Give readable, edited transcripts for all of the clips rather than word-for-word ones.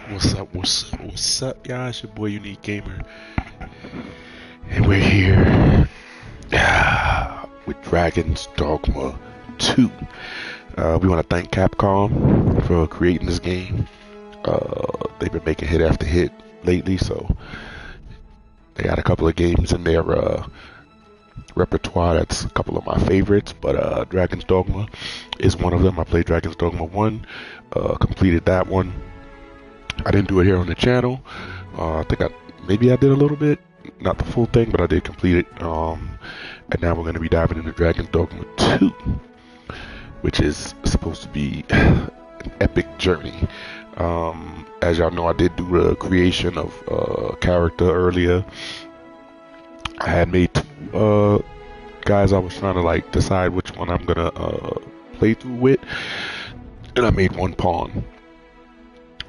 What's up? What's up? What's up, y'all? It's your boy Unique Gamer, and we're here with Dragon's Dogma 2. We want to thank Capcom for creating this game. They've been making hit after hit lately, so they got a couple of games in their repertoire that's a couple of my favorites. But Dragon's Dogma is one of them. I played Dragon's Dogma 1, completed that one. I didn't do it here on the channel. I think maybe I did a little bit, not the full thing, but I did complete it. And now we're going to be diving into Dragon's Dogma 2, which is supposed to be an epic journey. As y'all know, I did do the creation of character earlier. I had made two guys I was trying to like decide which one I'm gonna play through with, and I made one pawn.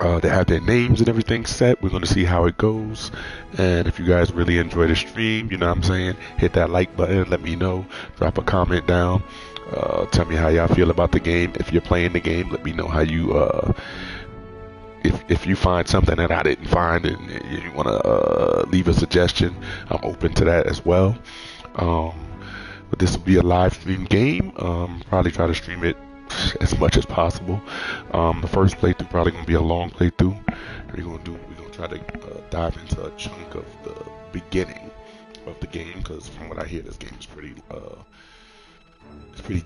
They have their names and everything set. We're going to see how it goes. And if you guys really enjoy the stream, you know what I'm saying, hit that like button, let me know, drop a comment down, tell me how y'all feel about the game. If you're playing the game, let me know how you if you find something that I didn't find and you want to leave a suggestion, I'm open to that as well. But this will be a live stream game. Probably try to stream it as much as possible. The first playthrough probably gonna be a long playthrough. We're gonna try to dive into a chunk of the beginning of the game, because from what I hear, this game is pretty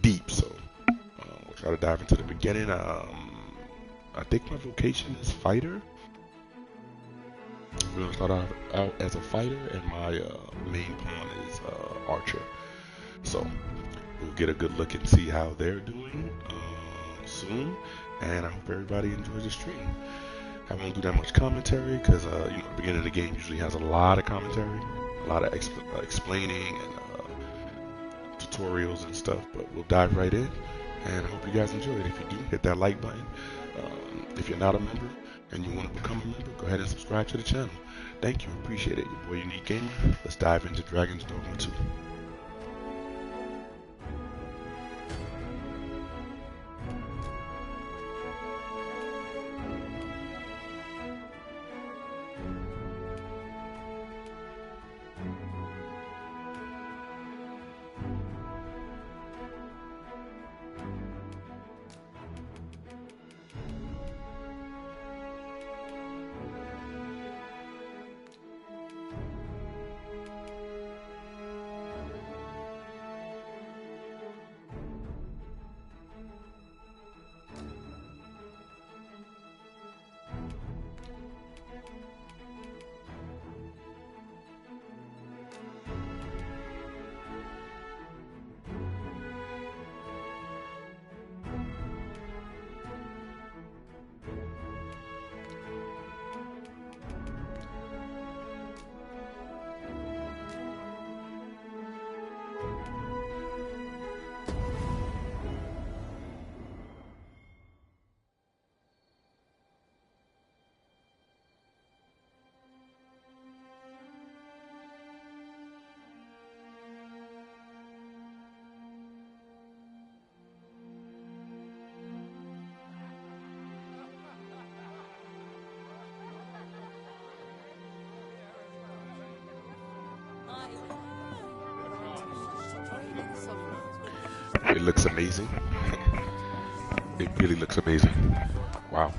deep. So we'll try to dive into the beginning. I think my vocation is fighter. We're gonna start out as a fighter, and my main pawn is archer. So we'll get a good look and see how they're doing soon, and I hope everybody enjoys the stream. I won't do that much commentary because the beginning of the game usually has a lot of commentary, a lot of explaining and tutorials and stuff, but we'll dive right in, and I hope you guys enjoy it. If you do, hit that like button. If you're not a member and you want to become a member, go ahead and subscribe to the channel. Thank you, appreciate it. Your boy Unique Gamer. Let's dive into Dragon's Dogma 2. It looks amazing. It really looks amazing. Wow.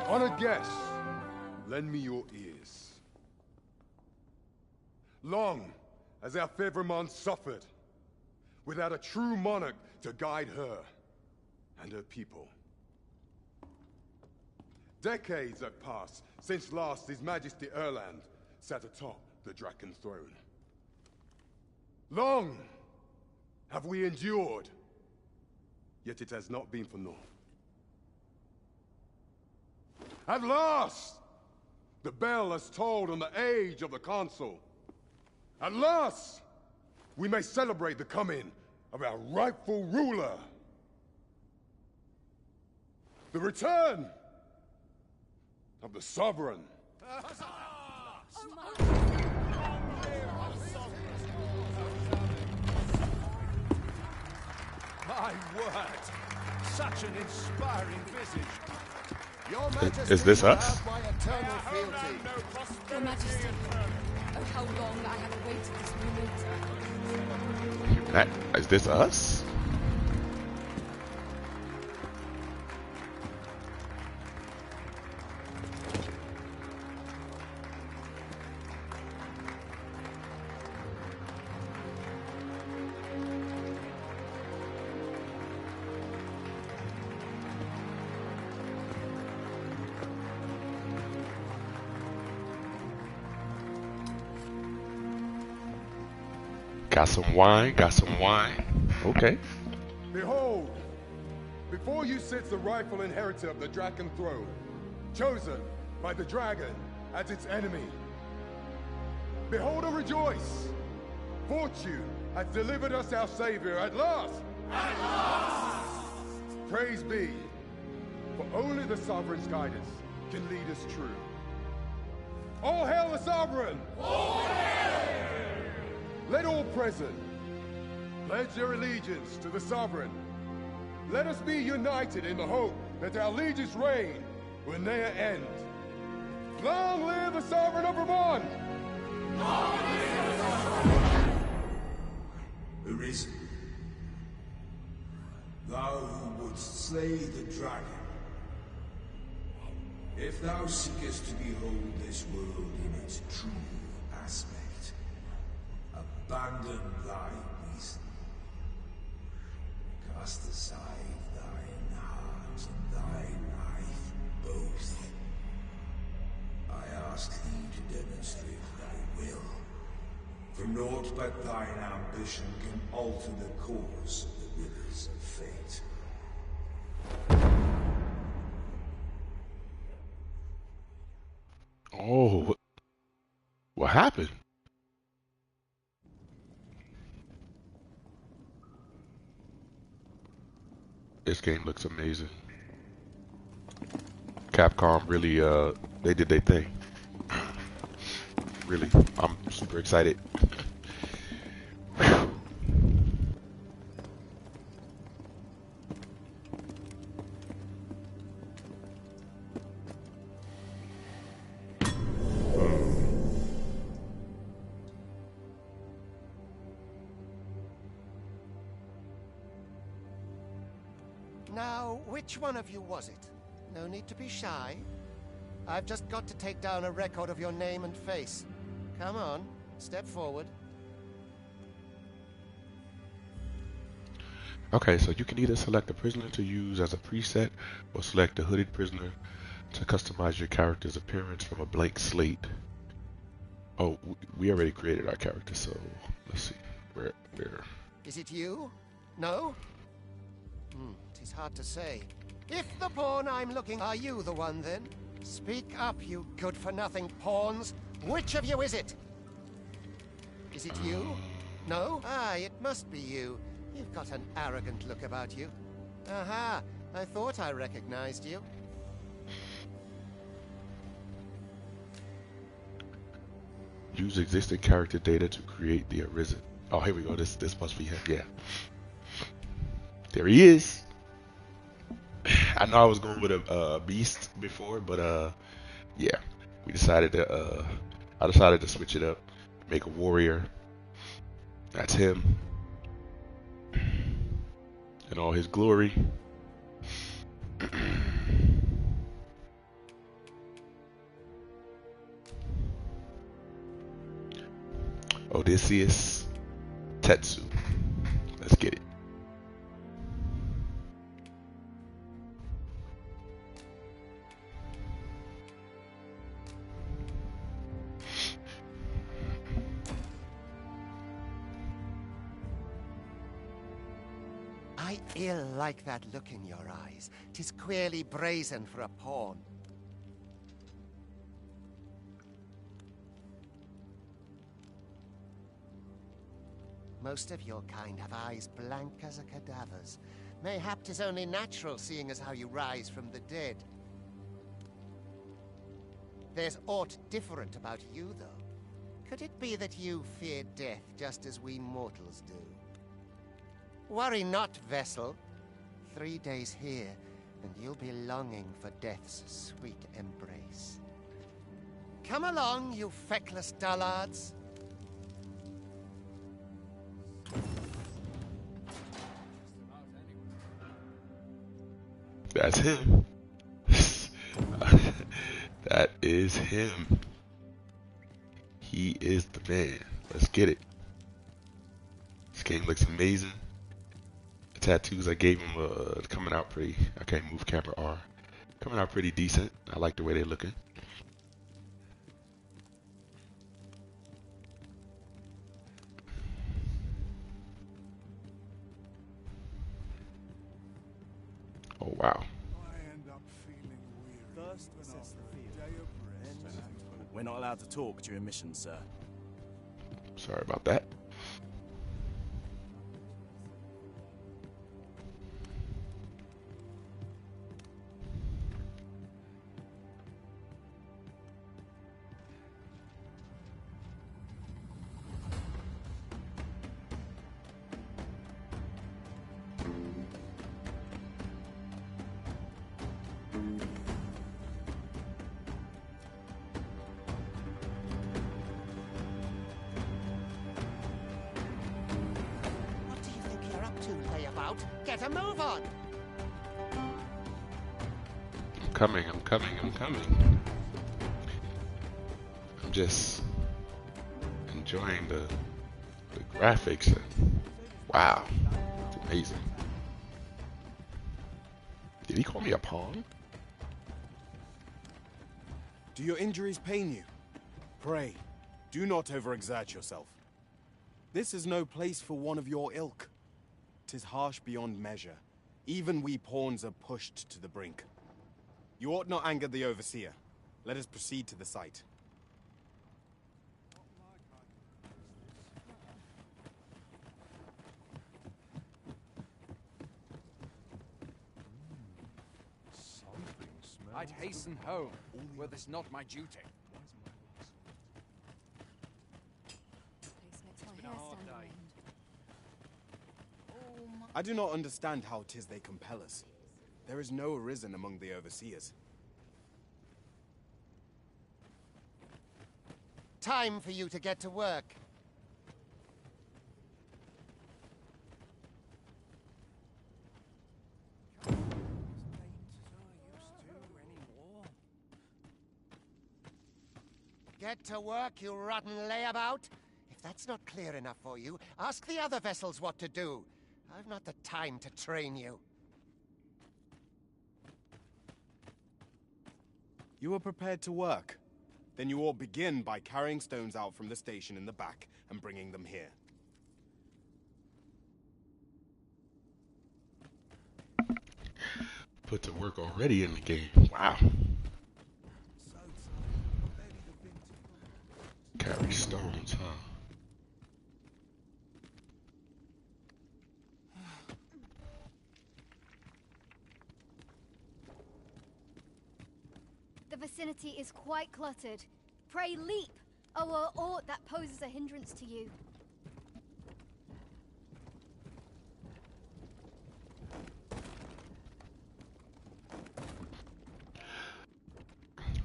Honored guests, lend me your ears. Long has our Fevrimon suffered, without a true monarch to guide her and her people. Decades have passed since last His Majesty Erland sat atop the Draken throne. Long have we endured, yet it has not been for naught. At last, the bell has tolled on the age of the Council. At last, we may celebrate the coming of our rightful ruler. The return of the Sovereign. My word! Such an inspiring visage. Your Majesty, Is this you us? have my eternal fealty. Your Majesty, oh how long I have awaited this moment. Is this us? Got some wine, Okay. Behold, before you sits the rightful inheritor of the Draken throne, chosen by the dragon as its enemy. Behold and rejoice! Fortune has delivered us our savior at last! At last! Praise be, for only the sovereign's guidance can lead us true. All hail the sovereign! All hail! Let all present pledge their allegiance to the sovereign. Let us be united in the hope that our allegiance reign will ne'er end. Long live the sovereign of Vermont! Long live the sovereign! Arisen, thou who wouldst slay the dragon, if thou seekest to behold this world in its true aspect, abandon thy reason. Cast aside thine heart and thy life both. I ask thee to demonstrate thy will. For naught but thine ambition can alter the course of the rivers of fate. Oh, what happened? This game looks amazing. Capcom really, they did their thing. Really, I'm super excited. Now, which one of you was it? No need to be shy. I've just got to take down a record of your name and face. Come on, step forward. Okay, so you can either select a prisoner to use as a preset or select a hooded prisoner to customize your character's appearance from a blank slate. Oh, we already created our character, so let's see. Where? Is it you? No? It is hard to say. If the pawn I'm looking, are you the one then? Speak up, you good-for-nothing pawns. Which of you is it? Is it you? No? Aye, it must be you. You've got an arrogant look about you. Aha, I thought I recognized you. Use existing character data to create the Arisen. Oh, here we go. This must be him. Yeah. There he is. I know I was going with a beast before, but yeah, we decided to I decided to switch it up, make a warrior. That's him in all his glory. Odysseus Tetsu. Let's get it. I ill like that look in your eyes. 'Tis queerly brazen for a pawn. Most of your kind have eyes blank as a cadaver's. Mayhap 'tis only natural, seeing as how you rise from the dead. There's aught different about you, though. Could it be that you fear death just as we mortals do? Worry not, vessel. 3 days here, and you'll be longing for death's sweet embrace. Come along, you feckless dullards. That's him. That is him. He is the man. Let's get it. This game looks amazing. The tattoos I gave him coming out pretty. I can't move camera R. Coming out pretty decent. I like the way they're looking. Oh wow. We're not allowed to talk during missions, sir. Sorry about that. Get a move on! I'm coming. I'm just enjoying the graphics. Wow, it's amazing. Did he call me a pawn? Do your injuries pain you? Pray, do not overexert yourself. This is no place for one of your ilk. 'Tis harsh beyond measure. Even we pawns are pushed to the brink. You ought not anger the overseer. Let us proceed to the site. I'd hasten home, were this not my duty. I do not understand how 'tis they compel us. There is no Arisen among the overseers. Time for you to get to work. Get to work, you rotten layabout. If that's not clear enough for you, ask the other vessels what to do. I've not the time to train you. You are prepared to work? Then you ought begin by carrying stones out from the station in the back and bringing them here. Put to work already in the game. Wow. Carry stones, huh? The vicinity is quite cluttered. Pray leap, or aught that poses a hindrance to you.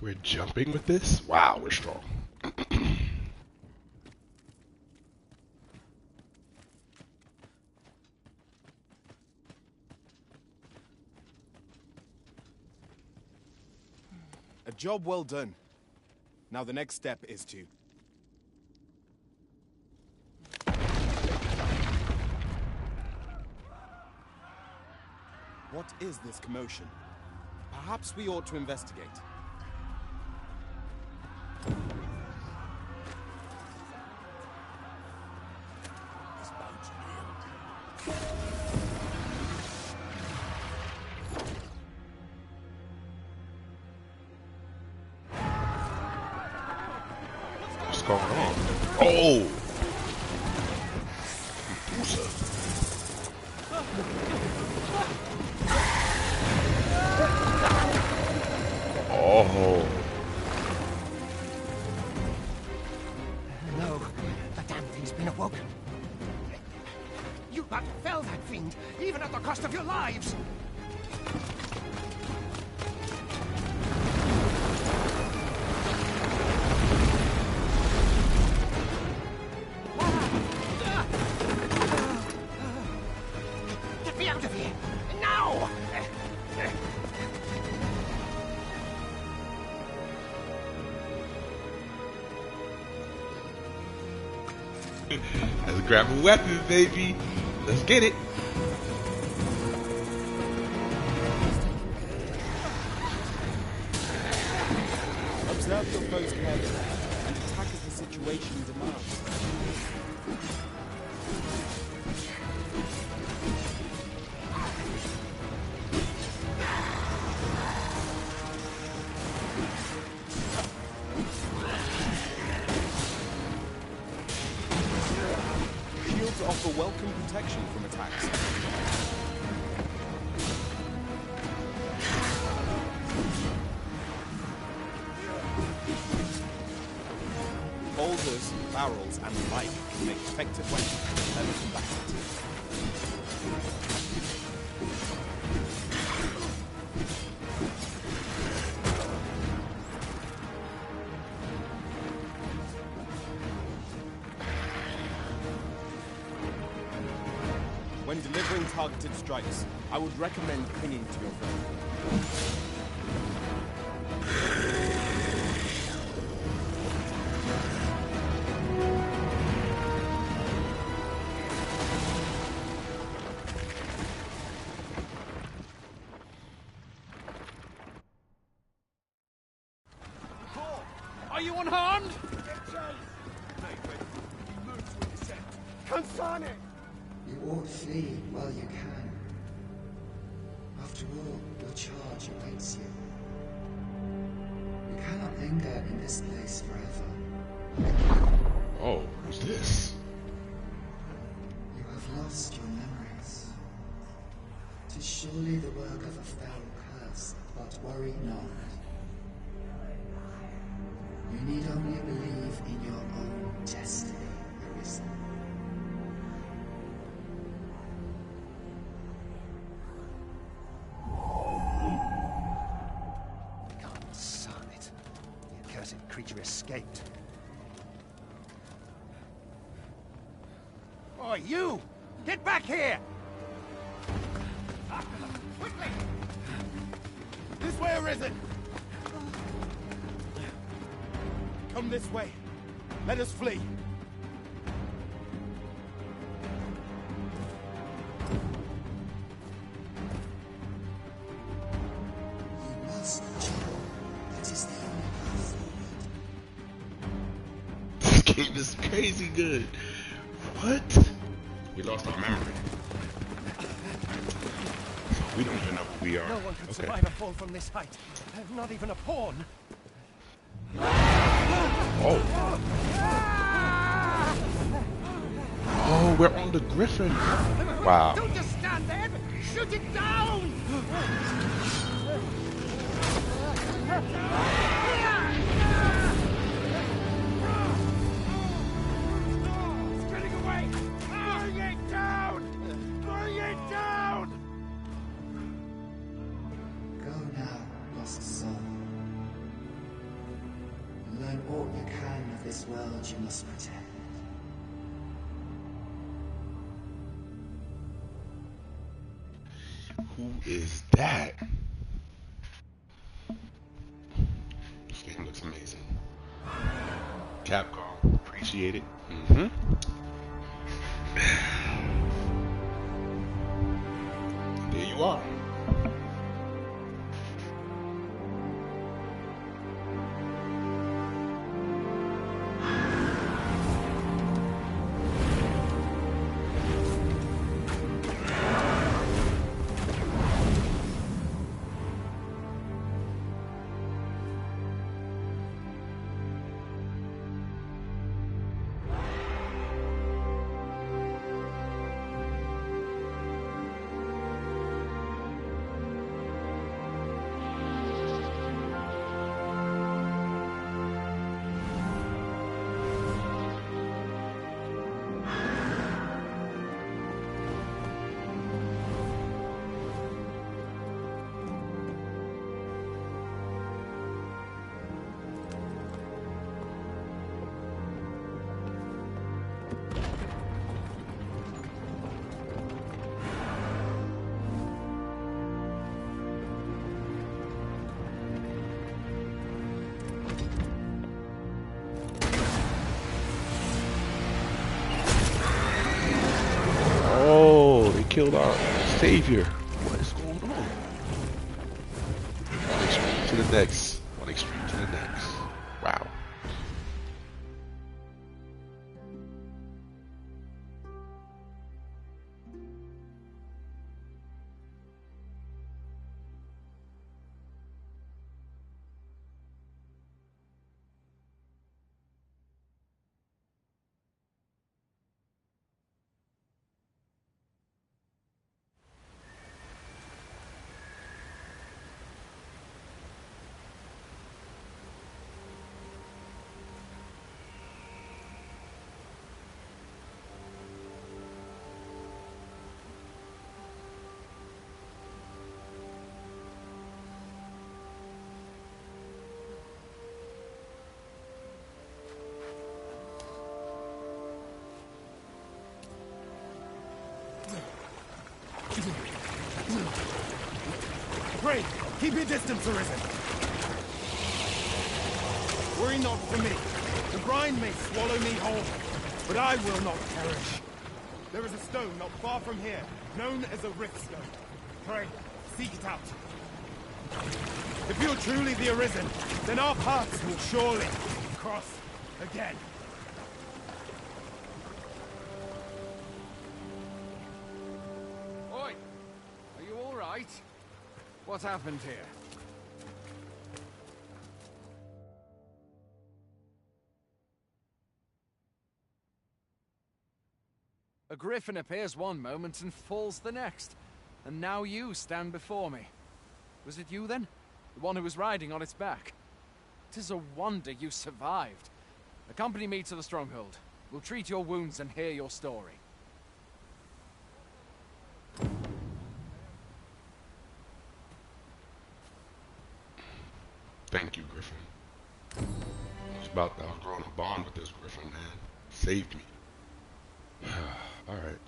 We're jumping with this? Wow, we're strong. A job well done. Now the next step is to... What is this commotion? Perhaps we ought to investigate. What's going on? Oh! Oh! even at the cost of your lives! Get me out of here! Now! Let's grab a weapon, baby. Let's get it. Observe your foes carefully and attack as the situation demands. Shields offer welcome protection from attacks. Boulders, barrels, and the like can make effective weapons for clever combatants. When delivering targeted strikes, I would recommend clinging to your friend. Are you unharmed? Consane! You ought flee while you can. After all, your charge awaits you. You cannot linger in this place forever. Oh, who's this? You have lost your memories. 'Tis surely the work of a foul curse, but worry not. You need only believe in your own destiny, Arisen. Consane. The accursed creature escaped. Oh, you! Get back here! After them, quickly! This way, Arisen! Come this way. Let us flee. You must jump. That is the only path forward. This game is crazy good. What? We lost our memory. We don't even know who we are. No one can Okay. survive a fall from this height. Not even a pawn. Oh. Oh, we're on the Griffin. Wow. Don't just stand there! Shoot it down! It's getting away! Bring it down! Bring it down! Go now, lost soul. Learn all you can of this world you must protect. Who is that? This game looks amazing. Capcom, appreciate it. There you are. killed our savior. What is going on? One extreme to the next. One extreme to the next. Wow. Pray, keep your distance, Arisen. Worry not for me. The brine may swallow me whole, but I will not perish. There is a stone not far from here, known as a rift stone. Pray, seek it out. If you're truly the Arisen, then our paths will surely cross again. Oi! Are you all right? What happened here? A griffin appears one moment and falls the next. And now you stand before me. Was it you then? The one who was riding on its back? 'Tis a wonder you survived. Accompany me to the stronghold. We'll treat your wounds and hear your story. Thank you, Griffin. I was growing a bond with this Griffin, man. Saved me. Alright.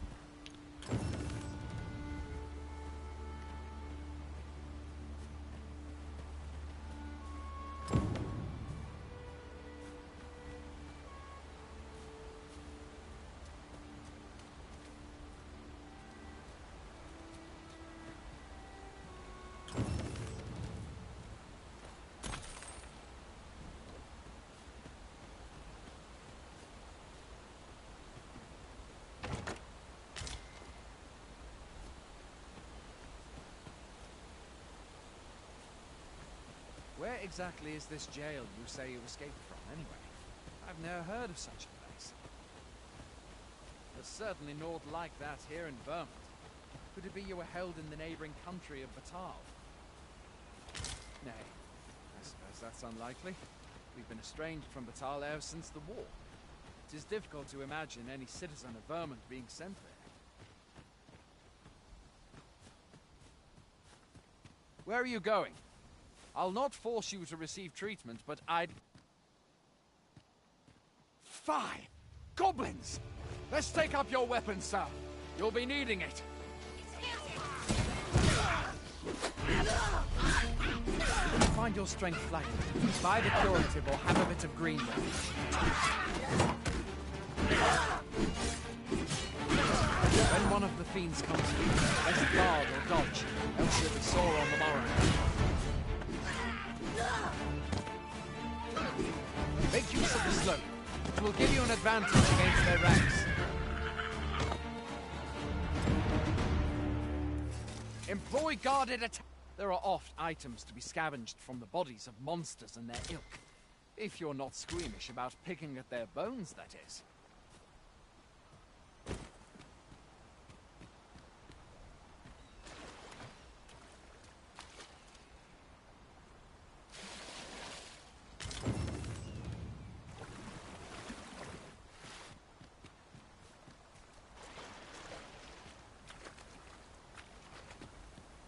Where exactly is this jail you say you escaped from, anyway? I've never heard of such a place. There's certainly naught like that here in Vermont. Could it be you were held in the neighboring country of Batal? Nay, I suppose that's unlikely. We've been estranged from Batal ever since the war. It is difficult to imagine any citizen of Vermont being sent there. Where are you going? I'll not force you to receive treatment, but I'd... Fie! Goblins! Let's take up your weapons, sir. You'll be needing it. When you find your strength flagging, buy the curative or have a bit of green one. When one of the fiends comes to you, press guard or dodge, else you'll be sore on the morrow. Make use of the slope. It will give you an advantage against their ranks. Employ guarded attack. There are oft items to be scavenged from the bodies of monsters and their ilk. If you're not squeamish about picking at their bones, that is.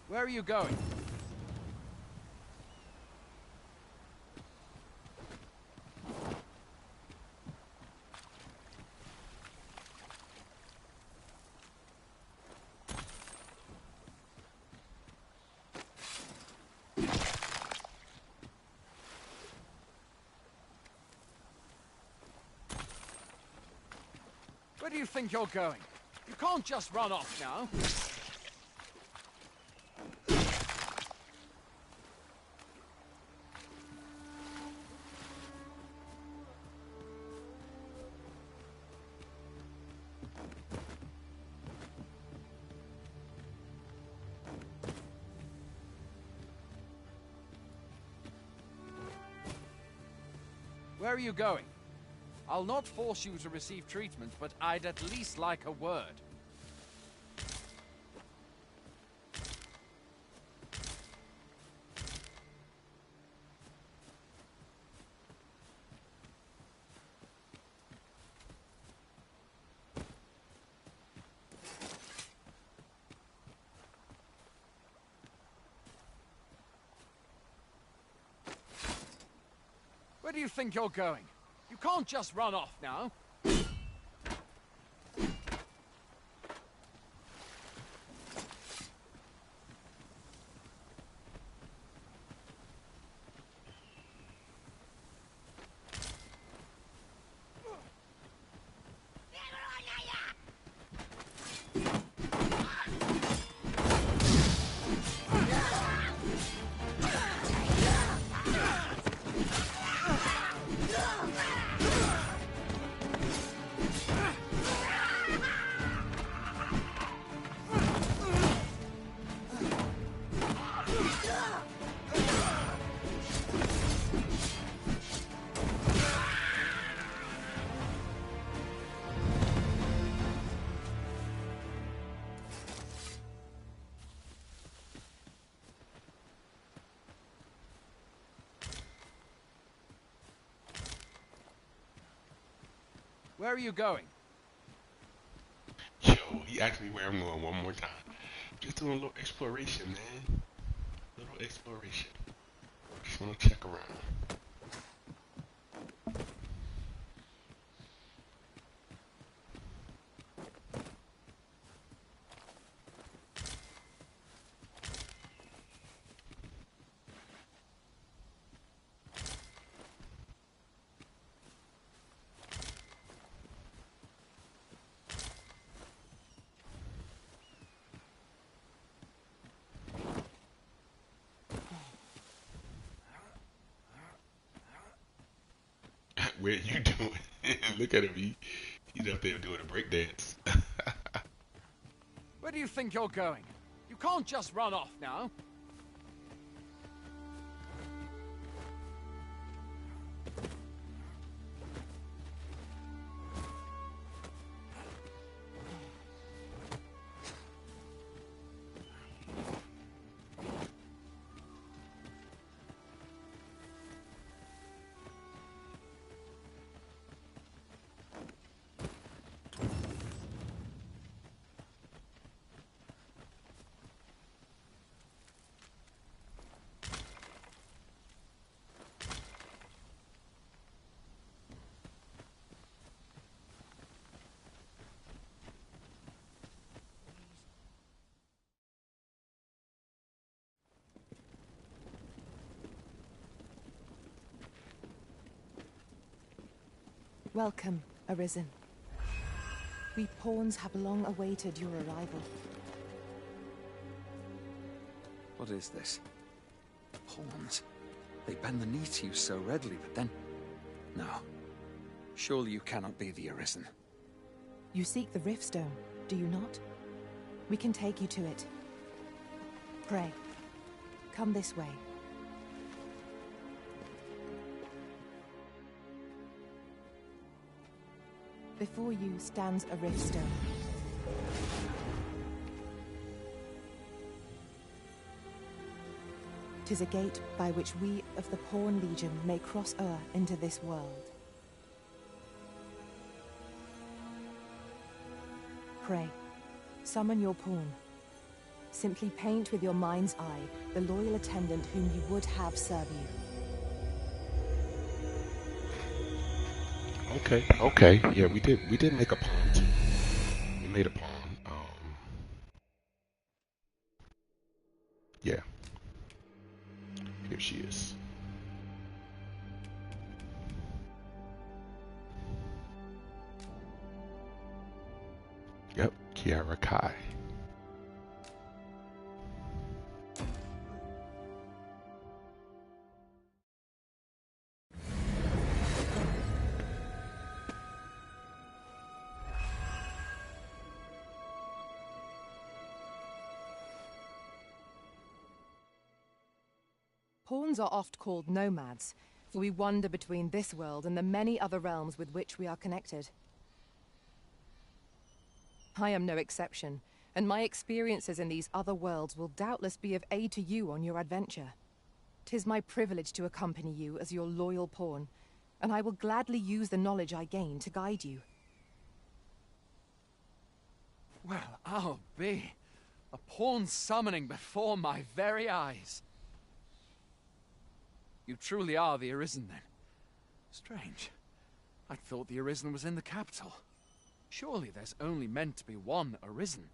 Where are you going? Where do you think you're going? You can't just run off now. Where are you going? I'll not force you to receive treatment, but I'd at least like a word. Where do you think you're going? You can't just run off now. Where are you going? Yo, he asked me where I'm going one more time. Just doing a little exploration, man. Little exploration. Just wanna check around. Where you doing? Look at him. He's up there doing a break dance. Where do you think you're going? You can't just run off now. Welcome, Arisen. We pawns have long awaited your arrival. What is this? Pawns? They bend the knee to you so readily, but then... No. Surely you cannot be the Arisen. You seek the Riftstone, do you not? We can take you to it. Pray. Come this way. Before you stands a Riftstone. "'Tis a gate by which we of the Pawn Legion may cross o'er into this world. Pray, summon your pawn. Simply paint with your mind's eye the loyal attendant whom you would have serve you. Okay. Yeah, we did make a pawn too. We made a pawn. Yeah. Here she is. Yep, Kiara Kai. Pawns are oft called nomads, We wander between this world and the many other realms with which we are connected. I am no exception, and my experiences in these other worlds will doubtless be of aid to you on your adventure. 'Tis my privilege to accompany you as your loyal pawn, and I will gladly use the knowledge I gain to guide you. Well, I'll be. A pawn summoning before my very eyes. You truly are the Arisen, then? Strange. I thought the Arisen was in the capital. Surely there's only meant to be one Arisen.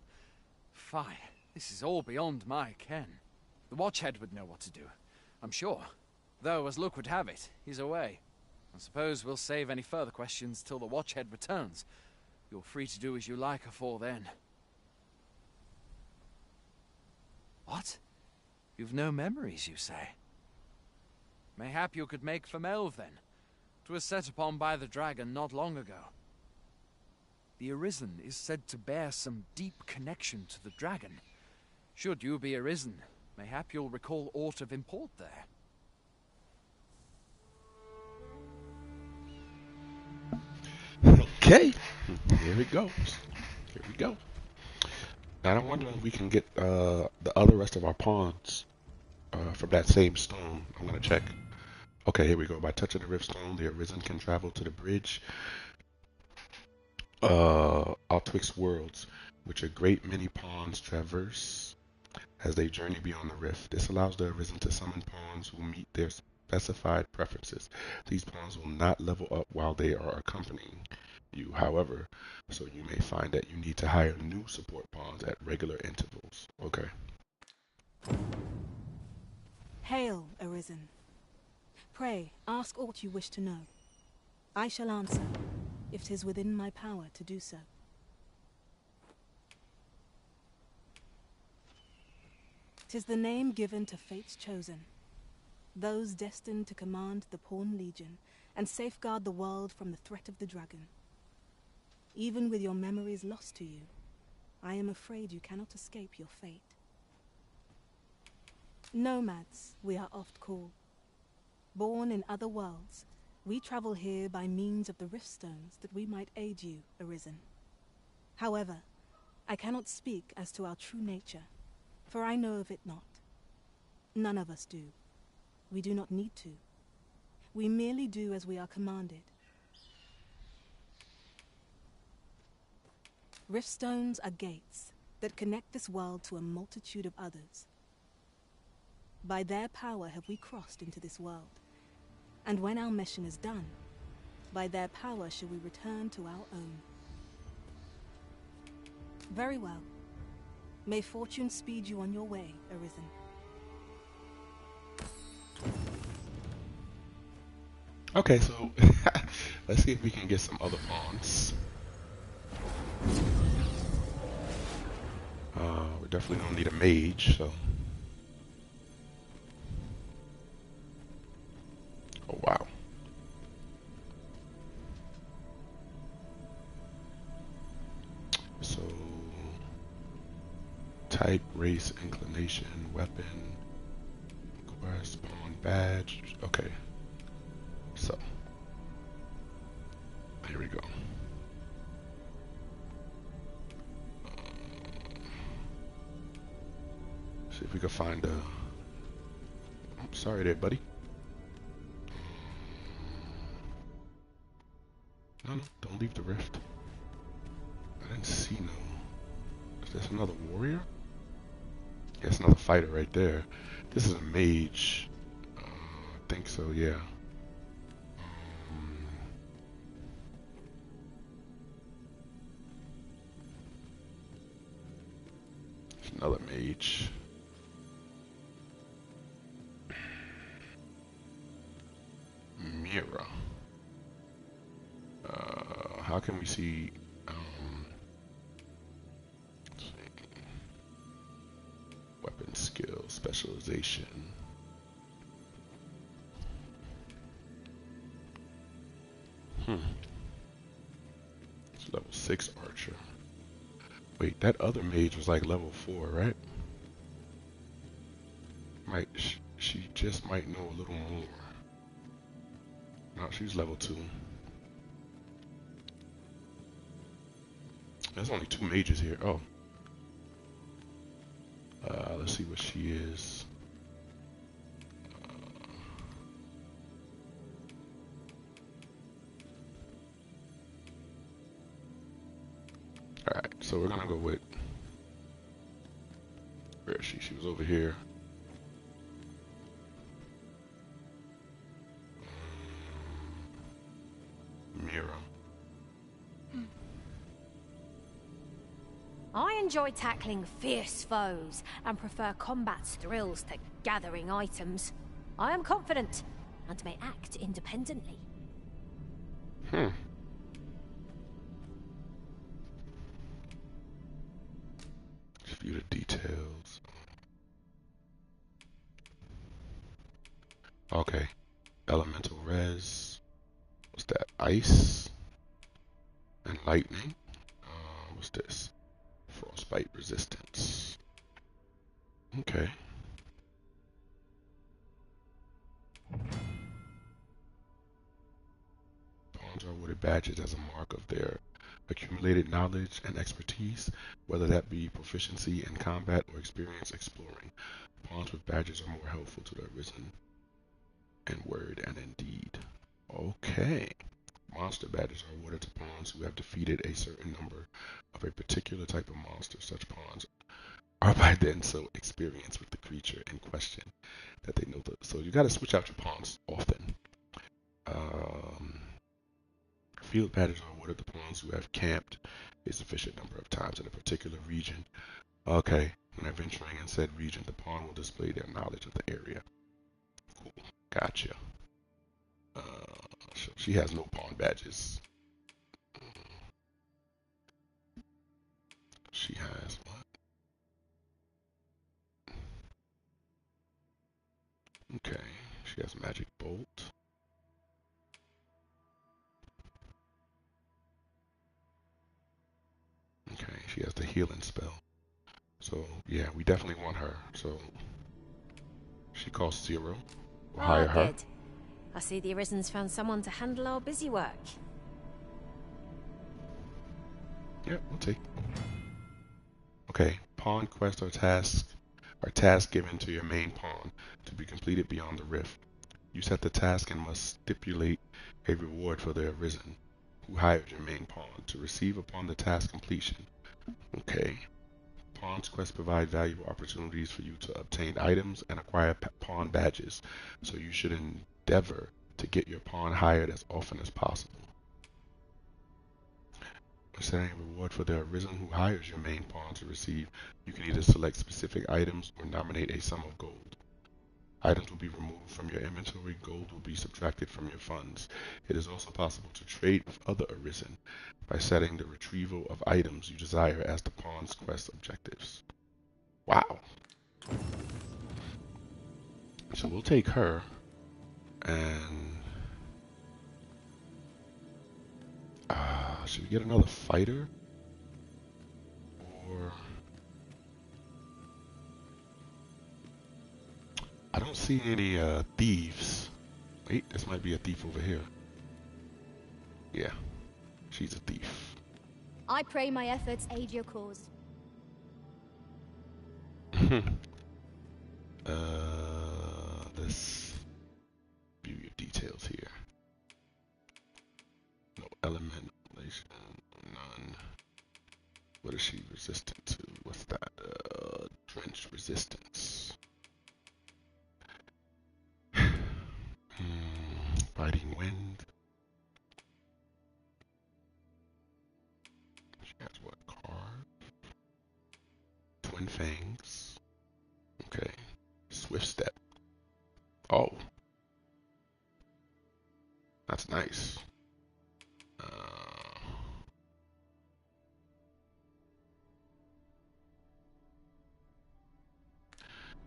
Fie, this is all beyond my ken. The Watchhead would know what to do, I'm sure. Though, as luck would have it, he's away. I suppose we'll save any further questions till the Watchhead returns. You're free to do as you like afore then. What? You've no memories, you say? Mayhap you could make for Melve, then. 'Twas set upon by the dragon not long ago. The Arisen is said to bear some deep connection to the dragon. Should you be Arisen, mayhap you'll recall aught of import there. Okay, here it goes. Here we go. And I'm wondering if we can get the other rest of our pawns from that same stone. I'm gonna check. Okay, here we go. By touching the rift stone, the Arisen can travel to the bridge twixt worlds, which a great many pawns traverse as they journey beyond the rift. This allows the Arisen to summon pawns who meet their specified preferences. These pawns will not level up while they are accompanying you, however, so you may find that you need to hire new support pawns at regular intervals. Okay. Hail, Arisen. Pray, ask aught you wish to know. I shall answer, if 'tis within my power to do so. 'Tis the name given to fate's chosen, those destined to command the Pawn Legion and safeguard the world from the threat of the dragon. Even with your memories lost to you, I am afraid you cannot escape your fate. Nomads, we are oft called. Born in other worlds, we travel here by means of the rift stones that we might aid you, Arisen. However, I cannot speak as to our true nature, for I know of it not. None of us do. We do not need to. We merely do as we are commanded. Rift stones are gates that connect this world to a multitude of others. By their power have we crossed into this world, and when our mission is done, by their power shall we return to our own. Very well. May fortune speed you on your way, Arisen. Okay, so let's see if we can get some other pawns. We definitely don't need a mage, so. Oh, wow. So, type, race, inclination, weapon, quest, pawn, badge. Okay. So, here we go. See if we can find a... I'm sorry there, buddy. No, don't leave the rift. I didn't see no... Is this another warrior? Yeah, it's another fighter right there. This is a mage. I think so, yeah. Another mage. Mira. How can we see? Let's see. Weapon skill, specialization. It's level 6 archer. Wait, that other mage was like level 4, right? She just might know a little more. Oh, she's level 2. There's only 2 mages here. Oh. Let's see what she is. Alright, so we're gonna go with... Where is she? She was over here. Mira. I enjoy tackling fierce foes and prefer combat's thrills to gathering items. I am confident and may act independently. Just view the details. Okay. Elemental res. What's that? Ice and lightning. What's this? Frostbite resistance. Okay. Pawns are awarded badges as a mark of their accumulated knowledge and expertise, whether that be proficiency in combat or experience exploring. Pawns with badges are more helpful to the Arisen in word and in deed. Okay. Monster badges are awarded to pawns who have defeated a certain number of a particular type of monster. Such pawns are by then so experienced with the creature in question that they know so you got to switch out your pawns often. Field badges are awarded to pawns who have camped a sufficient number of times in a particular region. Okay, when venturing in said region, the pawn will display their knowledge of the area. Cool, gotcha. So she has no pawn badges. She has what? Okay, she has magic bolt. Okay, she has the healing spell. So yeah, we definitely want her. So she costs 0. We'll hire her. Good. I see the Arisen's found someone to handle our busy work. Yeah, we'll take. Okay, pawn quest or task are tasks given to your main pawn to be completed beyond the rift. You set the task and must stipulate a reward for the Arisen who hired your main pawn to receive upon the task completion. Okay. Pawn's quests provide valuable opportunities for you to obtain items and acquire pawn badges, so you should endeavor to get your pawn hired as often as possible. When setting a reward for the Arisen who hires your main pawn to receive, you can either select specific items or nominate a sum of gold. Items will be removed from your inventory, gold will be subtracted from your funds. It is also possible to trade with other Arisen by setting the retrieval of items you desire as the pawn's quest objectives. Wow. So we'll take her and should we get another fighter? Or I don't see any thieves. Wait, this might be a thief over here. Yeah, she's a thief. I pray my efforts aid your cause. Let's view your details here. No element, none. What is she resistant to? What's that? Drench resistance. Fighting wind. She has what? Carve. Twin fangs. Okay. Swift step. Oh. That's nice.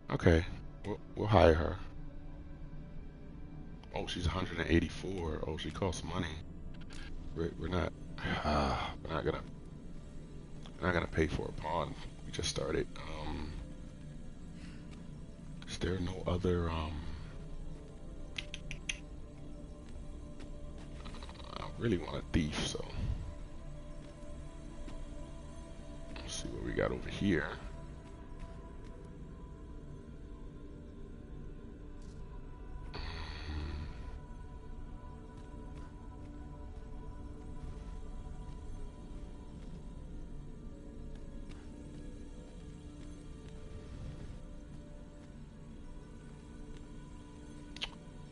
Okay. We'll hire her. Oh, she's 184. Oh, she costs money. We're not gonna pay for a pawn. We just started. Is there no other really want a thief, so let's see what we got over here.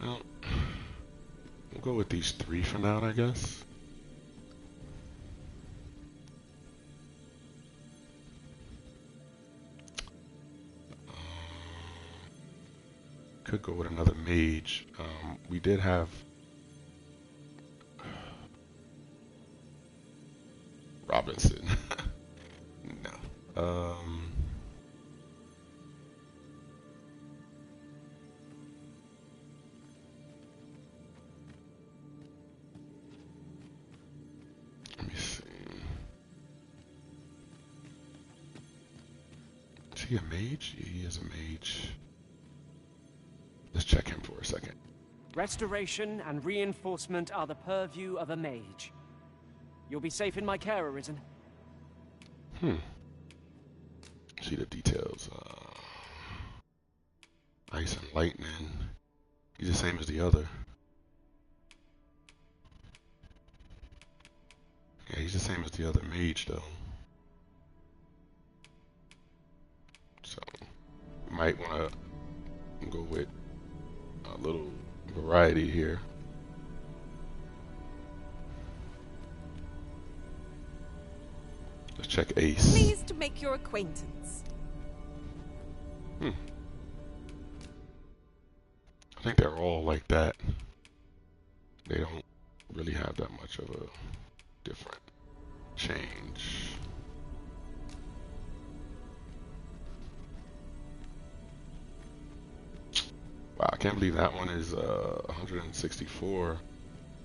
Well, we'll go with these three for now, I guess. Could go with another mage. We did have Robinson. No. Let me see. Is he a mage? Yeah, he is a mage. Let's check him for a second. Restoration and reinforcement are the purview of a mage. You'll be safe in my care, Arisen. See the details. Ice and lightning. He's the same as the other. Yeah, he's the same as the other mage, though. So, we might want to go with a little variety here. Let's check Ace. Pleased to make your acquaintance. I think they're all like that. They don't really have that much of a different change. Wow, I can't believe that one is 164.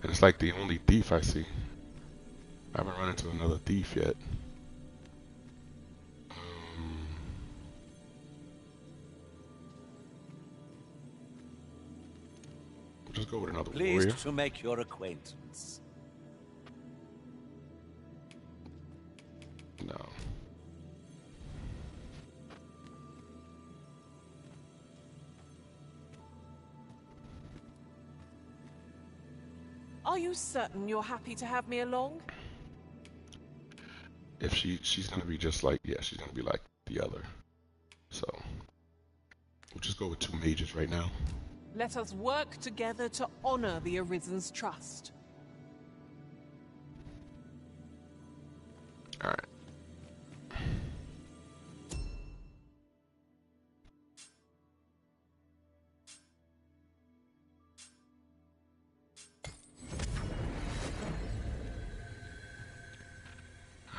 And it's like the only thief I see. I haven't run into another thief yet. We'll just go with another warrior. Pleased to make your acquaintance. No. Are you certain you're happy to have me along? If she's gonna be just like, yeah, she's gonna be like the other. So we'll just go with two mages right now. Let us work together to honor the Arisen's trust. All right.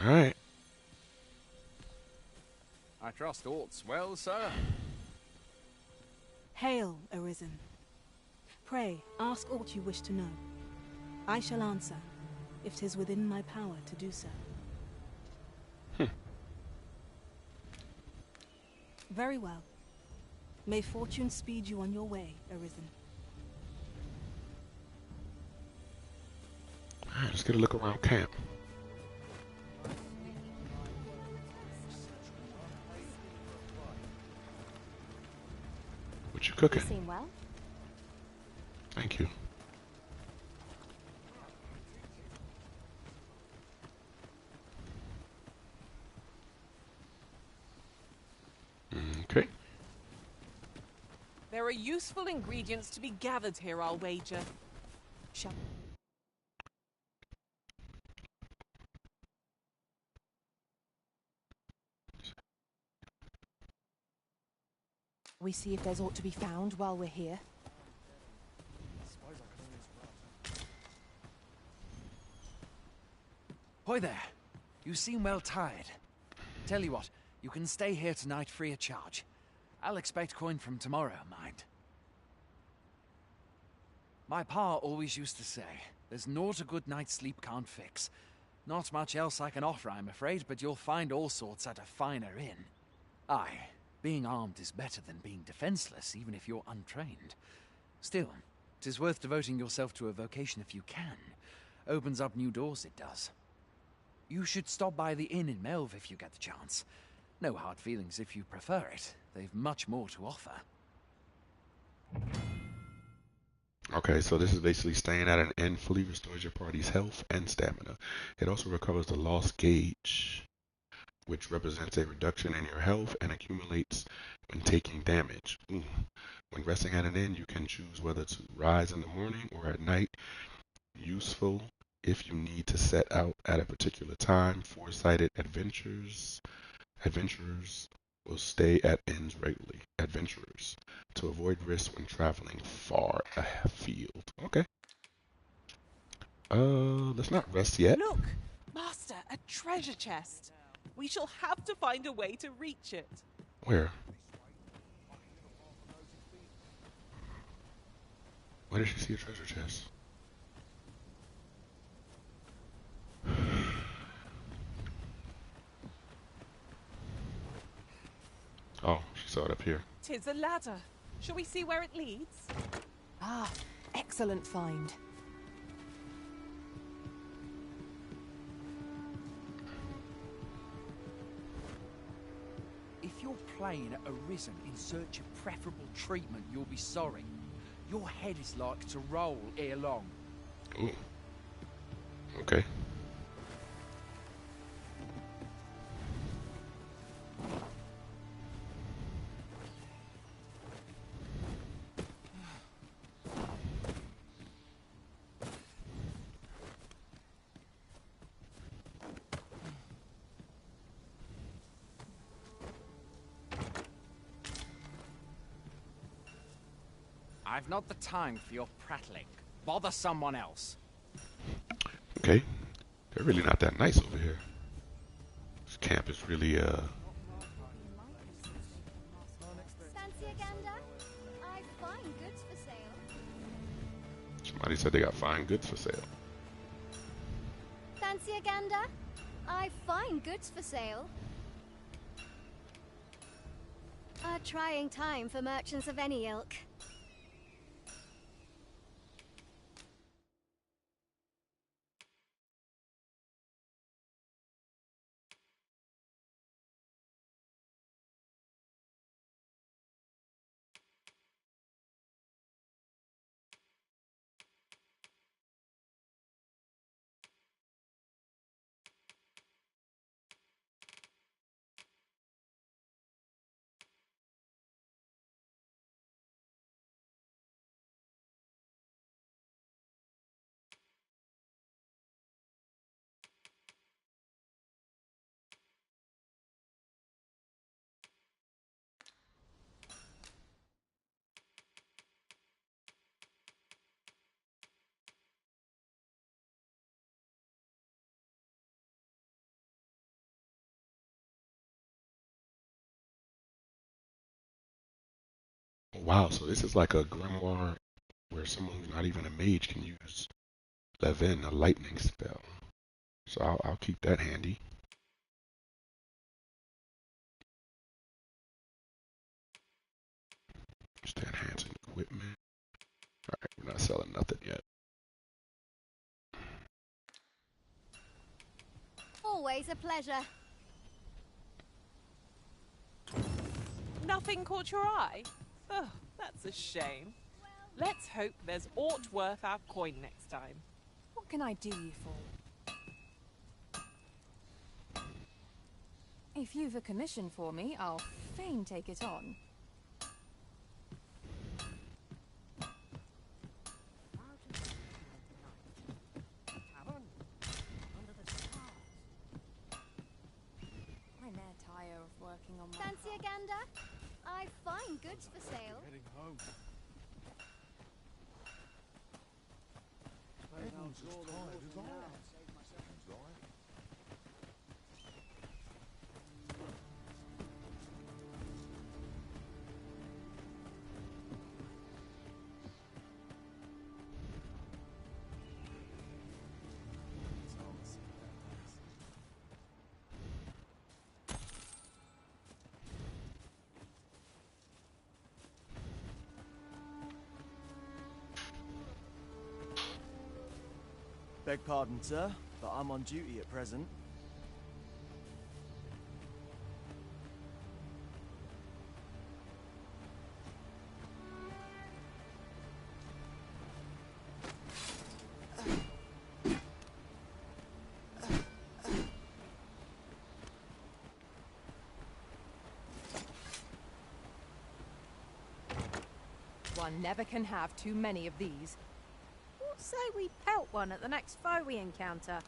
All right. I trust aught's well, sir. Hail, Arisen. Pray, ask aught you wish to know. I shall answer, if 'tis within my power to do so. Very well. May fortune speed you on your way, Arisen. All right, let's get a look around camp. What you cooking? You seem well. Thank you. Okay. There are useful ingredients to be gathered here, I'll wager. Shall we see if there's aught to be found while we're here? Hoy there. You seem well tired. Tell you what, you can stay here tonight free of charge. I'll expect coin from tomorrow, mind. My pa always used to say, there's naught a good night's sleep can't fix. Not much else I can offer, I'm afraid, but you'll find all sorts at a finer inn. Aye, being armed is better than being defenseless, even if you're untrained. Still, 'tis worth devoting yourself to a vocation if you can. Opens up new doors, it does. You should stop by the inn in Melve if you get the chance. No hard feelings if you prefer it. They've much more to offer. Okay, so this is basically staying at an inn fully restores your party's health and stamina. It also recovers the lost gauge, which represents a reduction in your health and accumulates when taking damage. Ooh. When resting at an inn, you can choose whether to rise in the morning or at night. Useful if you need to set out at a particular time. Foresighted adventurers will stay at inns regularly. Adventurers to avoid risk when traveling far afield. Okay. Let's not rest yet. Look, Master, a treasure chest. We shall have to find a way to reach it. Where? Where did she see a treasure chest? Oh, she saw it up here. 'Tis a ladder. Shall we see where it leads? Ah, excellent find. If you're playing at Arisen in search of preferable treatment, you'll be sorry. Your head is like to roll ere long. Ooh. Okay. I've not the time for your prattling. Bother someone else. Okay. They're really not that nice over here. This camp is really, Stanciaganda, I find goods for sale. Somebody said they got fine goods for sale. Stanciaganda, I find goods for sale. A trying time for merchants of any ilk. Wow, so this is like a grimoire where someone who's not even a mage can use Levin, a lightning spell. So I'll keep that handy. Just enhancing equipment. Alright, we're not selling nothing yet. Always a pleasure. Nothing caught your eye? Oh, that's a shame. Let's hope there's aught worth our coin next time. What can I do you for? If you've a commission for me, I'll fain take it on. I ne'er tire of working on my Stanciaganda, I find goods for sale. Heading home. Beg pardon, sir, but I'm on duty at present. One never can have too many of these. What say we pelt one at the next foe we encounter?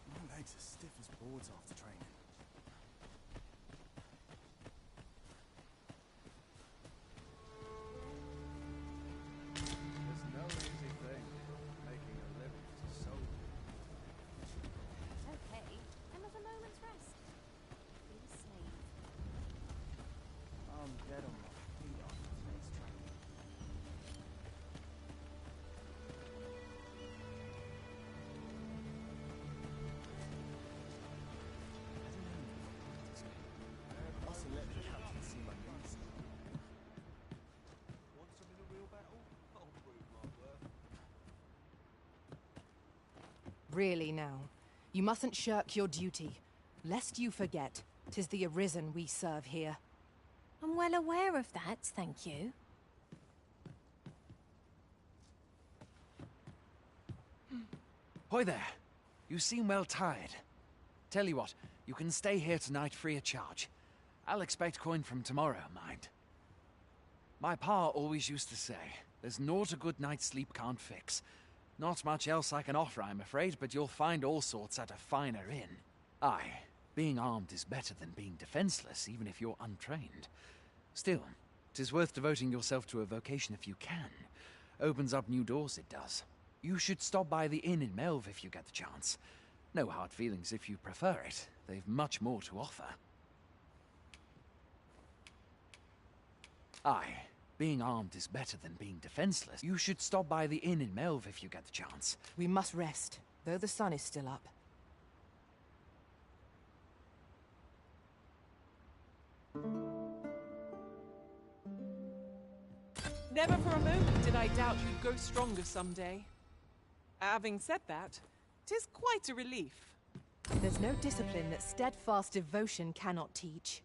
My legs are stiff as boards after training. There's no easy thing, making a living as a soldier. Okay, another moment's rest. Be a slave. I'm dead on my feet after today's training. Mustn't let the captain see my knees. Want some in a real battle? I'll prove my worth. Really now, you mustn't shirk your duty, lest you forget 'tis the Arisen we serve here. I'm well aware of that, thank you. Hoy there. You seem well tired. Tell you what, you can stay here tonight free of charge. I'll expect coin from tomorrow, mind. My pa always used to say, there's naught a good night's sleep can't fix. Not much else I can offer, I'm afraid, but you'll find all sorts at a finer inn. Aye, being armed is better than being defenseless, even if you're untrained. Still, 'tis worth devoting yourself to a vocation if you can. Opens up new doors, it does. You should stop by the inn in Melve if you get the chance. No hard feelings if you prefer it. They've much more to offer. Aye, being armed is better than being defenseless. You should stop by the inn in Melve if you get the chance. We must rest, though the sun is still up. Never for a moment did I doubt you'd grow stronger someday. Having said that, 'tis quite a relief. There's no discipline that steadfast devotion cannot teach.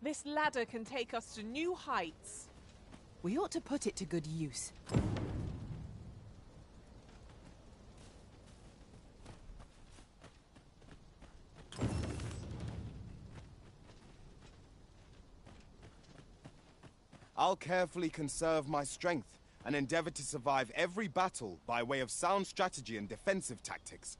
This ladder can take us to new heights. We ought to put it to good use. I'll carefully conserve my strength and endeavor to survive every battle by way of sound strategy and defensive tactics.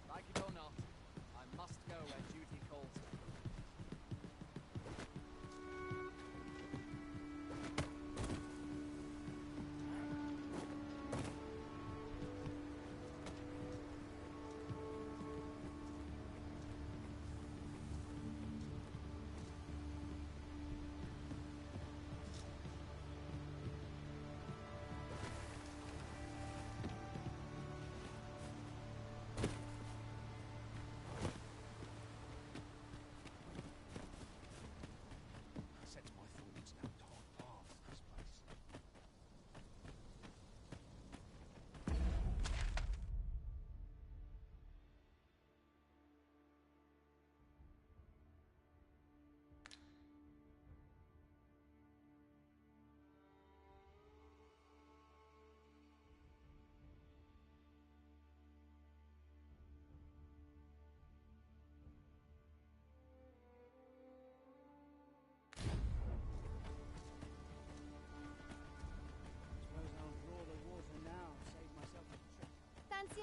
Like it or not, I must go where duty calls me.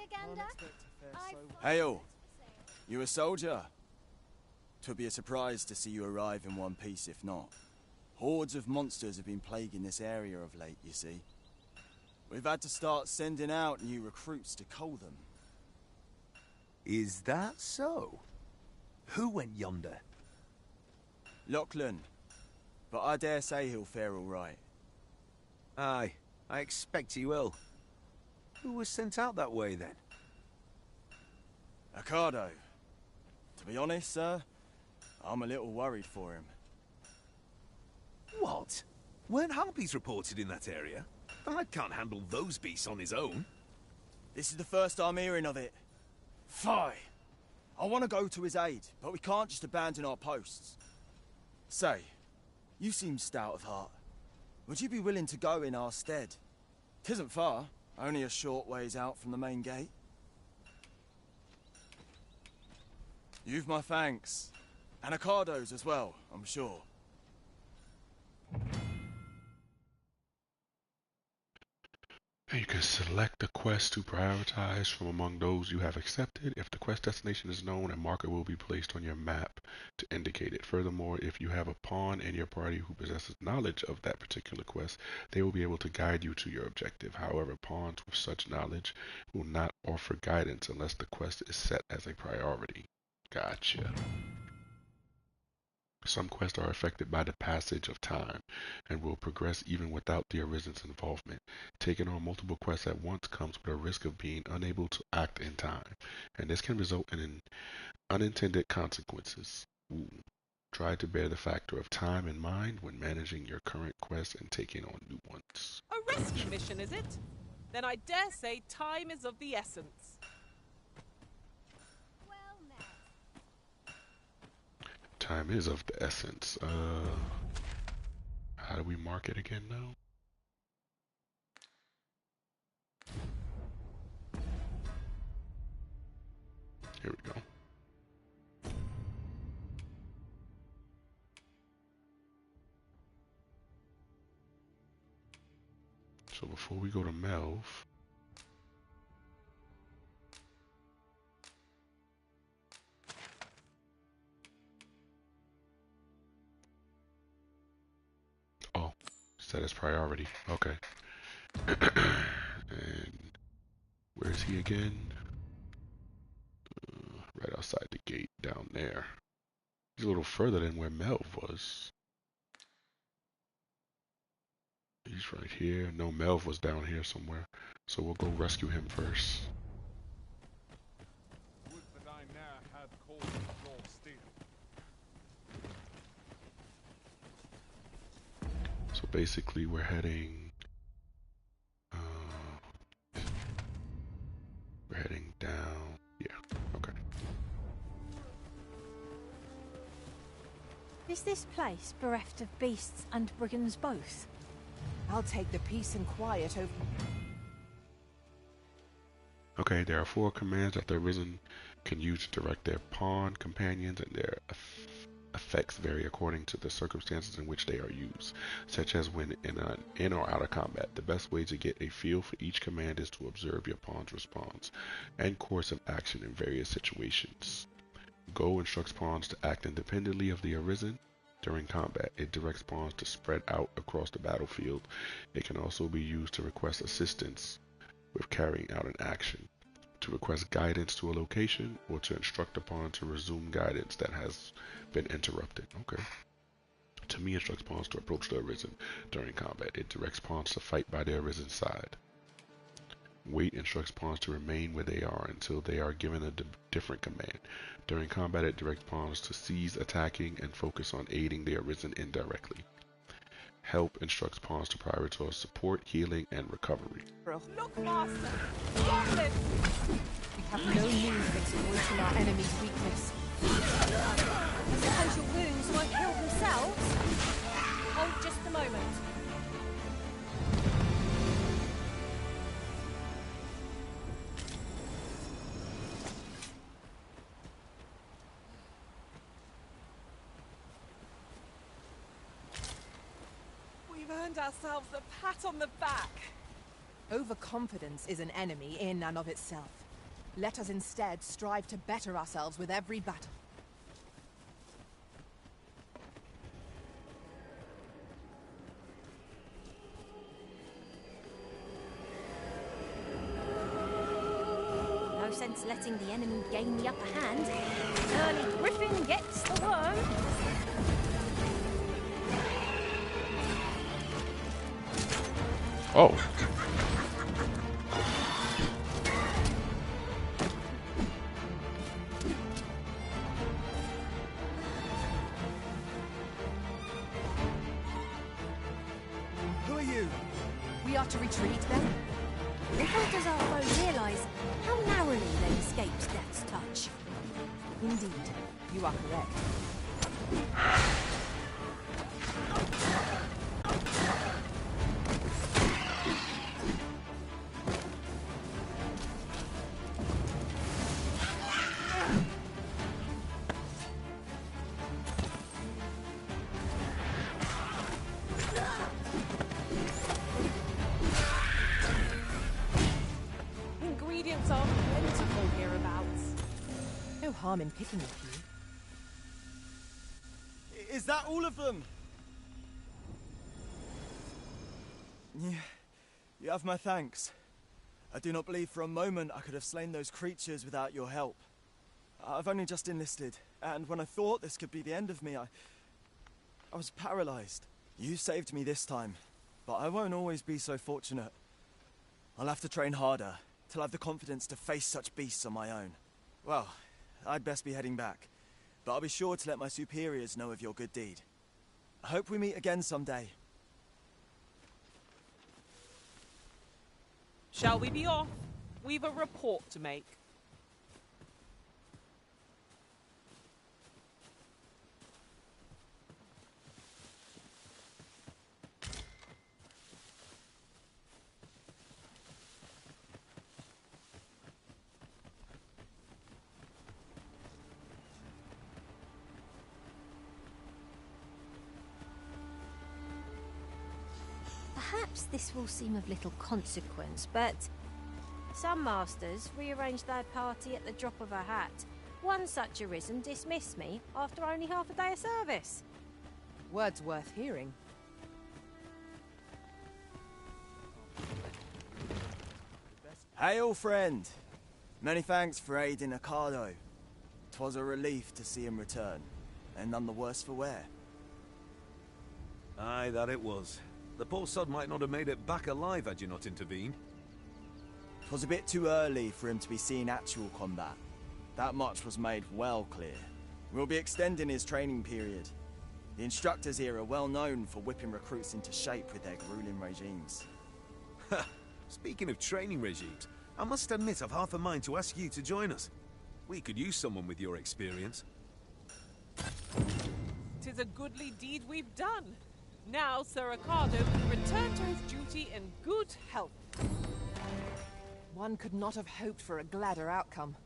Gander? Hail! You a soldier? 'Twould be a surprise to see you arrive in one piece if not. Hordes of monsters have been plaguing this area of late, you see. We've had to start sending out new recruits to cull them. Is that so? Who went yonder? Lachlan. But I dare say he'll fare all right. Aye, I expect he will. Who was sent out that way, then? Ocado. To be honest, sir, I'm a little worried for him. What? Weren't harpies reported in that area? I can't handle those beasts on his own. This is the first I'm hearing of it. Fie! I want to go to his aid, but we can't just abandon our posts. Say, you seem stout of heart. Would you be willing to go in our stead? 'Tisn't far, only a short ways out from the main gate. You've my thanks. And Ocado's as well, I'm sure. You can select the quest to prioritize from among those you have accepted. If the quest destination is known, a marker will be placed on your map to indicate it. Furthermore, if you have a pawn in your party who possesses knowledge of that particular quest, they will be able to guide you to your objective. However, pawns with such knowledge will not offer guidance unless the quest is set as a priority. Gotcha. Some quests are affected by the passage of time and will progress even without the Arisen's involvement. Taking on multiple quests at once comes with a risk of being unable to act in time, and this can result in unintended consequences. Ooh. Try to bear the factor of time in mind when managing your current quests and taking on new ones. A rescue mission, is it? Then I dare say time is of the essence. Time is of the essence. How do we mark it again now? Here we go. So before we go to Melv, set as priority. Okay. And where is he again? Right outside the gate down there. He's a little further than where Melv was. He's right here. No, Melv was down here somewhere. So we'll go rescue him first. Would that I now had called your steel. So basically we're heading down. Yeah, okay. Is this place bereft of beasts and brigands both? I'll take the peace and quiet over... Okay, there are 4 commands that the Arisen can use to direct their pawn companions, and their effects vary according to the circumstances in which they are used, such as when in or out of combat. The best way to get a feel for each command is to observe your pawn's response and course of action in various situations. Go instructs pawns to act independently of the Arisen during combat. It directs pawns to spread out across the battlefield. It can also be used to request assistance with carrying out an action, to request guidance to a location, or to instruct a pawn to resume guidance that has been interrupted. Okay. To me, instructs pawns to approach the Arisen during combat. It directs pawns to fight by the Arisen's side. Wait instructs pawns to remain where they are until they are given a different command. During combat, it directs pawns to cease attacking and focus on aiding the Arisen indirectly. Help instructs pawns to prioritize support, healing, and recovery. Look faster! Stop this! We have no means of exploiting our enemy's weakness. I suppose your wounds won't heal themselves? Hold just a moment. We've earned ourselves a pat on the back. Overconfidence is an enemy in and of itself. Let us instead strive to better ourselves with every battle. No sense letting the enemy gain the upper hand. Early Griffin gets the worm. Oh. Who are you? We are to retreat then? Little does our foe realise how narrowly they escaped death's touch. Indeed, you are correct. Ingredients are plentiful hereabouts. No harm in picking a few. Is that all of them? You have my thanks. I do not believe for a moment I could have slain those creatures without your help. I've only just enlisted, and when I thought this could be the end of me, I was paralyzed. You saved me this time, but I won't always be so fortunate. I'll have to train harder, till I have the confidence to face such beasts on my own. Well, I'd best be heading back, but I'll be sure to let my superiors know of your good deed. I hope we meet again someday. Shall we be off? We've a report to make. Perhaps this will seem of little consequence, but some masters rearrange their party at the drop of a hat. One such Arisen dismissed me after only half a day of service. Words worth hearing. Hail, friend! Many thanks for aiding Ocado. 'Twas a relief to see him return, and none the worse for wear. Aye, that it was. The poor sod might not have made it back alive had you not intervened. 'Twas a bit too early for him to be seeing actual combat. That much was made well clear. We'll be extending his training period. The instructors here are well known for whipping recruits into shape with their grueling regimes. Speaking of training regimes, I must admit I've half a mind to ask you to join us. We could use someone with your experience. 'Tis a goodly deed we've done. Now Sir Ricardo can return to his duty in good health. One could not have hoped for a gladder outcome.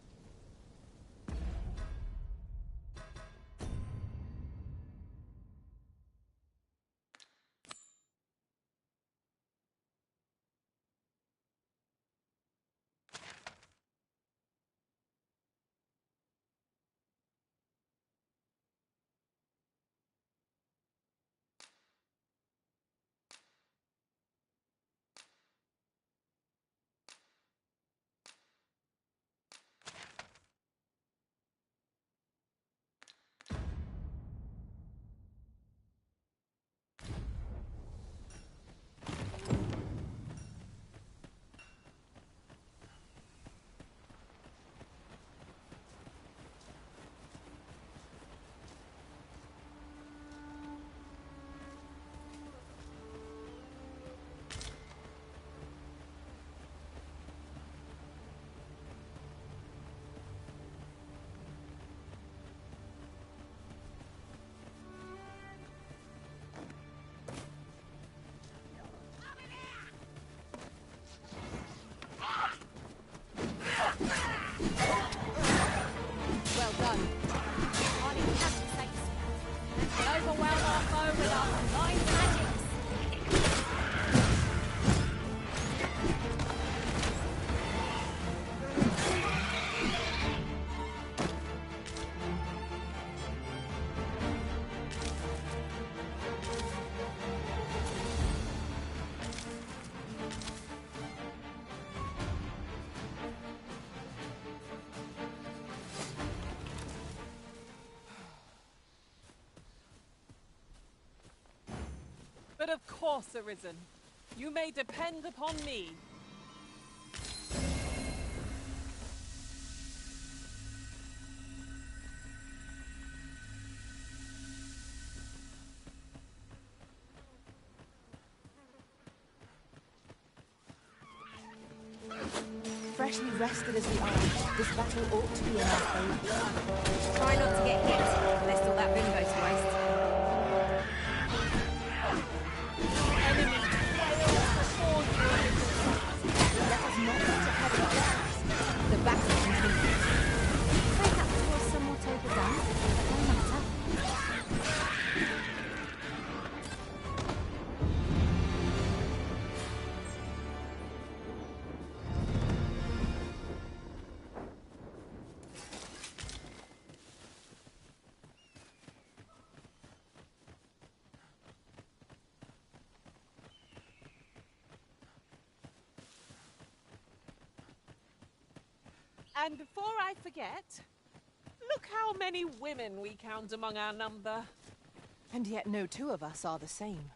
But of course, Arisen. You may depend upon me. Freshly rested as we are, this battle ought to be in our favour. Try not to get hit. There's still that bimbo to waste. Enemy fails before you. Let us not get ahead of ourselves. The battle continues. Perhaps it was somewhat overdone, but no matter. And before I forget, look how many women we count among our number. And yet no two of us are the same.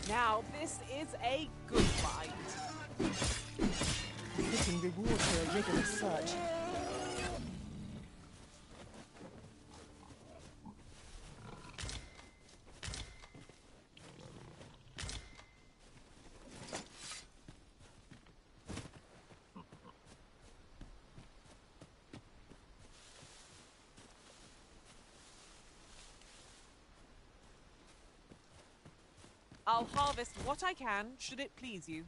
Now, this is a good fight. Fitting reward for a rigorous search. I'll harvest what I can, should it please you.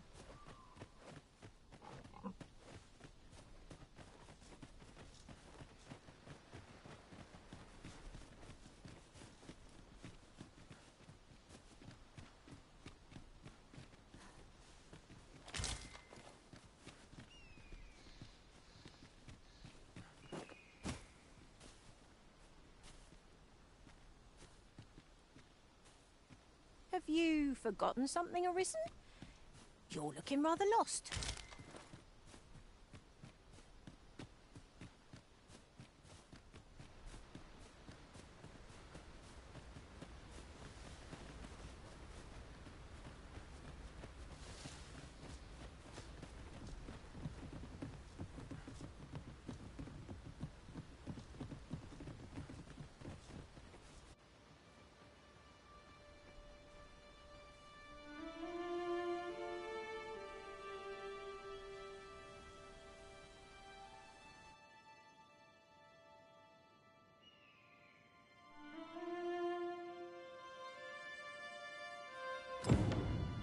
Have you forgotten something, Arisen? You're looking rather lost.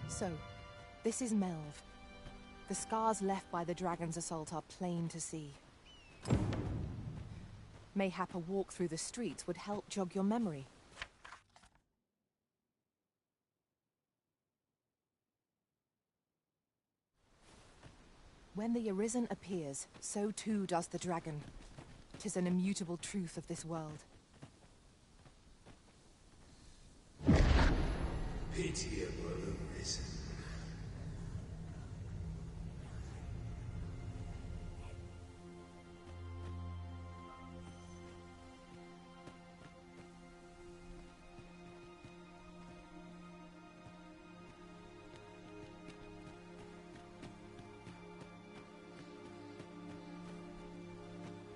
So, this is Melv. The scars left by the dragon's assault are plain to see. Mayhap a walk through the streets would help jog your memory. When the Arisen appears, so too does the dragon. 'Tis an immutable truth of this world. Pitiable Arisen.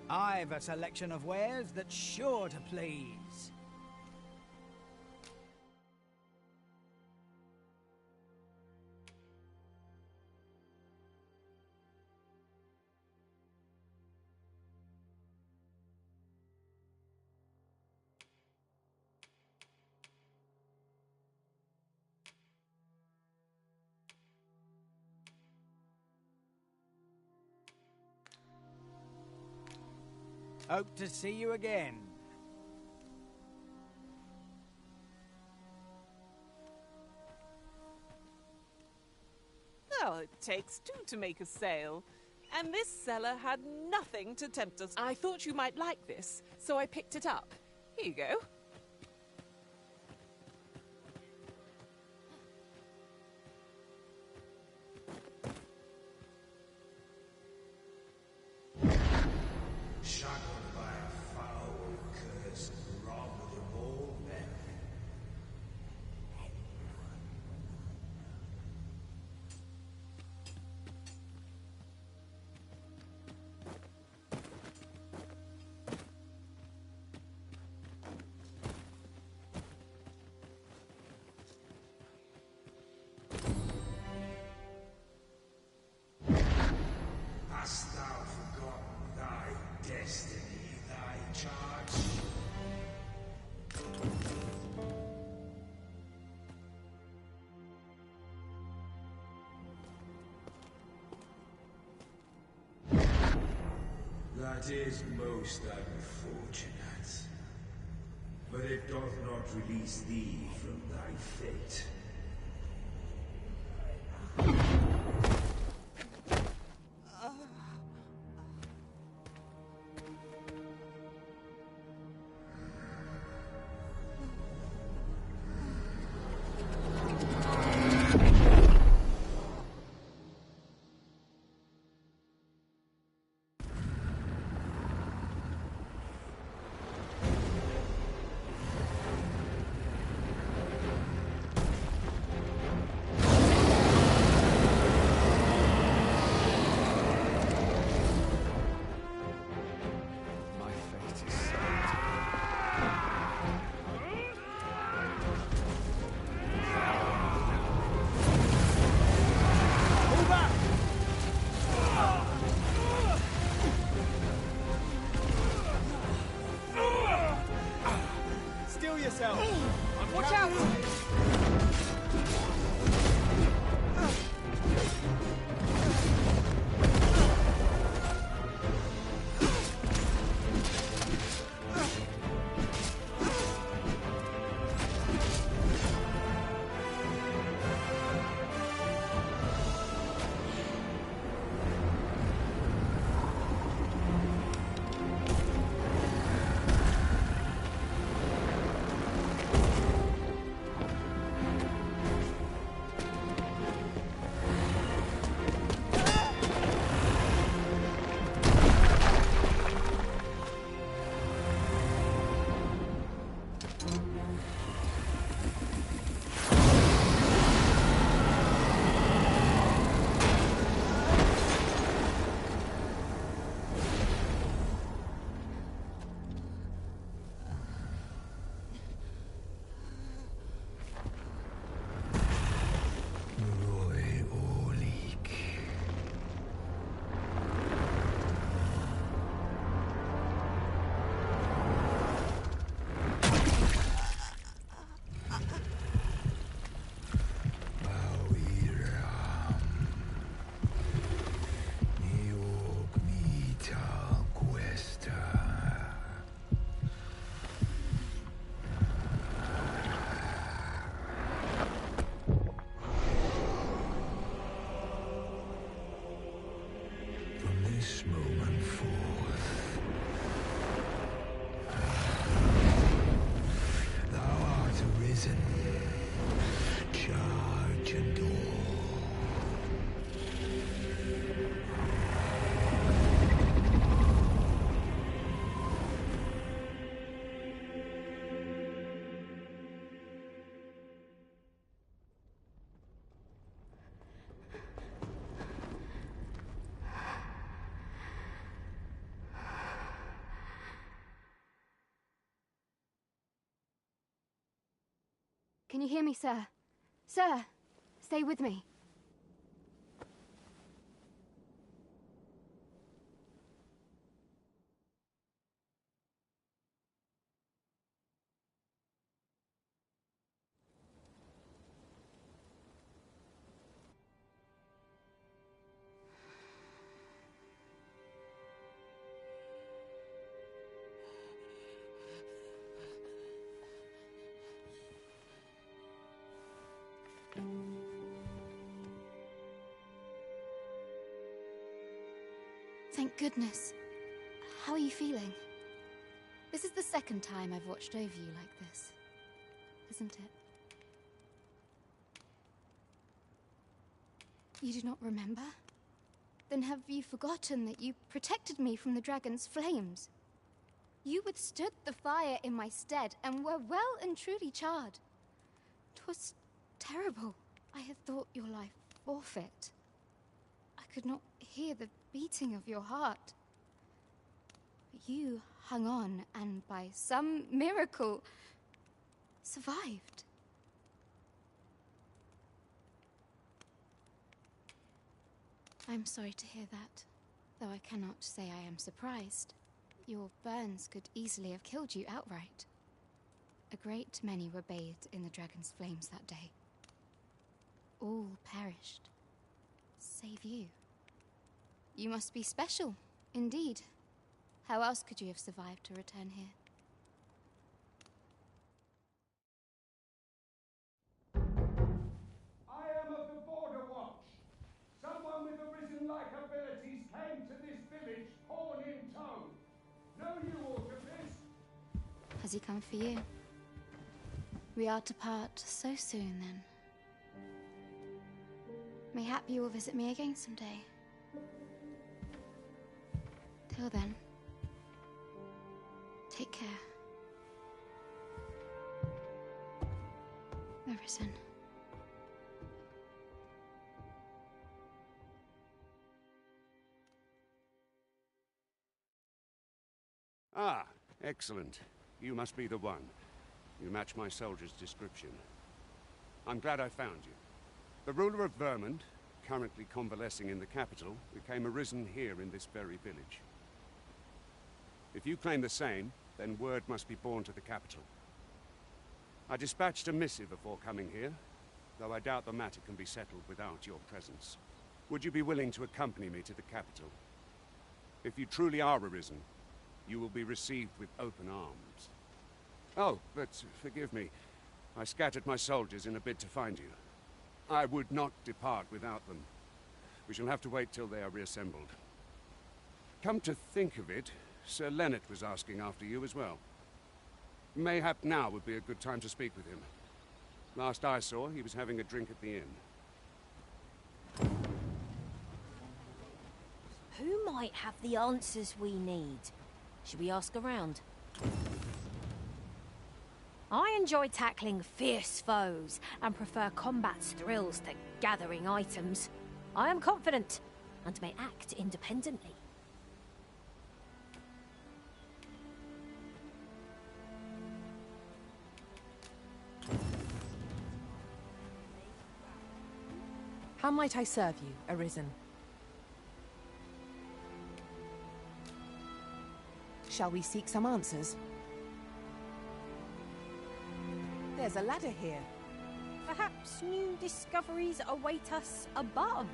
I've a selection of wares that's sure to please. Hope to see you again. Oh, it takes two to make a sale. And this seller had nothing to tempt us. I thought you might like this, so I picked it up. Here you go. Shackled by a foul curse, robbed of all men. Hast thou forgotten thy destiny, thy charge? That is most unfortunate. But it doth not release thee from thy fate. My fate is sealed. Move back! Steel yourself! Watch out! This moment forth, thou art arisen, charge and all. Can you hear me, sir? Sir, stay with me. Thank goodness. How are you feeling? This is the second time I've watched over you like this, isn't it? You do not remember? Then have you forgotten that you protected me from the dragon's flames? You withstood the fire in my stead and were well and truly charred. 'Twas terrible. I had thought your life forfeit. I could not hear the beating of your heart. But you hung on and by some miracle survived. I'm sorry to hear that, though I cannot say I am surprised. Your burns could easily have killed you outright. A great many were bathed in the dragon's flames that day. All perished, save you. You must be special, indeed. How else could you have survived to return here? I am of the Border Watch. Someone with Arisen-like abilities came to this village, horn in tow. Know you, Archivist? Has he come for you? We are to part so soon, then. Mayhap you will visit me again someday. Till then, take care. Arisen. Ah, excellent. You must be the one. You match my soldier's description. I'm glad I found you. The ruler of Vermont, currently convalescing in the capital, became arisen here in this very village. If you claim the same, then word must be borne to the capital. I dispatched a missive before coming here, though I doubt the matter can be settled without your presence. Would you be willing to accompany me to the capital? If you truly are arisen, you will be received with open arms. Oh, but forgive me. I scattered my soldiers in a bid to find you. I would not depart without them. We shall have to wait till they are reassembled. Come to think of it, Sir Leonard was asking after you as well. Mayhap now would be a good time to speak with him. Last I saw, he was having a drink at the inn. Who might have the answers we need? Should we ask around? I enjoy tackling fierce foes and prefer combat's thrills to gathering items. I am confident and may act independently. How might I serve you, Arisen? Shall we seek some answers? There's a ladder here. Perhaps new discoveries await us above.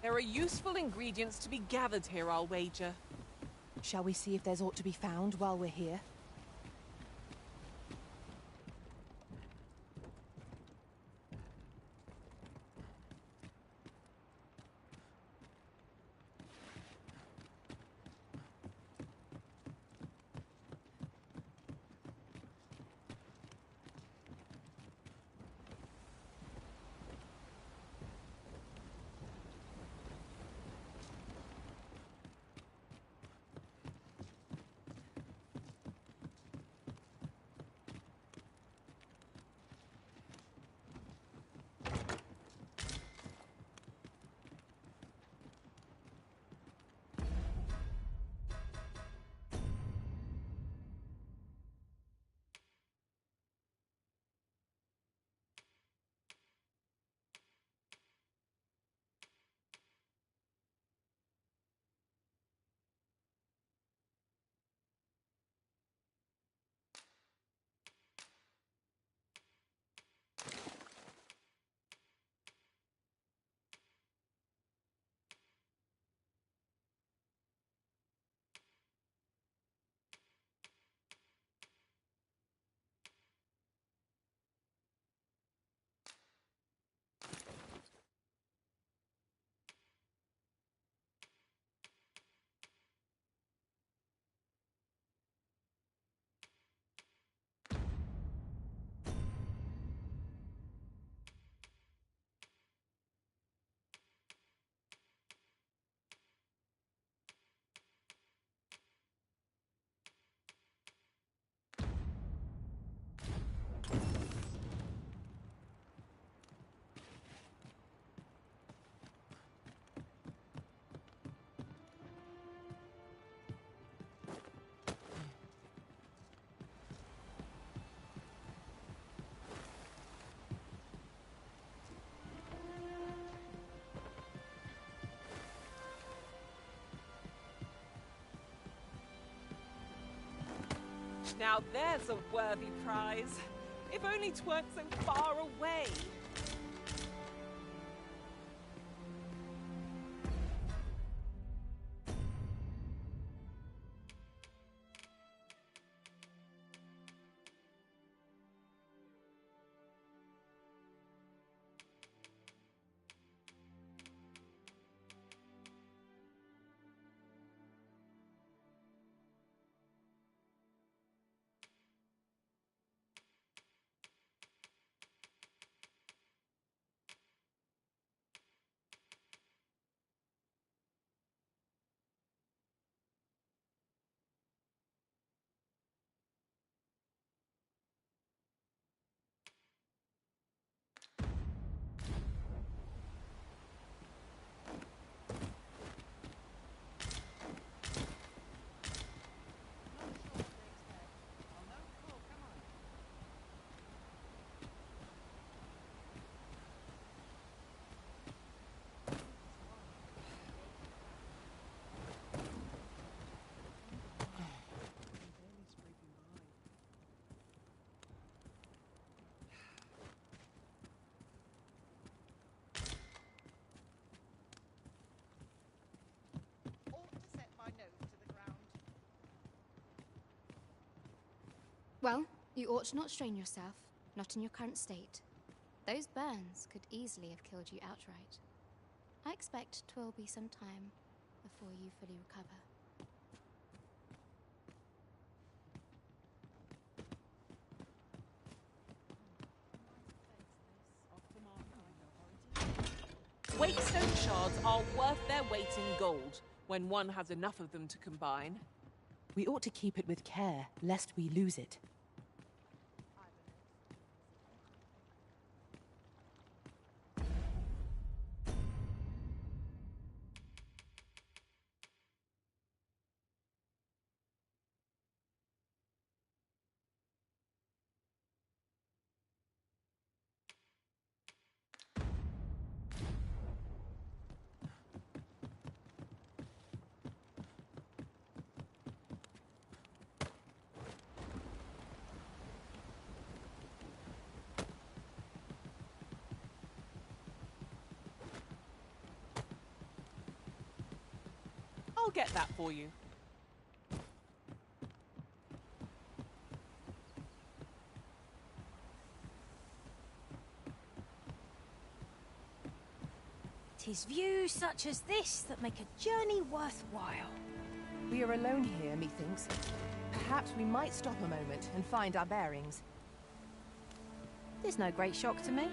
There are useful ingredients to be gathered here, I'll wager. Shall we see if there's aught to be found while we're here? Now there's a worthy prize. If only 'tweren't so far away. Well, you ought not strain yourself, not in your current state. Those burns could easily have killed you outright. I expect 'twill be some time before you fully recover. Waystone shards are worth their weight in gold when one has enough of them to combine. We ought to keep it with care, lest we lose it. I'll get that for you. Tis views such as this that make a journey worthwhile. We are alone here, methinks. Perhaps we might stop a moment and find our bearings. There's no great shock to me.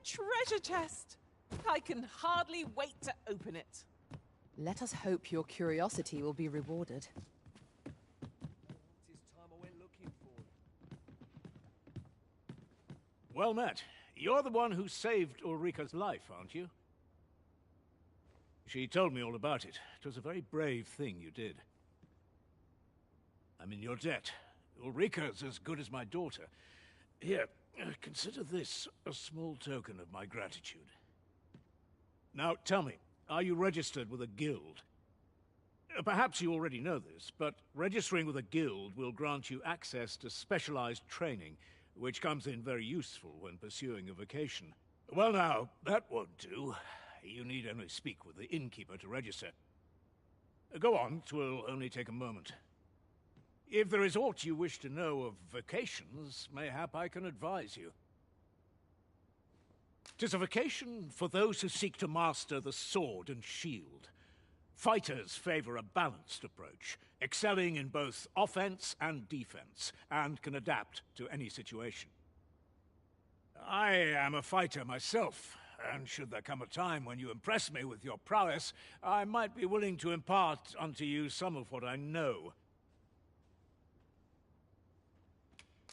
Treasure chest! I can hardly wait to open it. Let us hope your curiosity will be rewarded. Well met. You're the one who saved Ulrika's life, aren't you? She told me all about it. It was a very brave thing you did. I'm in your debt. Ulrika's as good as my daughter. Here, consider this a small token of my gratitude. Now, tell me, are you registered with a guild? Perhaps you already know this, but registering with a guild will grant you access to specialized training, which comes in very useful when pursuing a vocation. Well now, that won't do. You need only speak with the innkeeper to register. Go on, 'twill only take a moment. If there is aught you wish to know of vocations, mayhap I can advise you. 'Tis a vocation for those who seek to master the sword and shield. Fighters favor a balanced approach, excelling in both offense and defense, and can adapt to any situation. I am a fighter myself, and should there come a time when you impress me with your prowess, I might be willing to impart unto you some of what I know.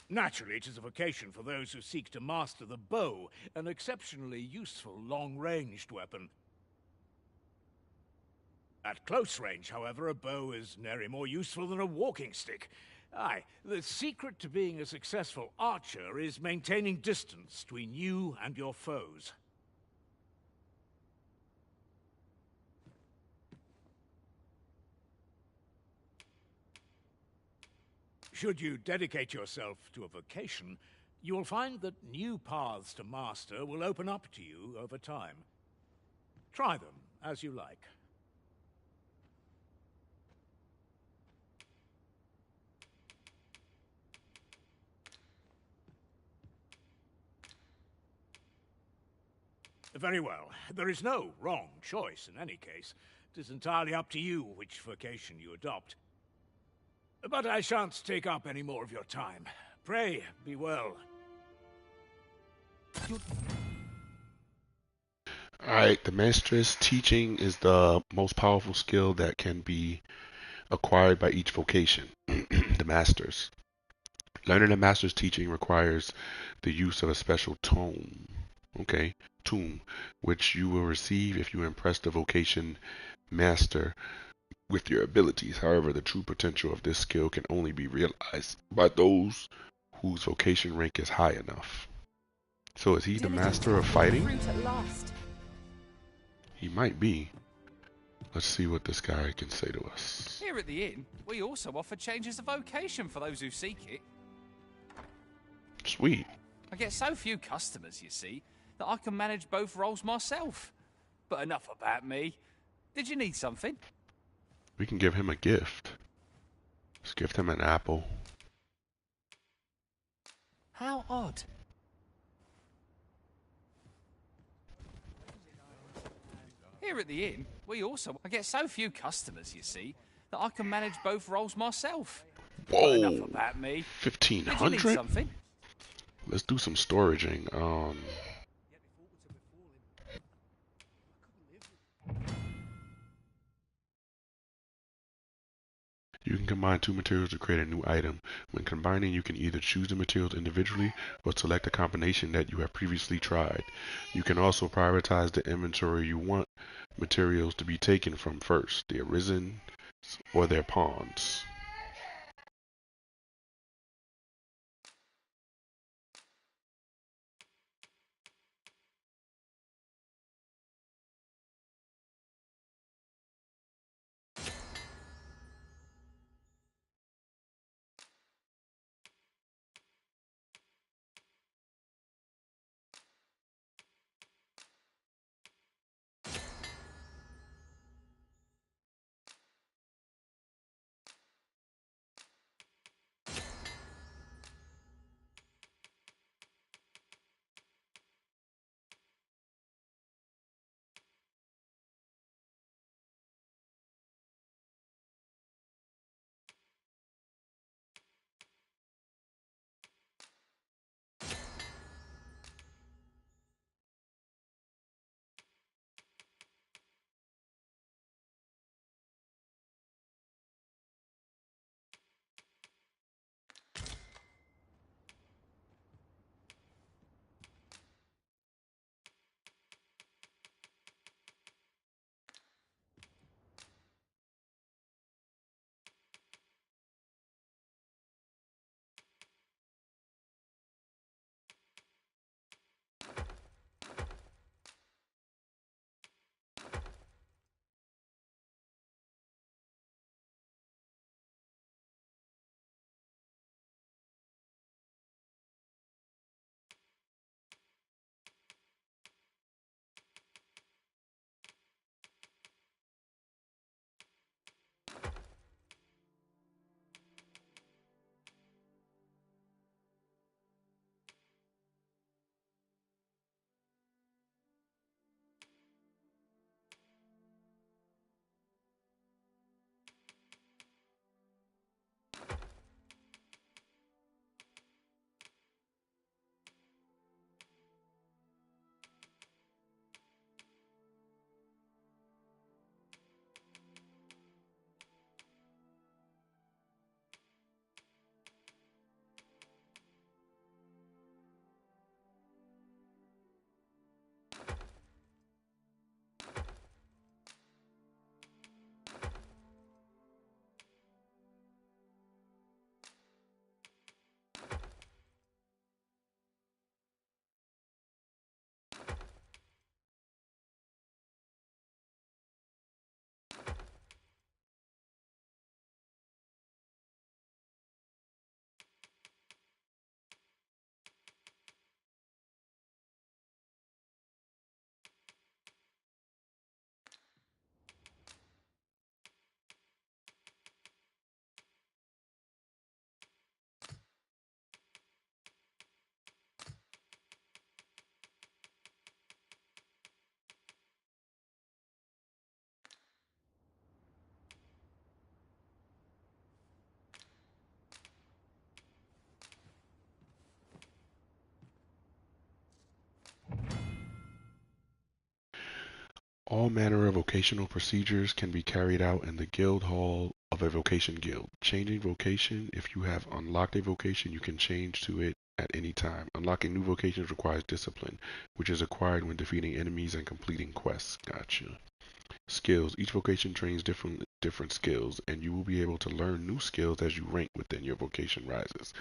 Naturally, it is a vocation for those who seek to master the bow, an exceptionally useful long-ranged weapon. At close range, however, a bow is nary more useful than a walking stick. Aye, the secret to being a successful archer is maintaining distance between you and your foes. Should you dedicate yourself to a vocation, you will find that new paths to master will open up to you over time. Try them as you like. Very well. There is no wrong choice in any case. It is entirely up to you which vocation you adopt. But I shan't take up any more of your time. Pray, be well. Alright, the Master's teaching is the most powerful skill that can be acquired by each vocation. The Master's. Learning the Master's teaching requires the use of a special tome. Tomb, which you will receive if you impress the vocation Master with your abilities. However, the true potential of this skill can only be realized by those whose vocation rank is high enough. So is he the master of fighting? He might be. Let's see what this guy can say to us. Here at the inn, we also offer changes of vocation for those who seek it. Sweet. I get so few customers, you see, that I can manage both roles myself. But enough about me. Did you need something? We can give him a gift. Let's gift him an apple. How odd. Here at the inn, I get so few customers, you see, that I can manage both roles myself. Whoa! But enough about me. 1,500? Did you need something? Let's do some storaging. You can combine two materials to create a new item. When combining, you can either choose the materials individually or select a combination that you have previously tried. You can also prioritize the inventory you want materials to be taken from first, the Arisen or their pawns. All manner of vocational procedures can be carried out in the guild hall of a vocation guild. Changing vocation: if you have unlocked a vocation, you can change to it at any time. Unlocking new vocations requires discipline, which is acquired when defeating enemies and completing quests. Gotcha. Skills: each vocation trains different skills, and you will be able to learn new skills as you rank within your vocation rises.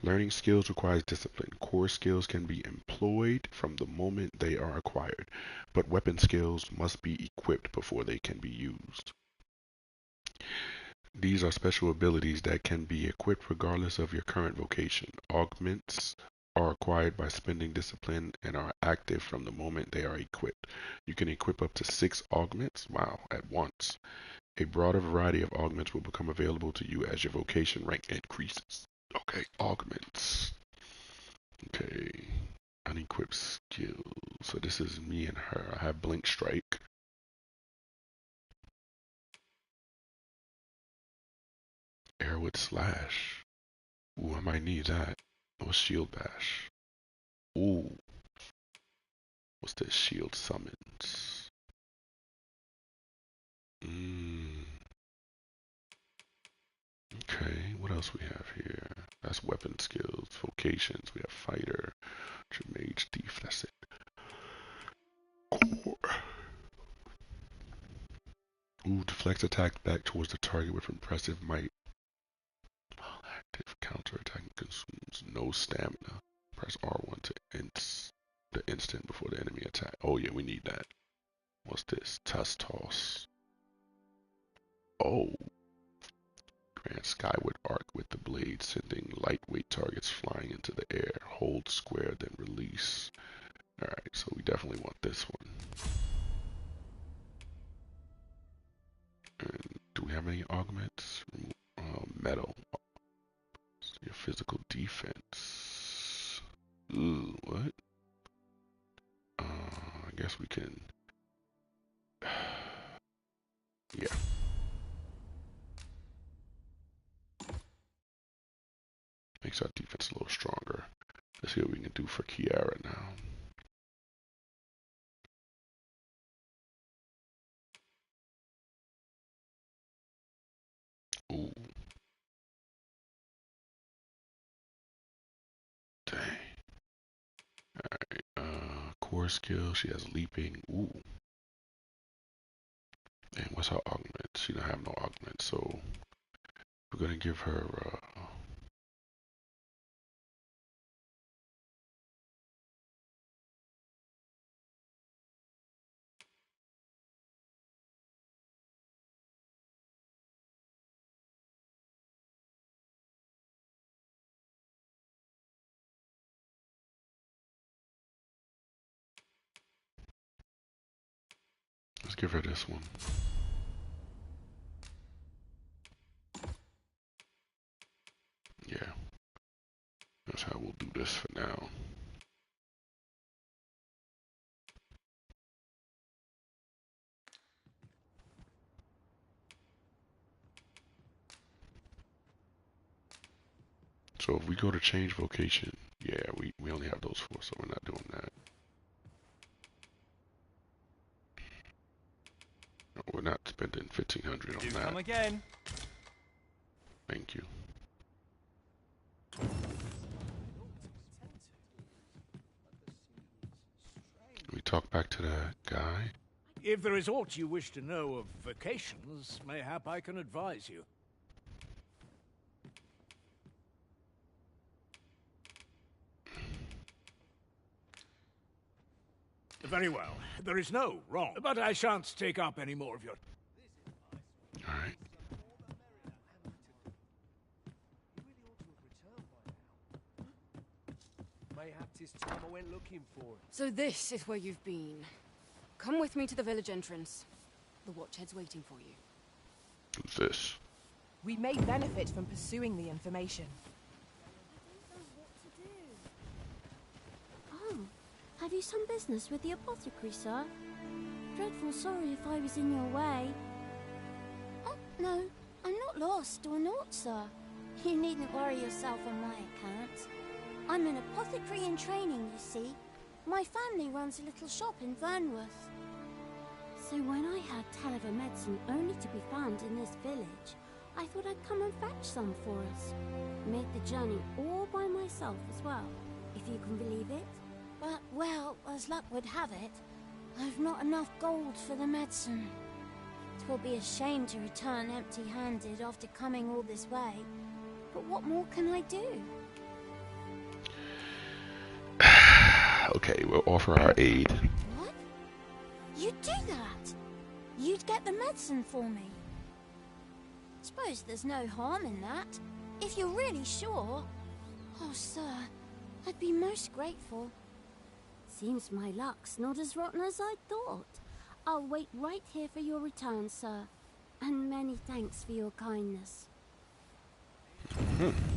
Learning skills requires discipline. Core skills can be employed from the moment they are acquired, but weapon skills must be equipped before they can be used. These are special abilities that can be equipped regardless of your current vocation. Augments are acquired by spending discipline and are active from the moment they are equipped. You can equip up to 6 augments, wow, at once. A broader variety of augments will become available to you as your vocation rank increases. Okay, augments. Okay, unequipped skills. So this is me and her. I have Blink Strike. Airwood Slash. Ooh, I might need that. Oh, Shield Bash. Ooh. What's this? Shield Summons. Okay, what else we have here? That's weapon skills, vocations. We have Fighter, Mage, Thief. That's it. Core. Ooh, deflects attack back towards the target with impressive might. Active counterattack consumes no stamina. Press R1 to the instant before the enemy attack. Oh yeah, we need that. What's this? Tusk Toss. Oh. Grant skyward arc with the blade, sending lightweight targets flying into the air. Hold square, then release. Alright, so we definitely want this one. And do we have any augments? Metal. Your physical defense. Ooh, what? I guess we can. Yeah. Makes our defense a little stronger. Let's see what we can do for Kiara now. Ooh. Dang. Alright, core skill, she has leaping. Ooh. And what's her augment? She don't have no augment, so we're gonna give her let's give her this one. Yeah. That's how we'll do this for now. So if we go to change vocation, yeah, we only have those 4, so we're not doing that. No, we're not spending 1,500 on that. Come again. Thank you. We talk back to that guy. If there is aught you wish to know of vocations, mayhap I can advise you. Very well. There is no wrong, but I shan't take up any more of your... Alright. Mayhap 'tis time I went looking for it. So this is where you've been. Come with me to the village entrance. The Watchhead's waiting for you. Who's this? We may benefit from pursuing the information. Oh, have you some business with the apothecary, sir? Dreadful sorry if I was in your way. Oh, no, I'm not lost or naught, sir. You needn't worry yourself on my account. I'm an apothecary in training, you see. My family runs a little shop in Vernworth. So when I heard tell of a medicine only to be found in this village, I thought I'd come and fetch some for us. Made the journey all by myself as well, if you can believe it. But, well, as luck would have it, I've not enough gold for the medicine. 'Twill be a shame to return empty-handed after coming all this way. But what more can I do? Okay, we'll offer our aid. What? You'd do that? You'd get the medicine for me? Suppose there's no harm in that, if you're really sure. Oh, sir, I'd be most grateful. Seems my luck's not as rotten as I thought. I'll wait right here for your return, sir. And many thanks for your kindness.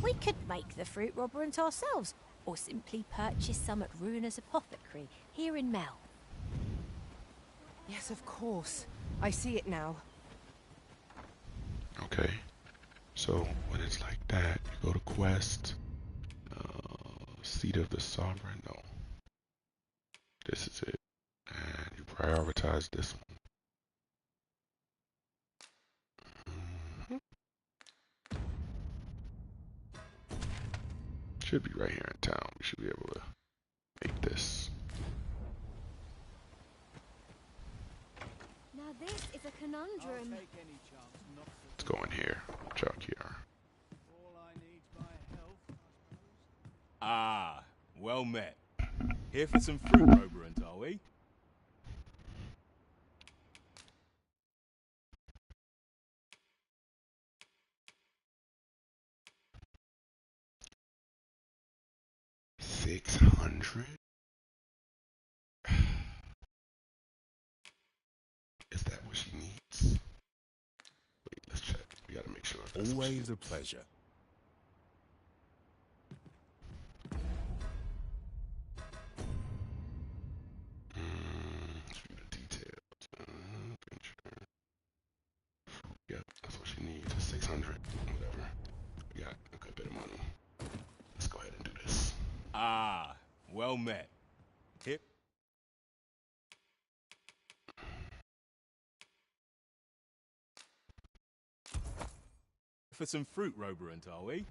We could make the fruit robberant ourselves, or simply purchase some at Ruiner's Apothecary here in Mel. Yes, of course. I see it now. Okay, so when it's like that, you go to quest, Seat of the Sovereign. No, this is it, and you prioritize this one. Should be right here in town. We should be able to make this. Now this is a conundrum. Let's go in here. Junkyard. Ah, well met. Here for some fruit roberant, are we? $600? Is that what she needs? Wait, let's check. We gotta make sure. Always a pleasure. Yep, that's what she needs. 600, whatever. We got a good bit of money. Let's go ahead and do this. Ah, well met. Hip. For some fruit roberant, are we?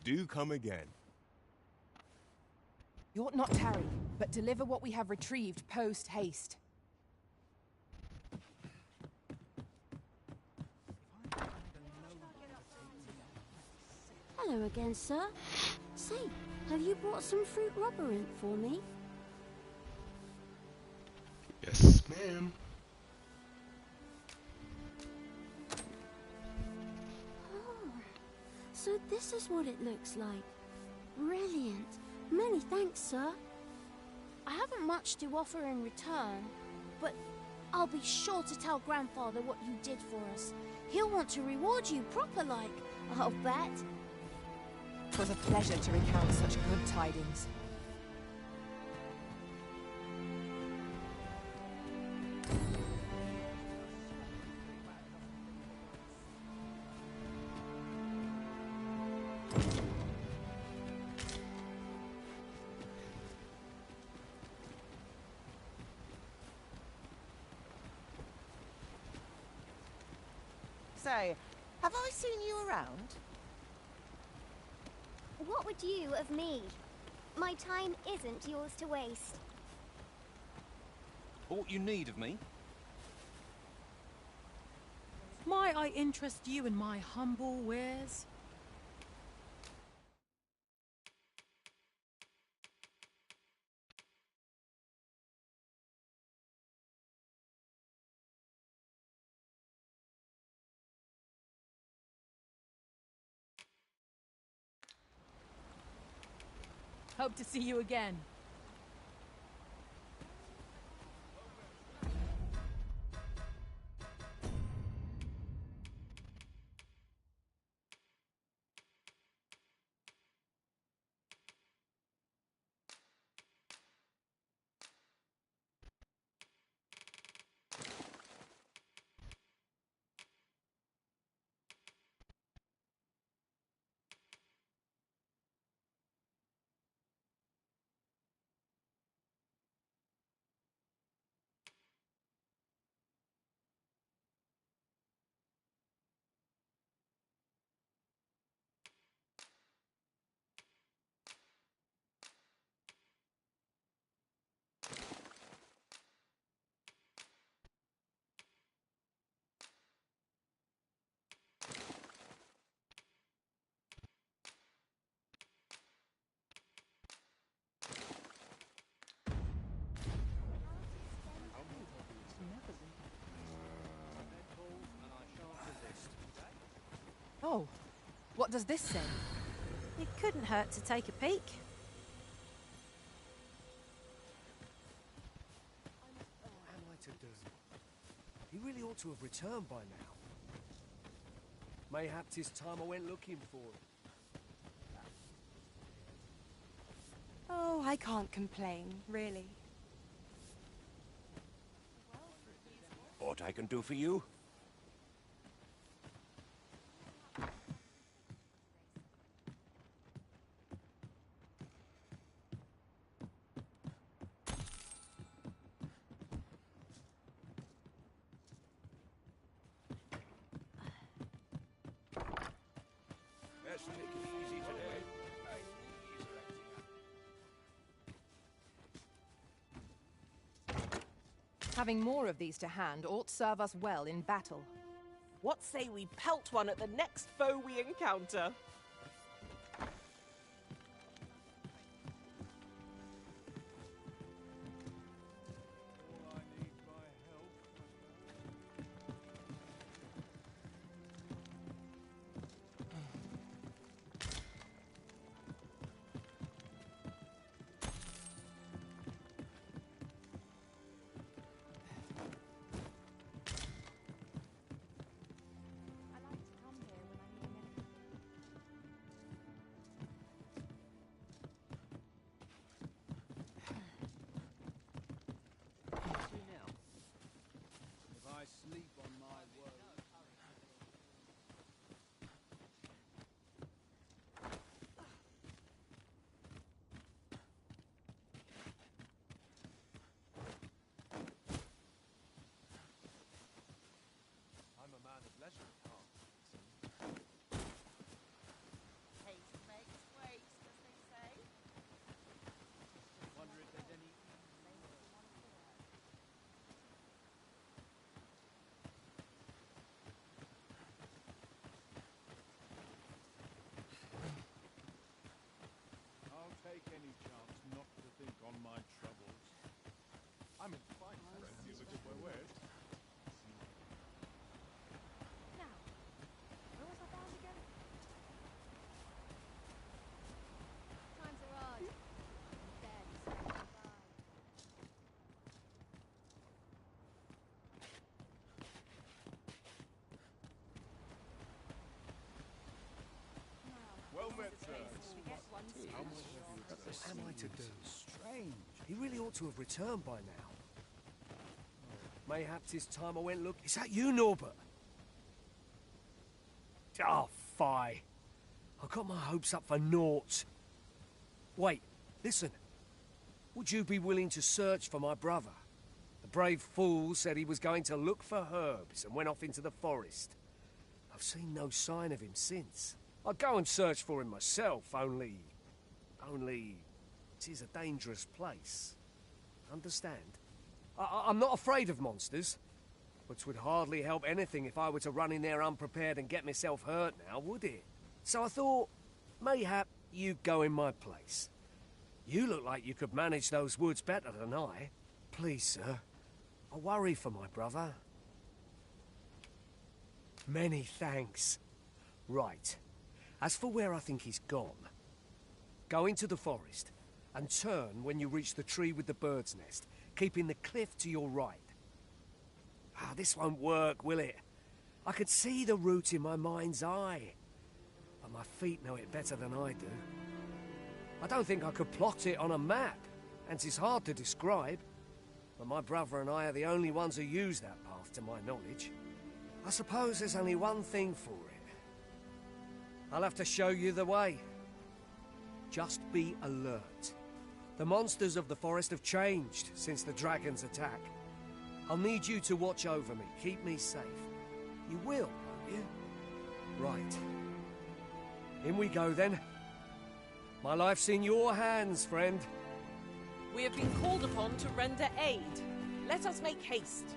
Do come again. You ought not tarry, but deliver what we have retrieved post-haste. Hello again, sir. Say, have you brought some fruit robberant for me? Yes, ma'am. Oh, so this is what it looks like. Brilliant. Many thanks, sir. I haven't much to offer in return, but I'll be sure to tell Grandfather what you did for us. He'll want to reward you proper like, I'll bet. 'Twas a pleasure to recount such good tidings. Say, have I seen you around? What would you of me? My time isn't yours to waste. Aught you need of me? Might I interest you in my humble wares? Hope to see you again. Oh, what does this say? It couldn't hurt to take a peek. What am I to do? He really ought to have returned by now. Mayhap 'tis time I went looking for him. Oh, I can't complain, really. Aught I can do for you? Let's take it easy today. Having more of these to hand ought serve us well in battle. What say we pelt one at the next foe we encounter? Take any chance not to think on my troubles. I'm in fine friendly with my word. Now, where was I bound again? Times are hard. Dead, goodbye. Well met, sir. What am I to do? Strange. He really ought to have returned by now. Mayhap 'tis time I went look. Is that you, Norbert? Oh, fie. I got my hopes up for naught. Wait, listen. Would you be willing to search for my brother? The brave fool said he was going to look for herbs and went off into the forest. I've seen no sign of him since. I'd go and search for him myself, only 'tis a dangerous place. Understand? I'm not afraid of monsters, but 'twould hardly help anything if I were to run in there unprepared and get myself hurt now, would it? So I thought, mayhap you'd go in my place. You look like you could manage those woods better than I. Please, sir, I worry for my brother. Many thanks. Right. As for where I think he's gone, go into the forest and turn when you reach the tree with the bird's nest, keeping the cliff to your right. Ah, this won't work, will it? I could see the route in my mind's eye, but my feet know it better than I do. I don't think I could plot it on a map, and it's hard to describe, but my brother and I are the only ones who use that path to my knowledge. I suppose there's only one thing for it. I'll have to show you the way. Just be alert. The monsters of the forest have changed since the dragon's attack. I'll need you to watch over me, keep me safe. You will, won't you? Right. In we go then. My life's in your hands, friend. We have been called upon to render aid. Let us make haste.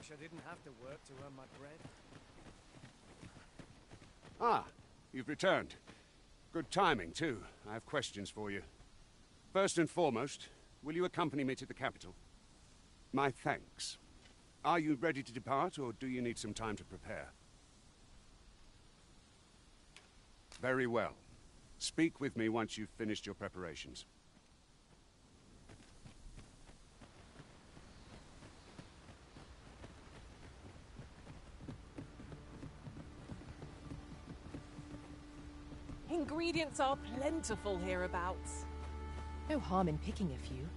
Wish I didn't have to work to earn my bread. Ah, you've returned. Good timing, too. I have questions for you. First and foremost, will you accompany me to the capital? My thanks. Are you ready to depart, or do you need some time to prepare? Very well. Speak with me once you've finished your preparations. Ingredients are plentiful hereabouts. No harm in picking a few.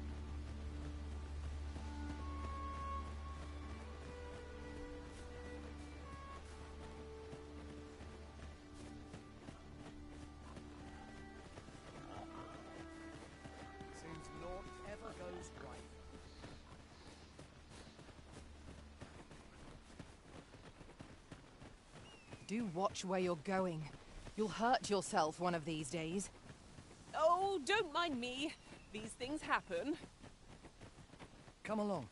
Seems naught ever goes right. Do watch where you're going. You'll hurt yourself one of these days. Oh, don't mind me. These things happen. Come along.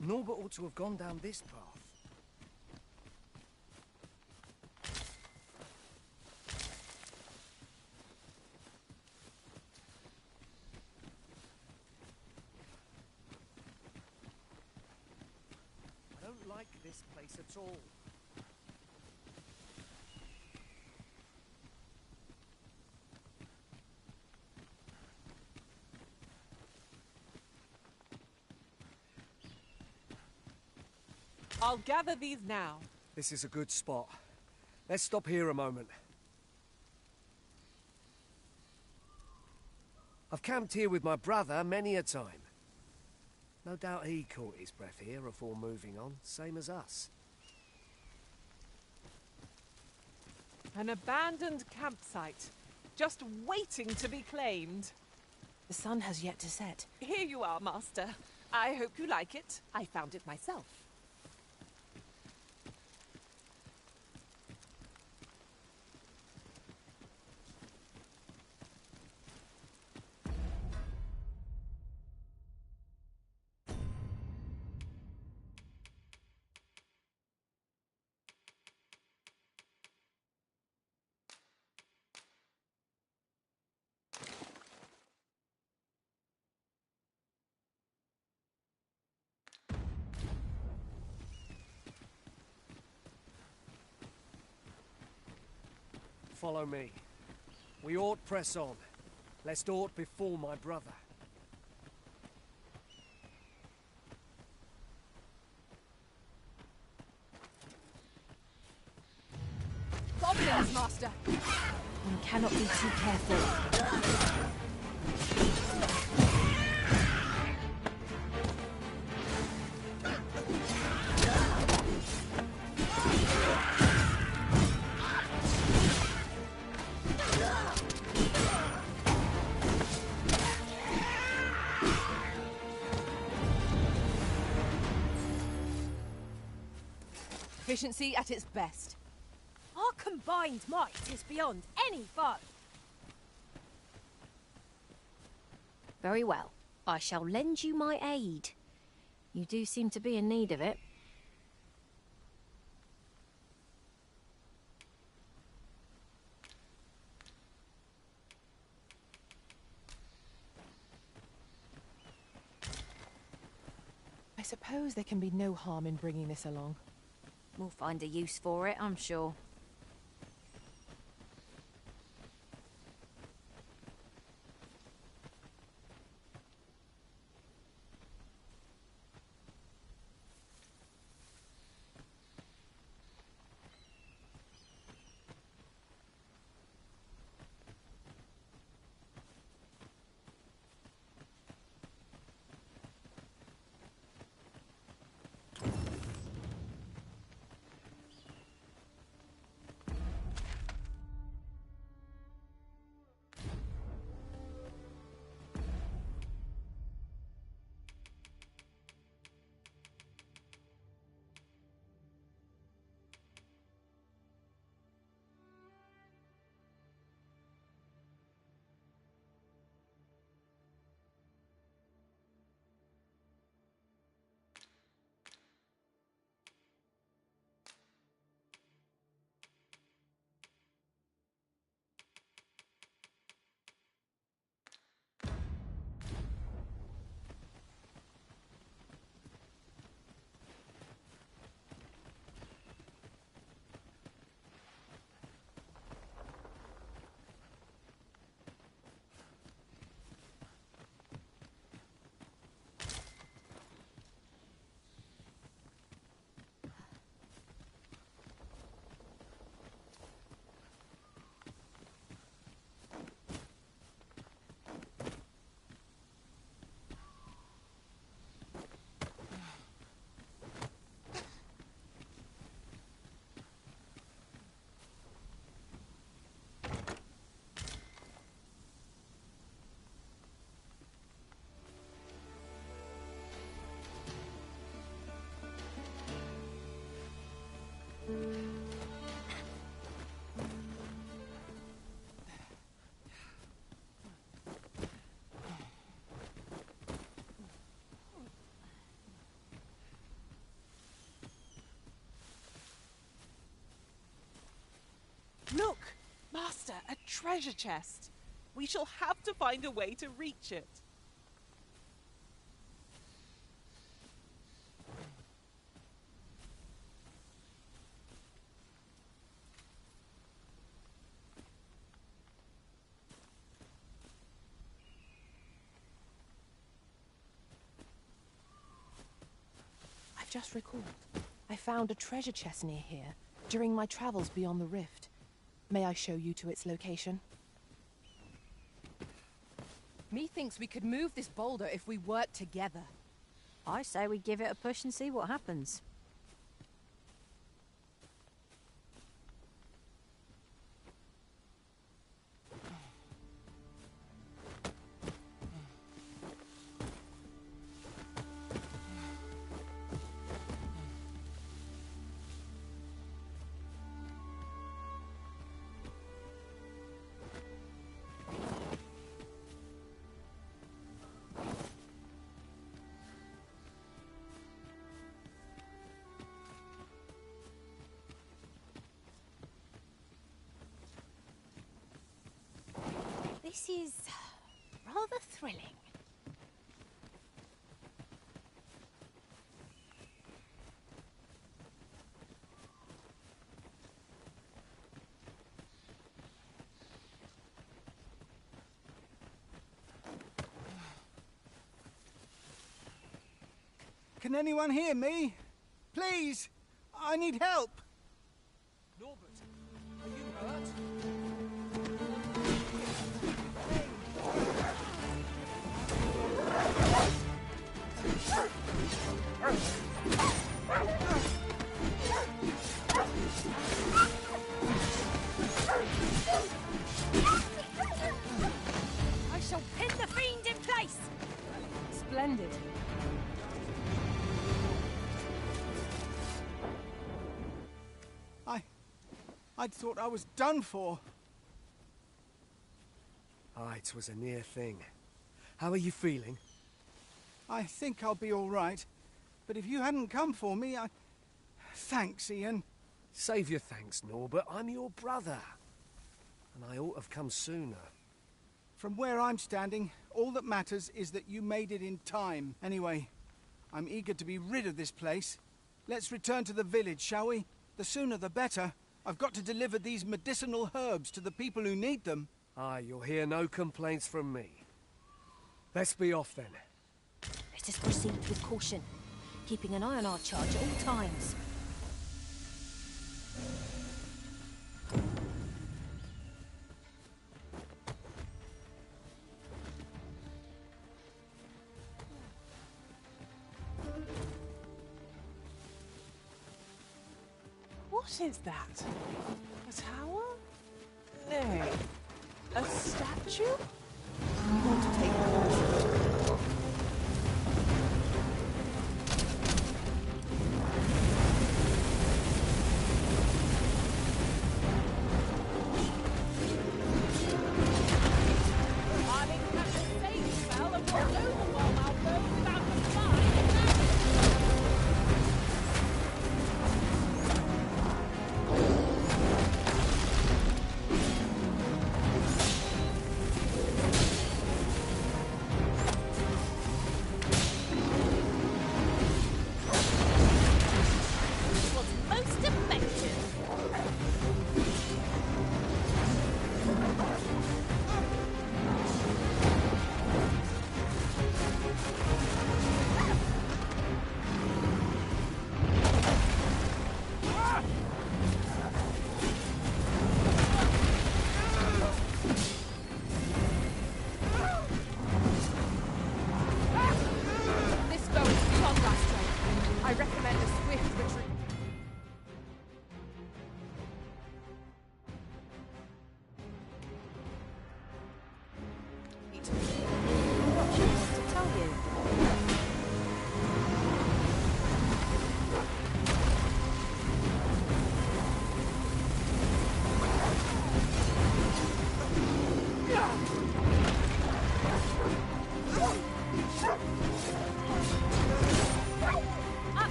Norbert ought to have gone down this path. I don't like this place at all. I'll gather these now. This is a good spot. Let's stop here a moment. I've camped here with my brother many a time. No doubt he caught his breath here afore moving on, same as us. An abandoned campsite, just waiting to be claimed. The sun has yet to set. Here you are, Master. I hope you like it. I found it myself. Follow me. We ought press on, lest aught befall my brother. Goblins, Master! One cannot be too careful. Efficiency at its best. Our combined might is beyond any foe. Very well. I shall lend you my aid. You do seem to be in need of it. I suppose there can be no harm in bringing this along. We'll find a use for it, I'm sure. A treasure chest. We shall have to find a way to reach it. I've just recalled. I found a treasure chest near here during my travels beyond the rift. May I show you to its location? Methinks we could move this boulder if we work together. I say we give it a push and see what happens. This is rather thrilling. Can anyone hear me? Please! I need help! Norbert, are you hurt? I shall pin the fiend in place! Splendid. I'd thought I was done for. Aye, it was a near thing. How are you feeling? I think I'll be all right. But if you hadn't come for me, I... Thanks, Ian. Save your thanks, Norbert. I'm your brother. And I ought to have come sooner. From where I'm standing, all that matters is that you made it in time. Anyway, I'm eager to be rid of this place. Let's return to the village, shall we? The sooner the better. I've got to deliver these medicinal herbs to the people who need them. Aye, you'll hear no complaints from me. Let's be off then. Let us proceed with caution, keeping an eye on our charge at all times. What is that? A tower? Nay. A statue? I want to take one. I think that's a sage spell and we'll do the one while burning without the fire.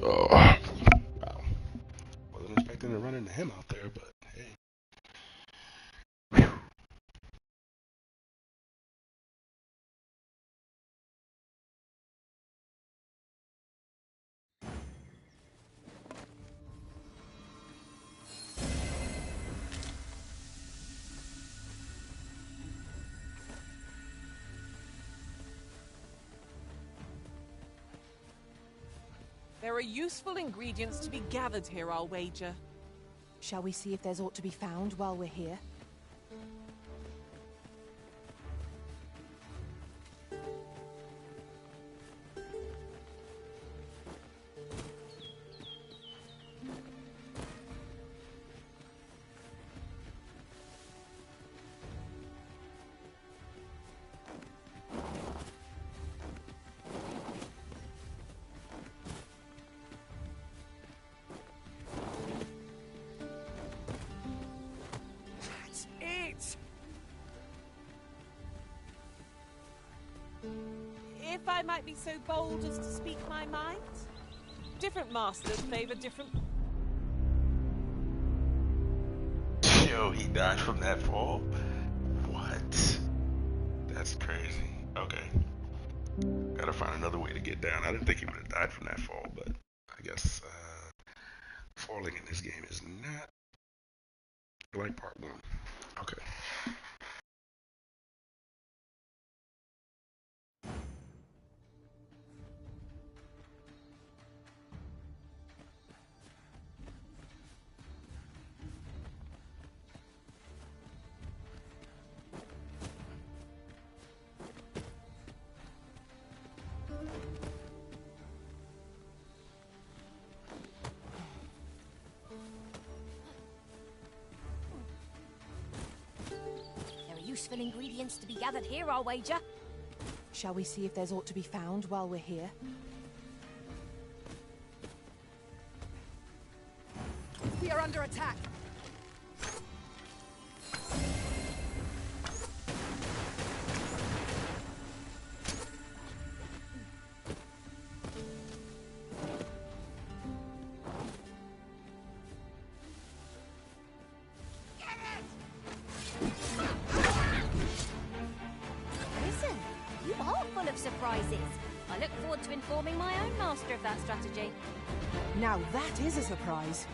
Oh, wow. Wasn't expecting to run into him out there, but hey. There are useful ingredients to be gathered here, I'll wager. Shall we see if there's aught to be found while we're here? If I might be so bold as to speak my mind, different masters favor different... Yo, he died from that fall? What? That's crazy. Okay. Gotta find another way to get down. I didn't think he would have died from that fall, but I guess falling in this game is not like part 1. Okay. Useful ingredients to be gathered here, I'll wager. Shall we see if there's aught to be found while we're here? We are under attack! Surprises. I look forward to informing my own master of that strategy. Now that is a surprise.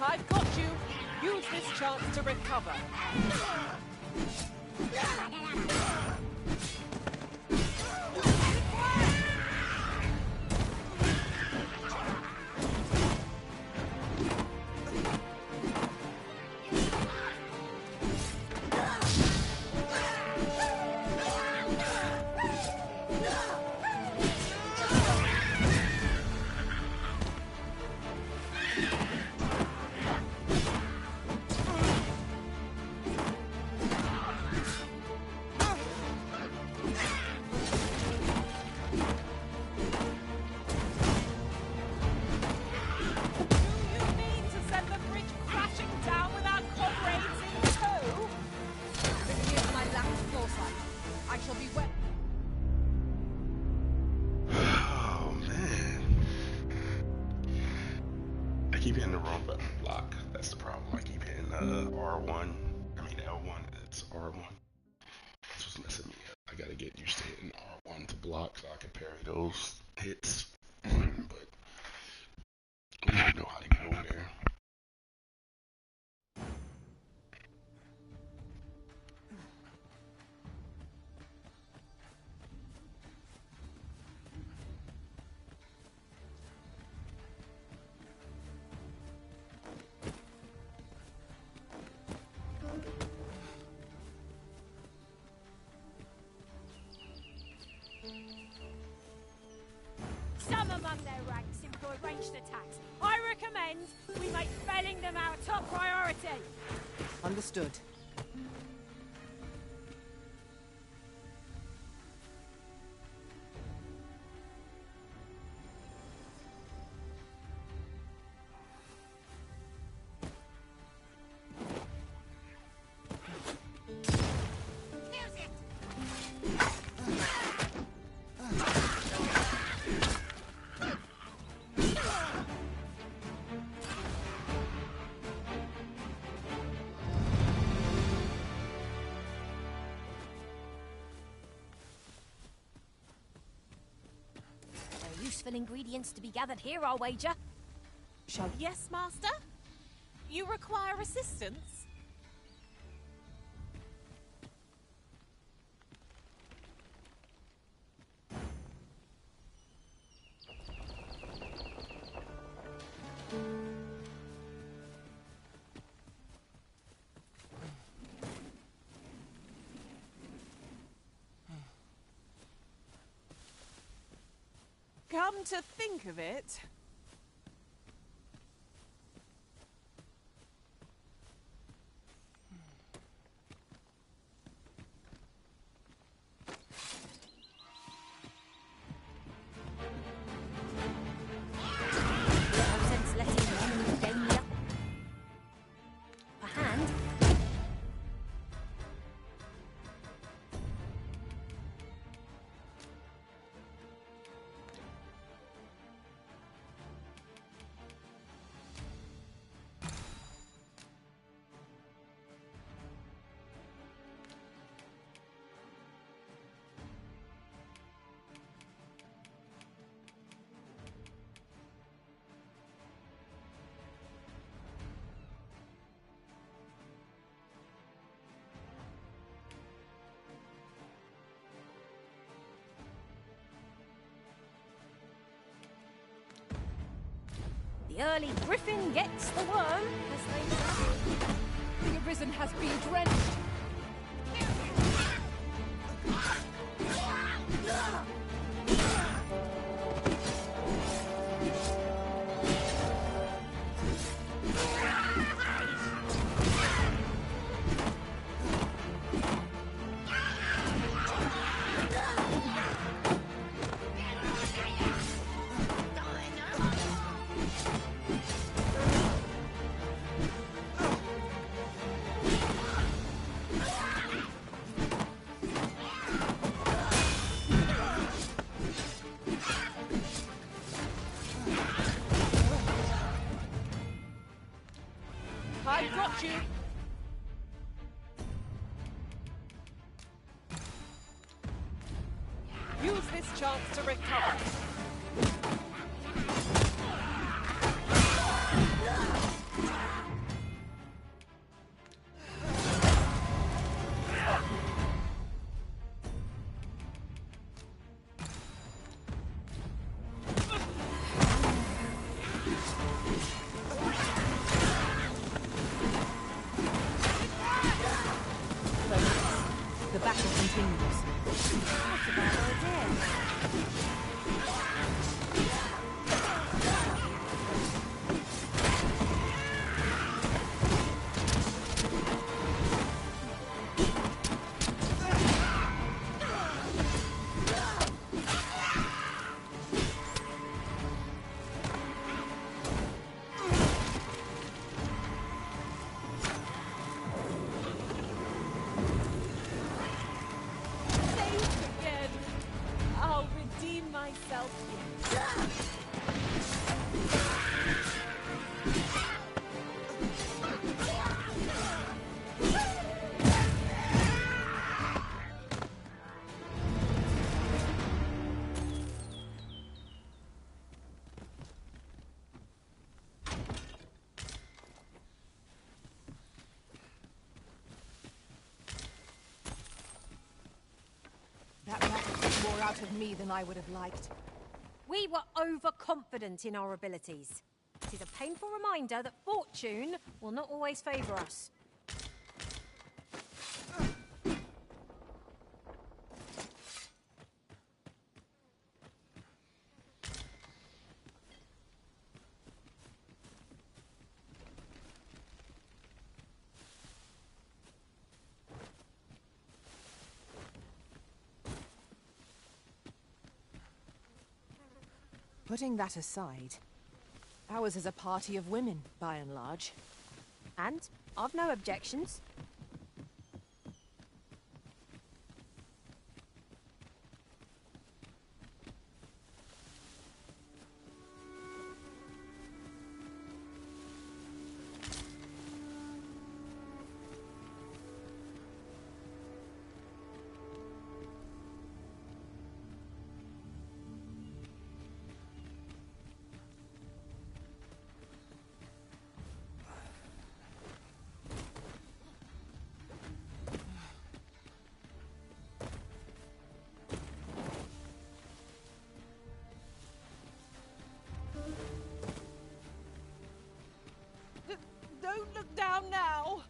I've got you. Use this chance to recover. I keep hitting the wrong button. Block. That's the problem. I keep hitting R1. I mean L1. It's R1. That's what's messing me up. I gotta get used to hitting R1 to block so I can parry those hits. But I don't know how to get over there. Some among their ranks employ ranged attacks. I recommend we make felling them our top priority. Understood. useful ingredients to be gathered here, I'll wager. Yes, Master? You require assistance? Come to think of it, no sense letting the enemy gain the upper hand. The early griffin gets the worm, as they say. The Arisen has been drenched. I've got you. Use this chance to recover. The battle continues. That's a bad idea. Saved again. I'll redeem myself yet. That battle took more out of me than I would have liked. We were overconfident in our abilities. It is a painful reminder that fortune will not always favour us. Putting that aside, ours is a party of women, by and large. And I've no objections. down now!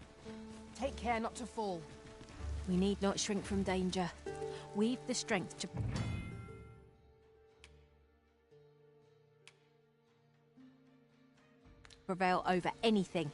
Take care not to fall. We need not shrink from danger. We've the strength to... prevail over anything.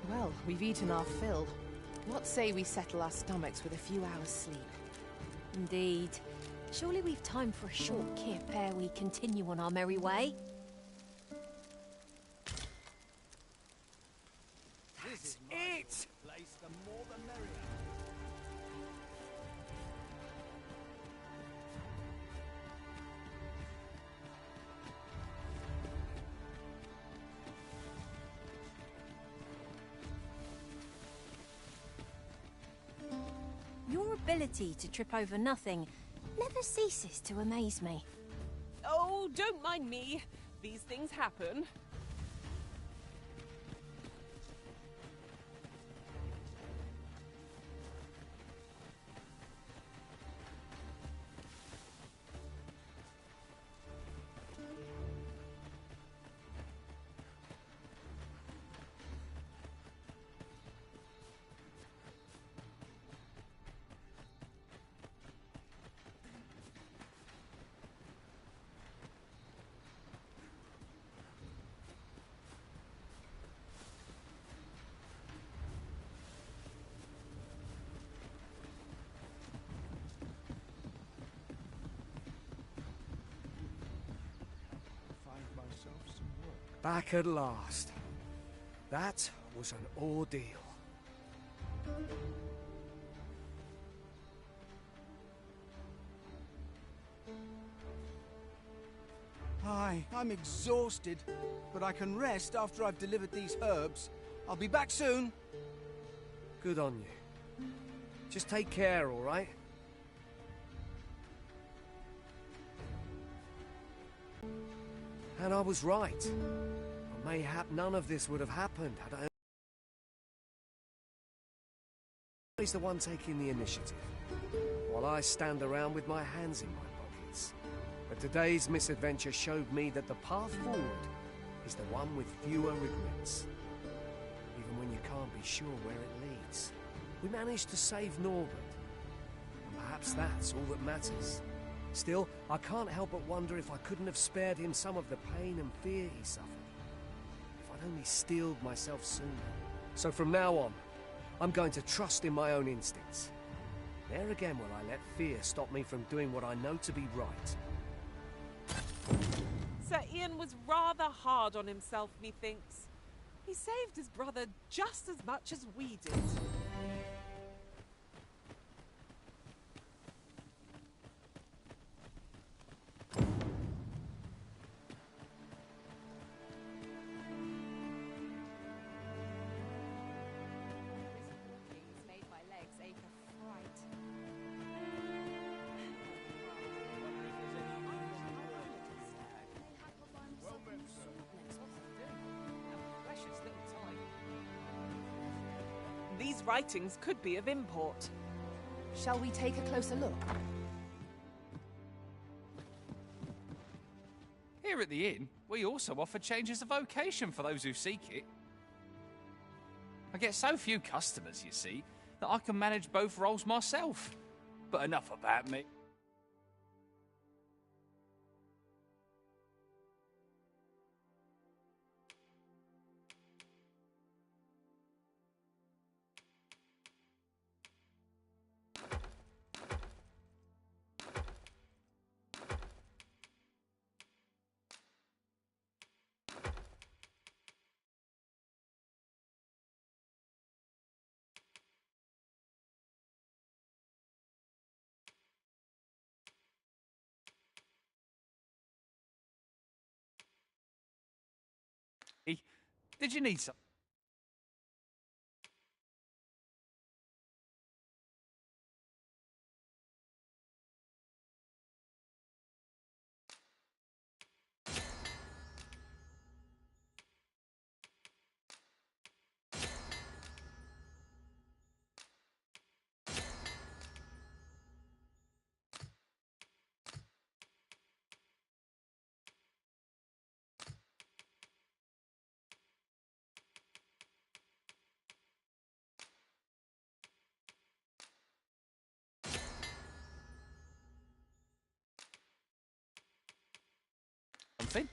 Well, we've eaten our fill. What say we settle our stomachs with a few hours' sleep? Indeed. Surely we've time for a short kip ere we continue on our merry way. That's it! Place, the more the merrier. Your ability to trip over nothing never ceases to amaze me. Oh, don't mind me. These things happen. Back at last. That was an ordeal. Aye, I'm exhausted, but I can rest after I've delivered these herbs. I'll be back soon. Good on you. Just take care, all right? And I was right. Mayhap none of this would have happened had I... He's the one taking the initiative, while I stand around with my hands in my pockets. But today's misadventure showed me that the path forward is the one with fewer regrets. Even when you can't be sure where it leads. We managed to save Norbert, and perhaps that's all that matters. Still, I can't help but wonder if I couldn't have spared him some of the pain and fear he suffered. If I'd only steeled myself sooner. So from now on, I'm going to trust in my own instincts. There again will I let fear stop me from doing what I know to be right. Sir Ian was rather hard on himself, methinks. He saved his brother just as much as we did. These writings could be of import. Shall we take a closer look? Here at the inn, we also offer changes of vocation for those who seek it. I get so few customers, you see, that I can manage both roles myself. But enough about me. Did you need some? Something?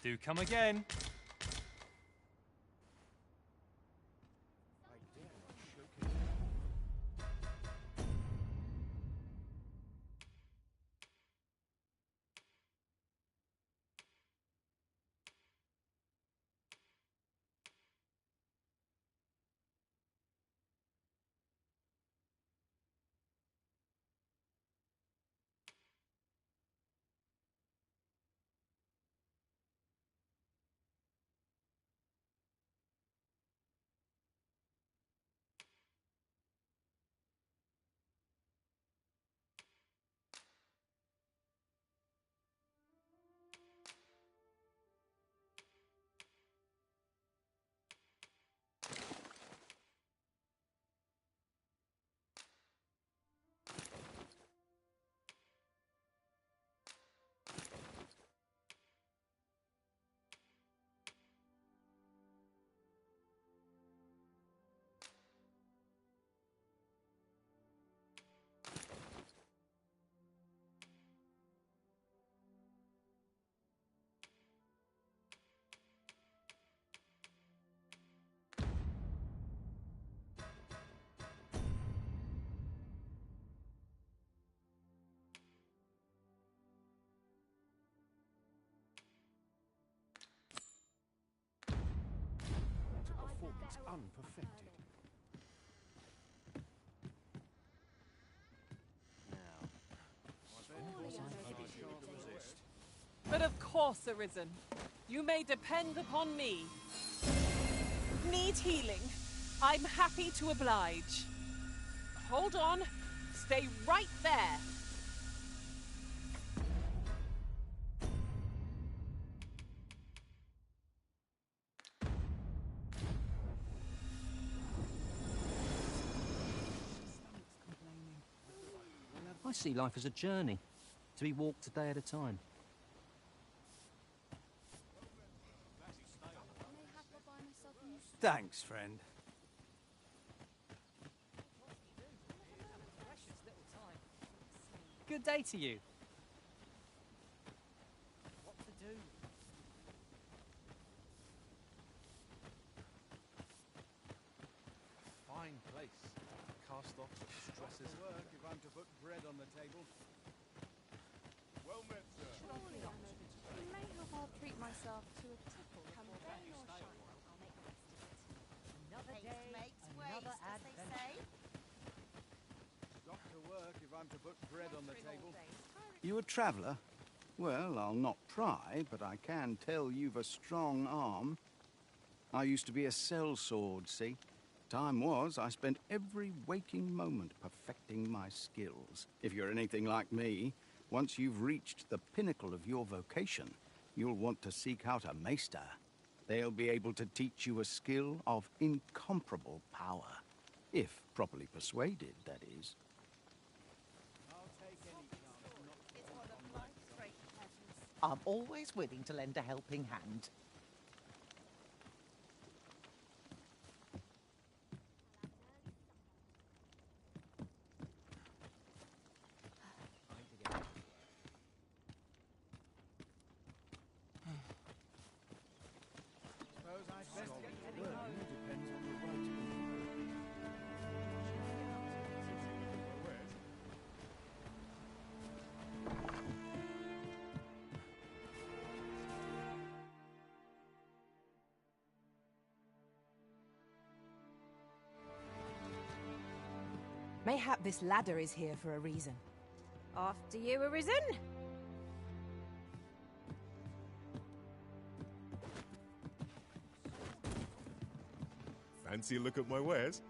Do come again. Performance unperfected. But of course, Arisen. You may depend upon me. Need healing? I'm happy to oblige. Hold on. Stay right there. I see life as a journey, to be walked a day at a time. Thanks, friend. Good day to you. What to do? Fine place. Cast off stresses. Work if I'm to put bread on the table. Well met, sir. Surely honored. You may help I'll treat myself to a tipple. Come rain or shine, I'll make the best of it. Another day, another adventure. Got to work if I'm to put bread on the table. You a traveller? Well, I'll not pry, but I can tell you've a strong arm. I used to be a sellsword, see? Time was, I spent every waking moment perfecting my skills. If you're anything like me, once you've reached the pinnacle of your vocation, you'll want to seek out a maester. They'll be able to teach you a skill of incomparable power. If properly persuaded, that is. I'm always willing to lend a helping hand. Mayhap this ladder is here for a reason. After you, Arisen. Fancy a look at my wares?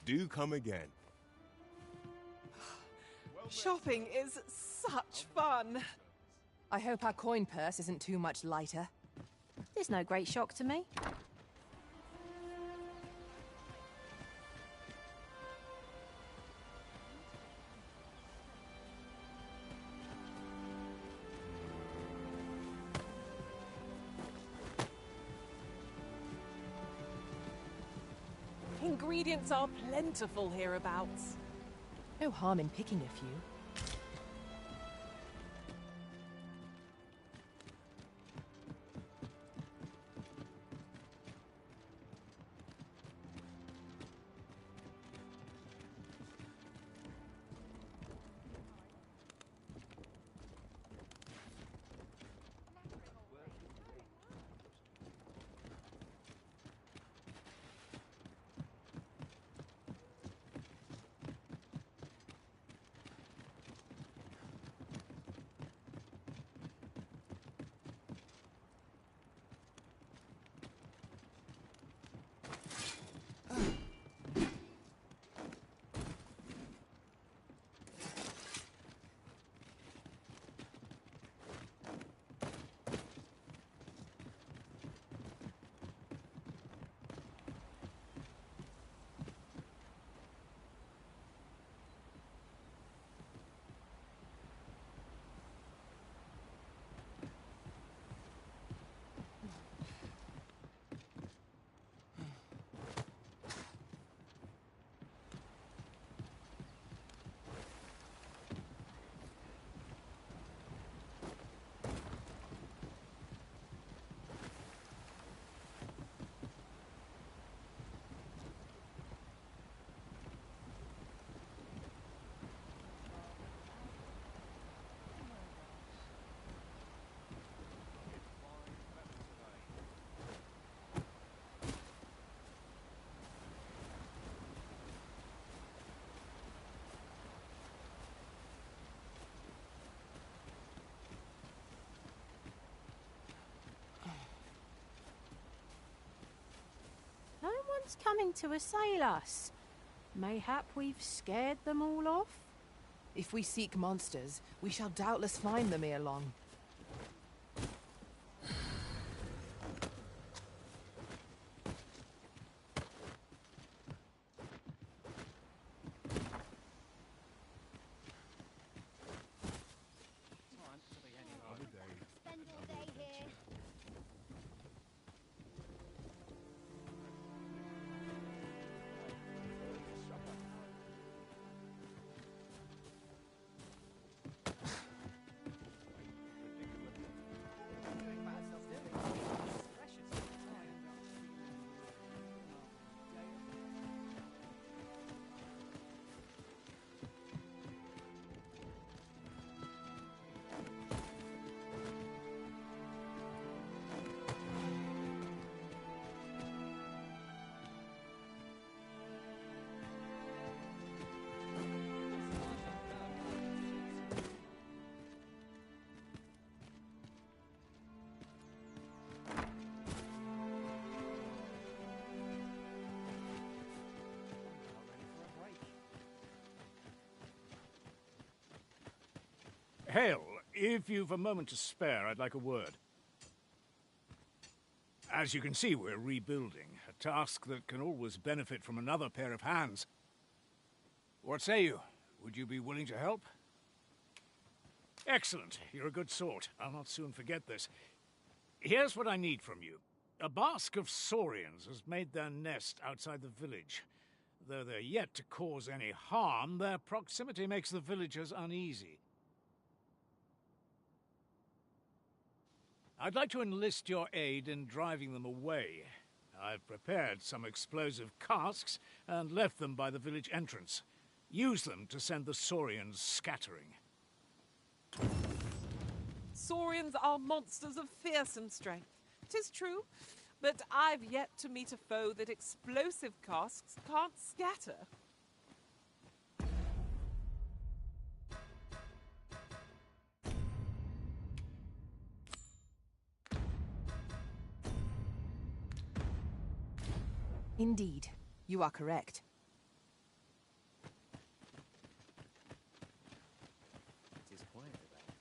Do come again. Shopping is such fun. I hope our coin purse isn't too much lighter. There's no great shock to me. Ingredients are plentiful hereabouts. No harm in picking a few. What's coming to assail us? Mayhap we've scared them all off? If we seek monsters, we shall doubtless find them ere long. Spend all day here. Hale, if you've a moment to spare, I'd like a word. As you can see, we're rebuilding, a task that can always benefit from another pair of hands. What say you? Would you be willing to help? Excellent. You're a good sort. I'll not soon forget this. Here's what I need from you. A bask of saurians has made their nest outside the village. Though they're yet to cause any harm, their proximity makes the villagers uneasy. I'd like to enlist your aid in driving them away. I've prepared some explosive casks and left them by the village entrance. Use them to send the saurians scattering. Saurians are monsters of fearsome strength. 'Tis true, but I've yet to meet a foe that explosive casks can't scatter. Indeed, you are correct. It is quiet about.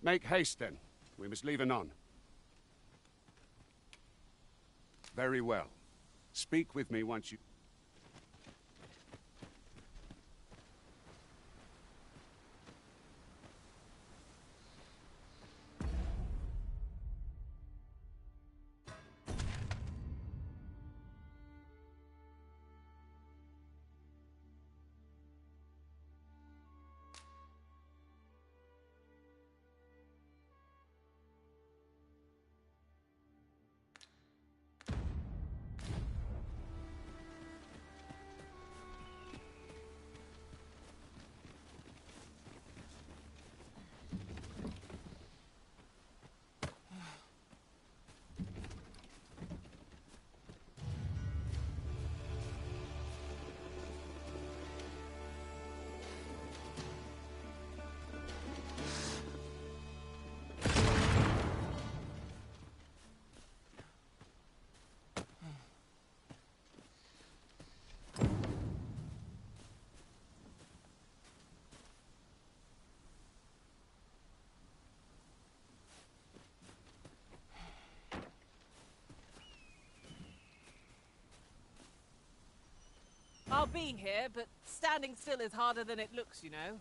Make haste, then. We must leave anon. Very well. Speak with me once you... I'll be here, but standing still is harder than it looks, you know.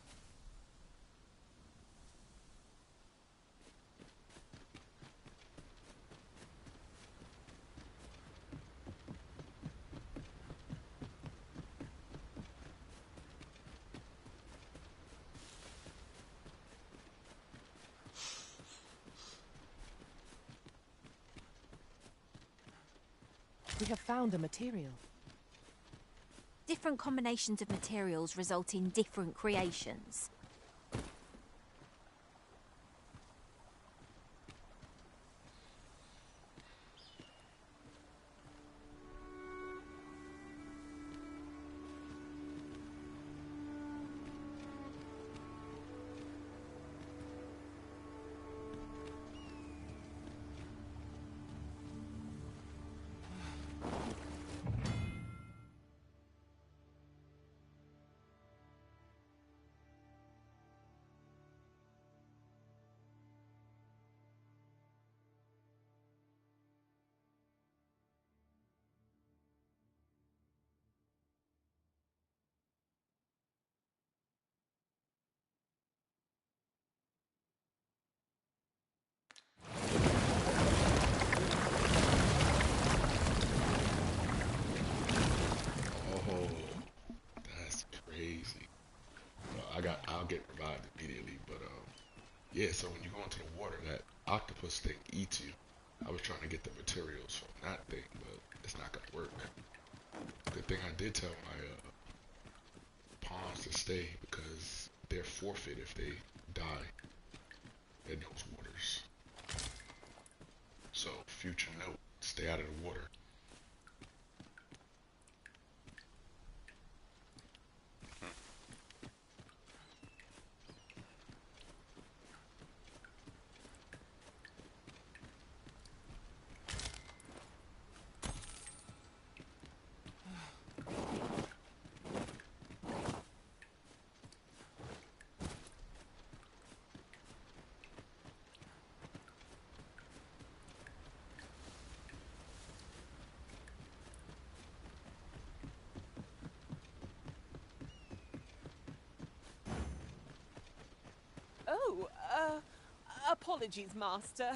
We have found a material. Different combinations of materials result in different creations. get revived immediately. But yeah. So when you go into the water, that octopus thing eats you. I was trying to get the materials from that thing, but it's not gonna work. Good thing I did tell my pawns to stay because they're forfeit if they die in those waters. So future note: stay out of the water. Oh, apologies, Master.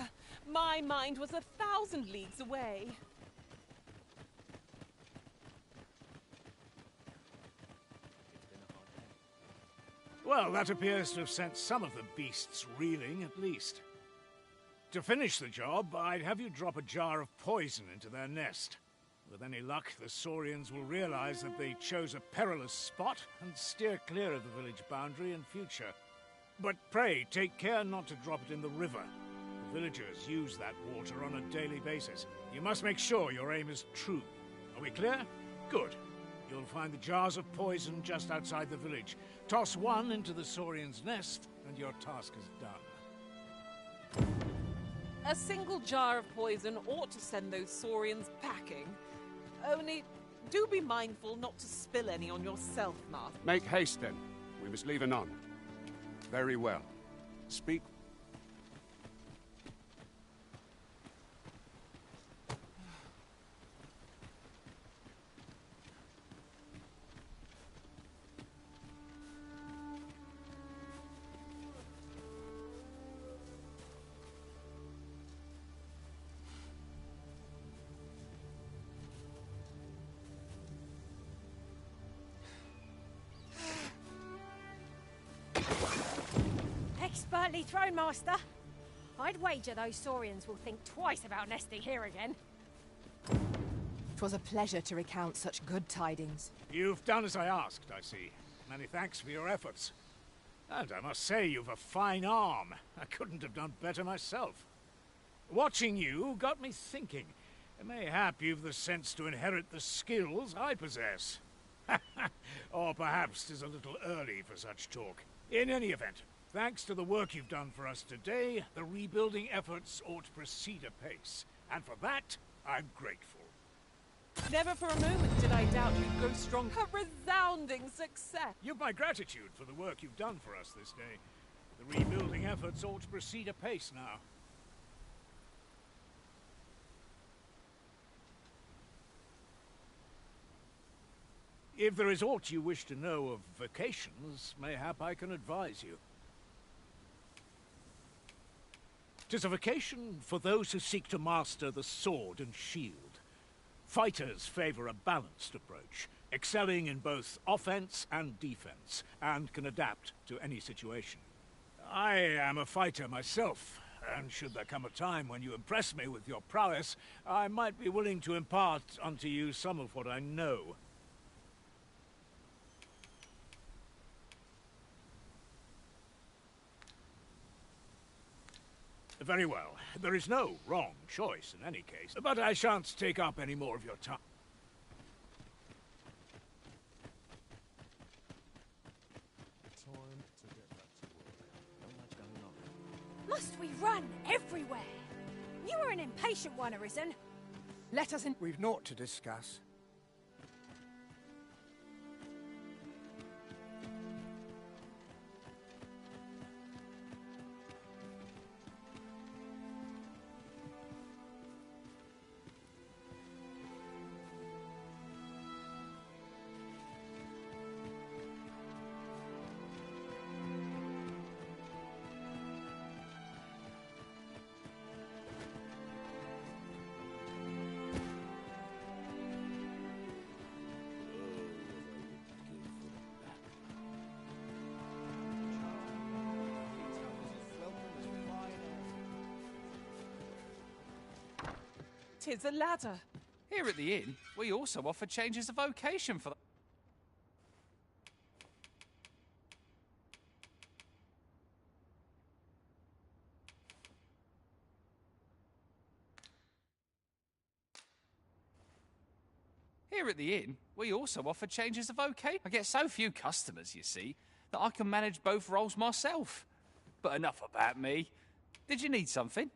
My mind was 1,000 leagues away. Well, that appears to have sent some of the beasts reeling, at least. To finish the job, I'd have you drop a jar of poison into their nest. With any luck, the Saurians will realize that they chose a perilous spot and steer clear of the village boundary in future. But pray, take care not to drop it in the river. The villagers use that water on a daily basis. You must make sure your aim is true. Are we clear? Good. You'll find the jars of poison just outside the village. Toss one into the Saurian's nest, and your task is done. A single jar of poison ought to send those Saurians packing. Only, do be mindful not to spill any on yourself, Master. Make haste, then. We must leave anon. Very well. Speak. Expertly thrown, Master. I'd wager those Saurians will think twice about nesting here again. 'Twas a pleasure to recount such good tidings. You've done as I asked, I see. Many thanks for your efforts. And I must say, you've a fine arm. I couldn't have done better myself. Watching you got me thinking. Mayhap you've the sense to inherit the skills I possess. Or perhaps 'tis a little early for such talk. In any event, thanks to the work you've done for us today, the rebuilding efforts ought to proceed apace. And for that, I'm grateful. Never for a moment did I doubt you'd grow strong. A resounding success. You've my gratitude for the work you've done for us this day. The rebuilding efforts ought to proceed apace now. If there is aught you wish to know of vacations, mayhap I can advise you. 'Tis a vacation for those who seek to master the sword and shield. Fighters favor a balanced approach, excelling in both offense and defense, and can adapt to any situation. I am a fighter myself, and should there come a time when you impress me with your prowess, I might be willing to impart unto you some of what I know. Very well. There is no wrong choice in any case, but I shan't take up any more of your time. Time to get back to work. Not much going on. Must we run everywhere? You are an impatient one, Arisen. Let us in. We've naught to discuss. 'Tis a ladder. Here at the inn, we also offer changes of vocation for... Here at the inn, we also offer changes of vocation. I get so few customers, you see, that I can manage both roles myself. But enough about me. Did you need something?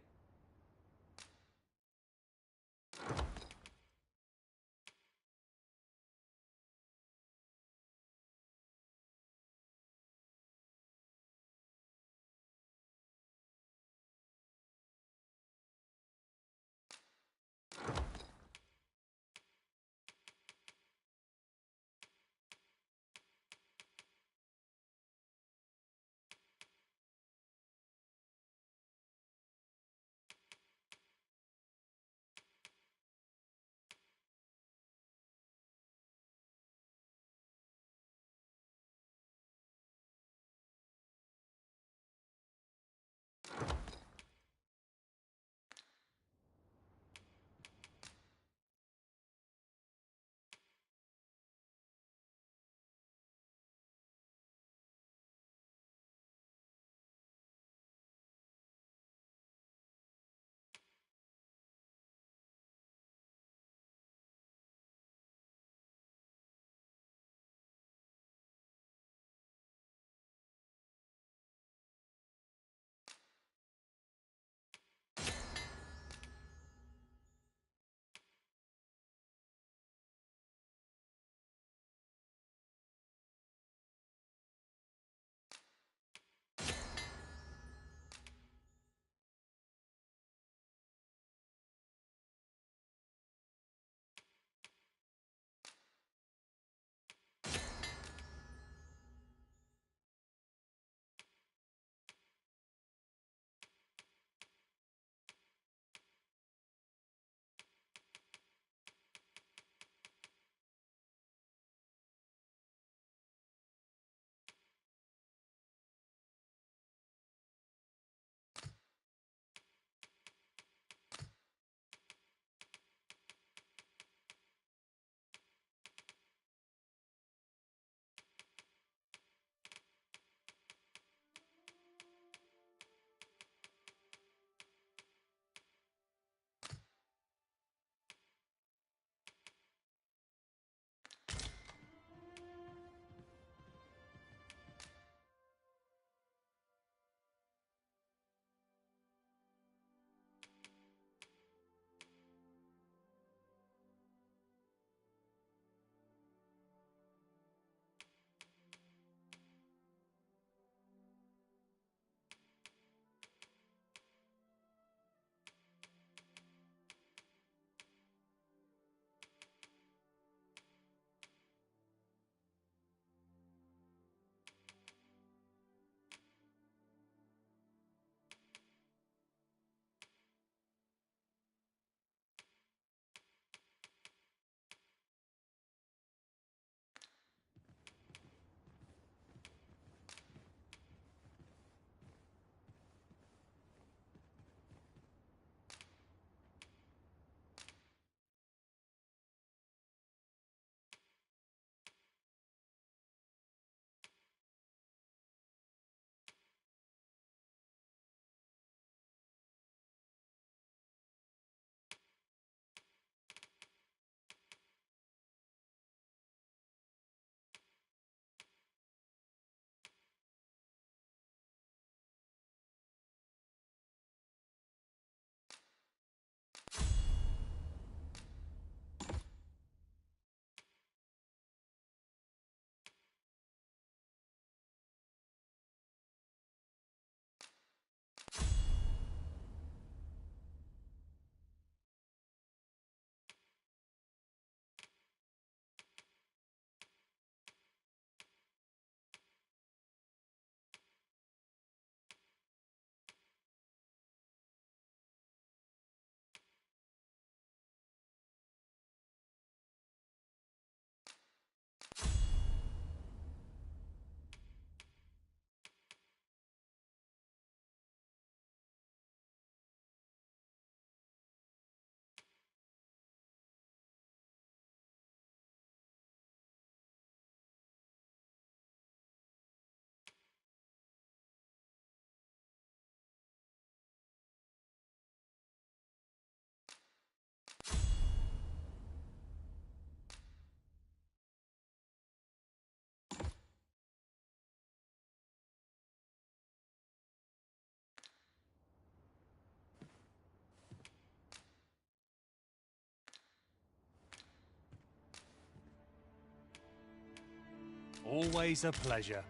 Always a pleasure.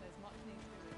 There's much need to it.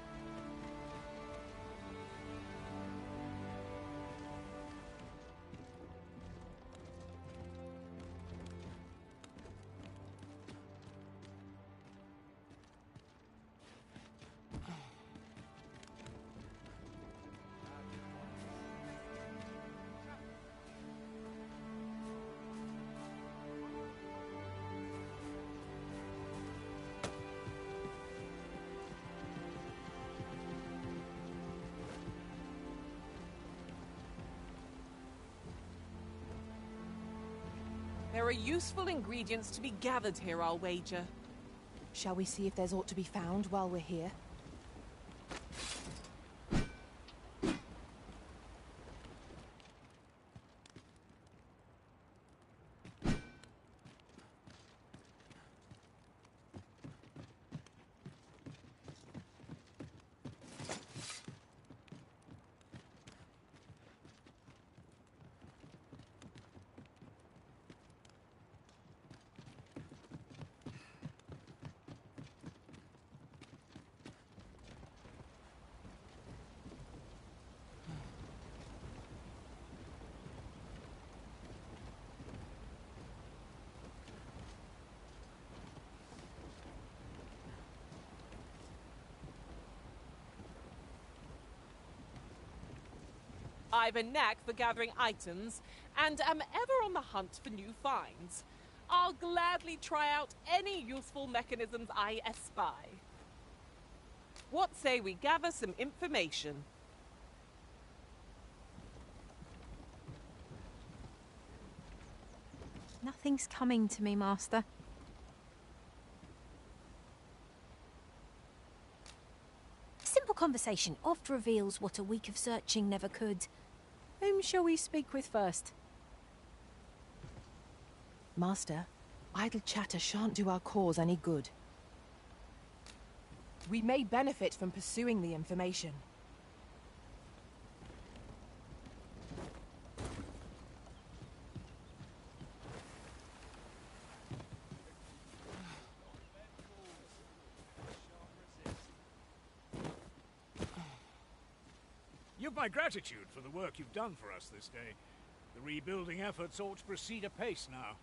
There are useful ingredients to be gathered here, I'll wager. Shall we see if there's aught to be found while we're here? I've a knack for gathering items, and am ever on the hunt for new finds. I'll gladly try out any useful mechanisms I espy. What say we gather some information? Nothing's coming to me, Master. Simple conversation oft reveals what a week of searching never could. Whom shall we speak with first? Master, idle chatter shan't do our cause any good. We may benefit from pursuing the information. You've my gratitude for the work you've done for us this day. The rebuilding efforts ought to proceed apace now.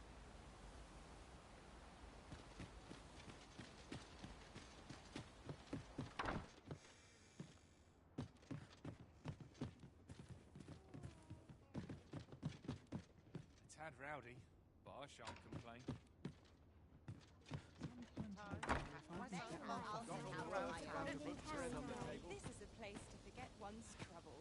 A tad rowdy, but I shan't complain. This is a place to forget one's troubles.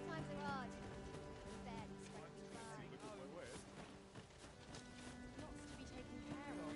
Times are hard. Barely scraped by. Lots to be taken care of.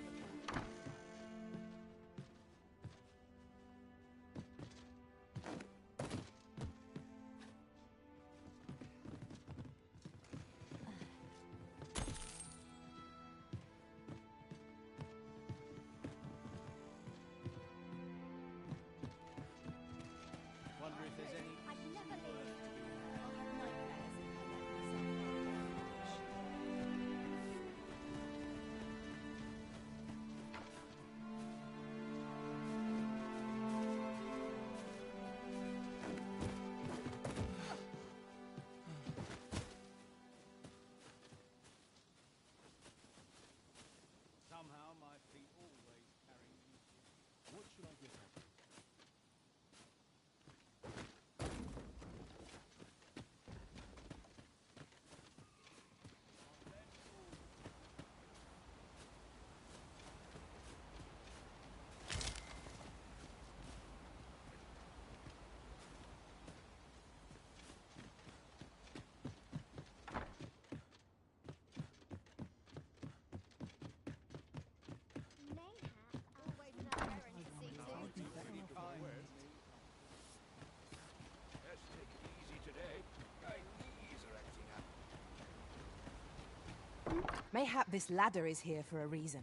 Mayhap this ladder is here for a reason.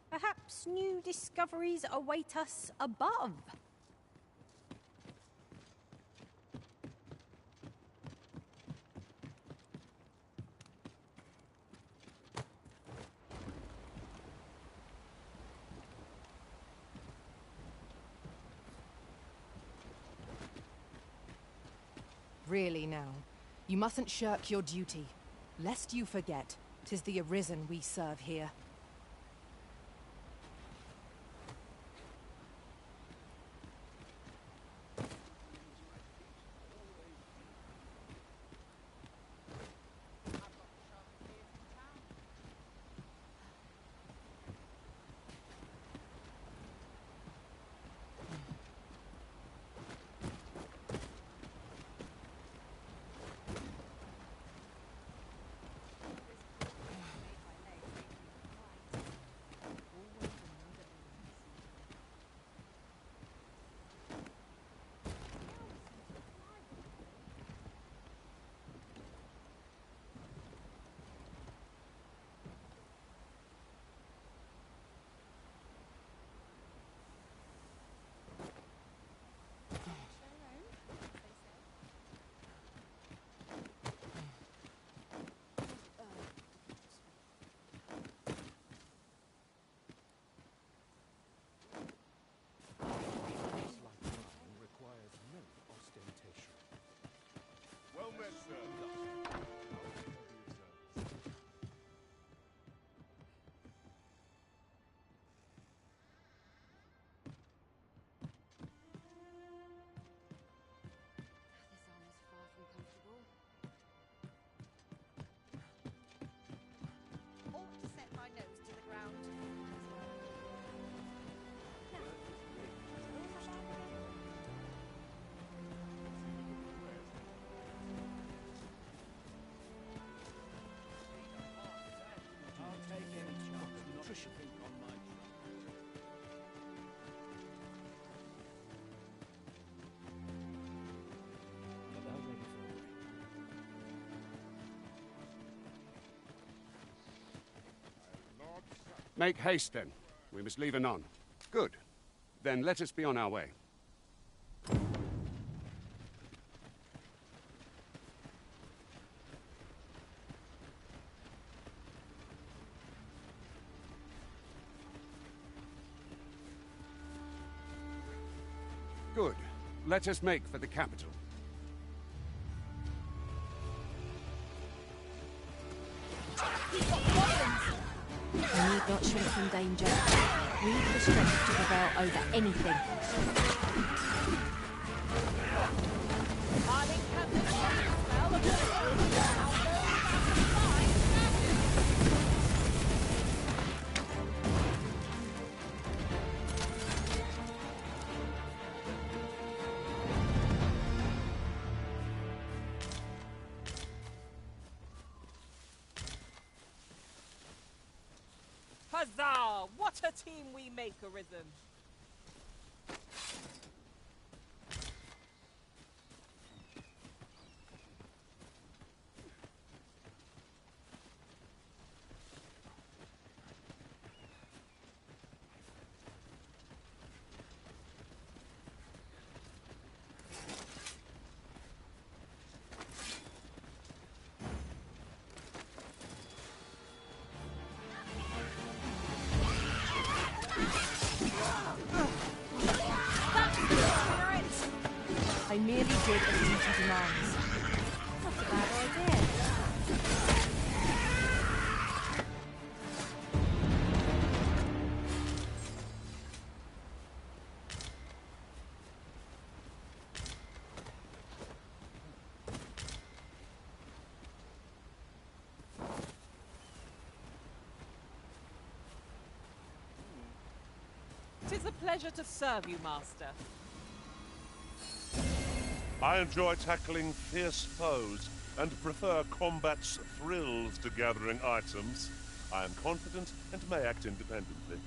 Perhaps new discoveries await us above. Really now, you mustn't shirk your duty. Lest you forget, 'tis the Arisen we serve here. Well met, sir. This arm is far from comfortable. Ought to set my nose to the ground. Make haste, then. We must leave anon. Good. Then let us be on our way. Good. Let us make for the capital. I need not shrink from danger. We've the strength to prevail over anything. Huzzah! What a team we make, Arisen! I merely did as duty demands. Not a bad idea. Tis a pleasure to serve you, Master. I enjoy tackling fierce foes and prefer combat's thrills to gathering items. I am confident and may act independently.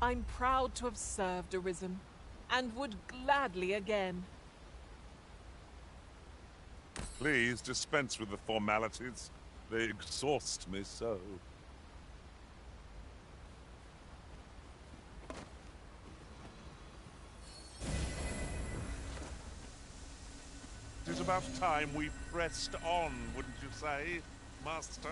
I'm proud to have served Arisen, and would gladly again. Please dispense with the formalities. They exhaust me so. It is about time we pressed on, wouldn't you say, Master?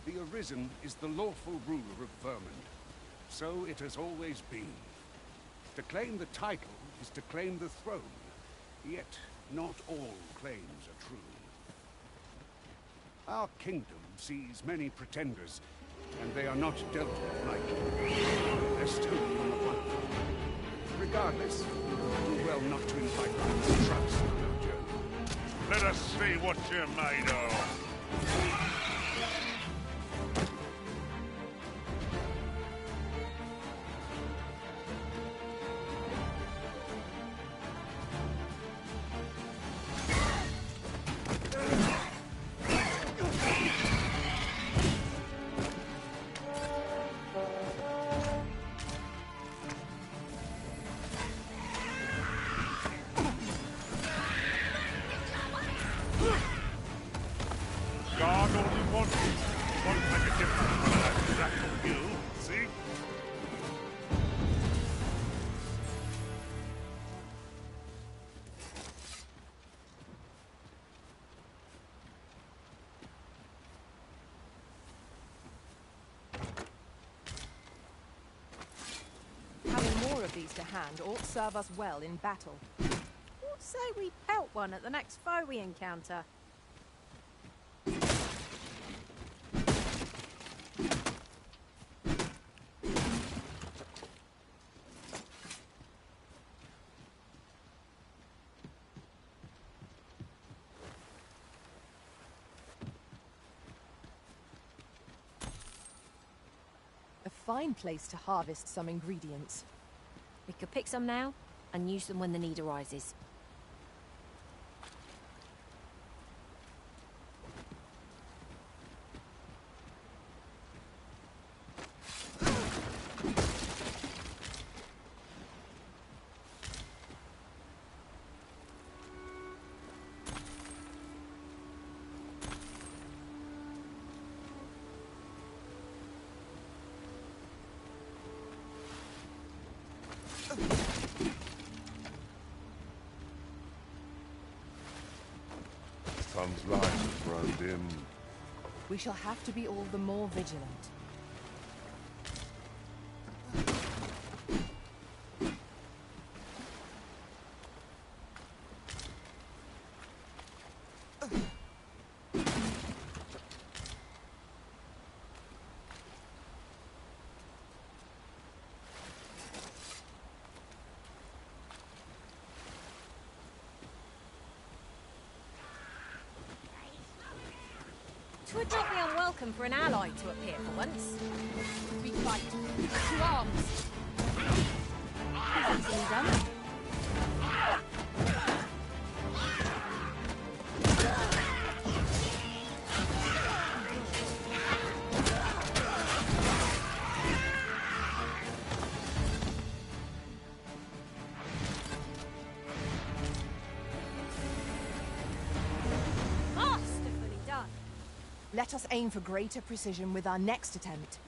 The Arisen is the lawful ruler of Vermund. So it has always been. To claim the title is to claim the throne. Yet, not all claims are true. Our kingdom sees many pretenders, and they are not dealt with lightly. They're still on the platform. Regardless, do well not to invite mistrust on our journey. Let us see what you're made of. God only wants to make a difference for that Jackal Guild, see? Having more of these to hand ought serve us well in battle. What say we pelt one at the next foe we encounter? A fine place to harvest some ingredients. We could pick some now and use them when the need arises. Sun's light has grown dim. We shall have to be all the more vigilant. Twould not be unwelcome for an ally to appear for once. We fight. To arms! Easily done. Masterfully done. Let us aim for greater precision with our next attempt.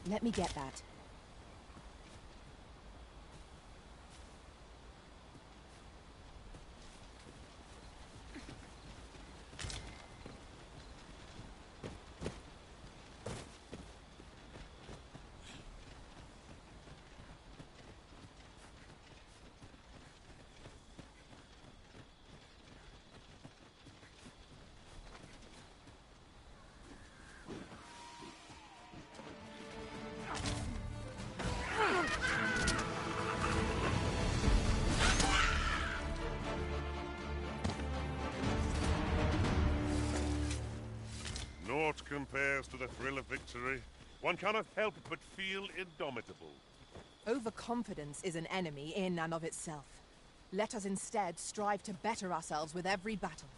Let me get that. Naught compares to the thrill of victory. One cannot help but feel indomitable. Overconfidence is an enemy in and of itself. Let us instead strive to better ourselves with every battle.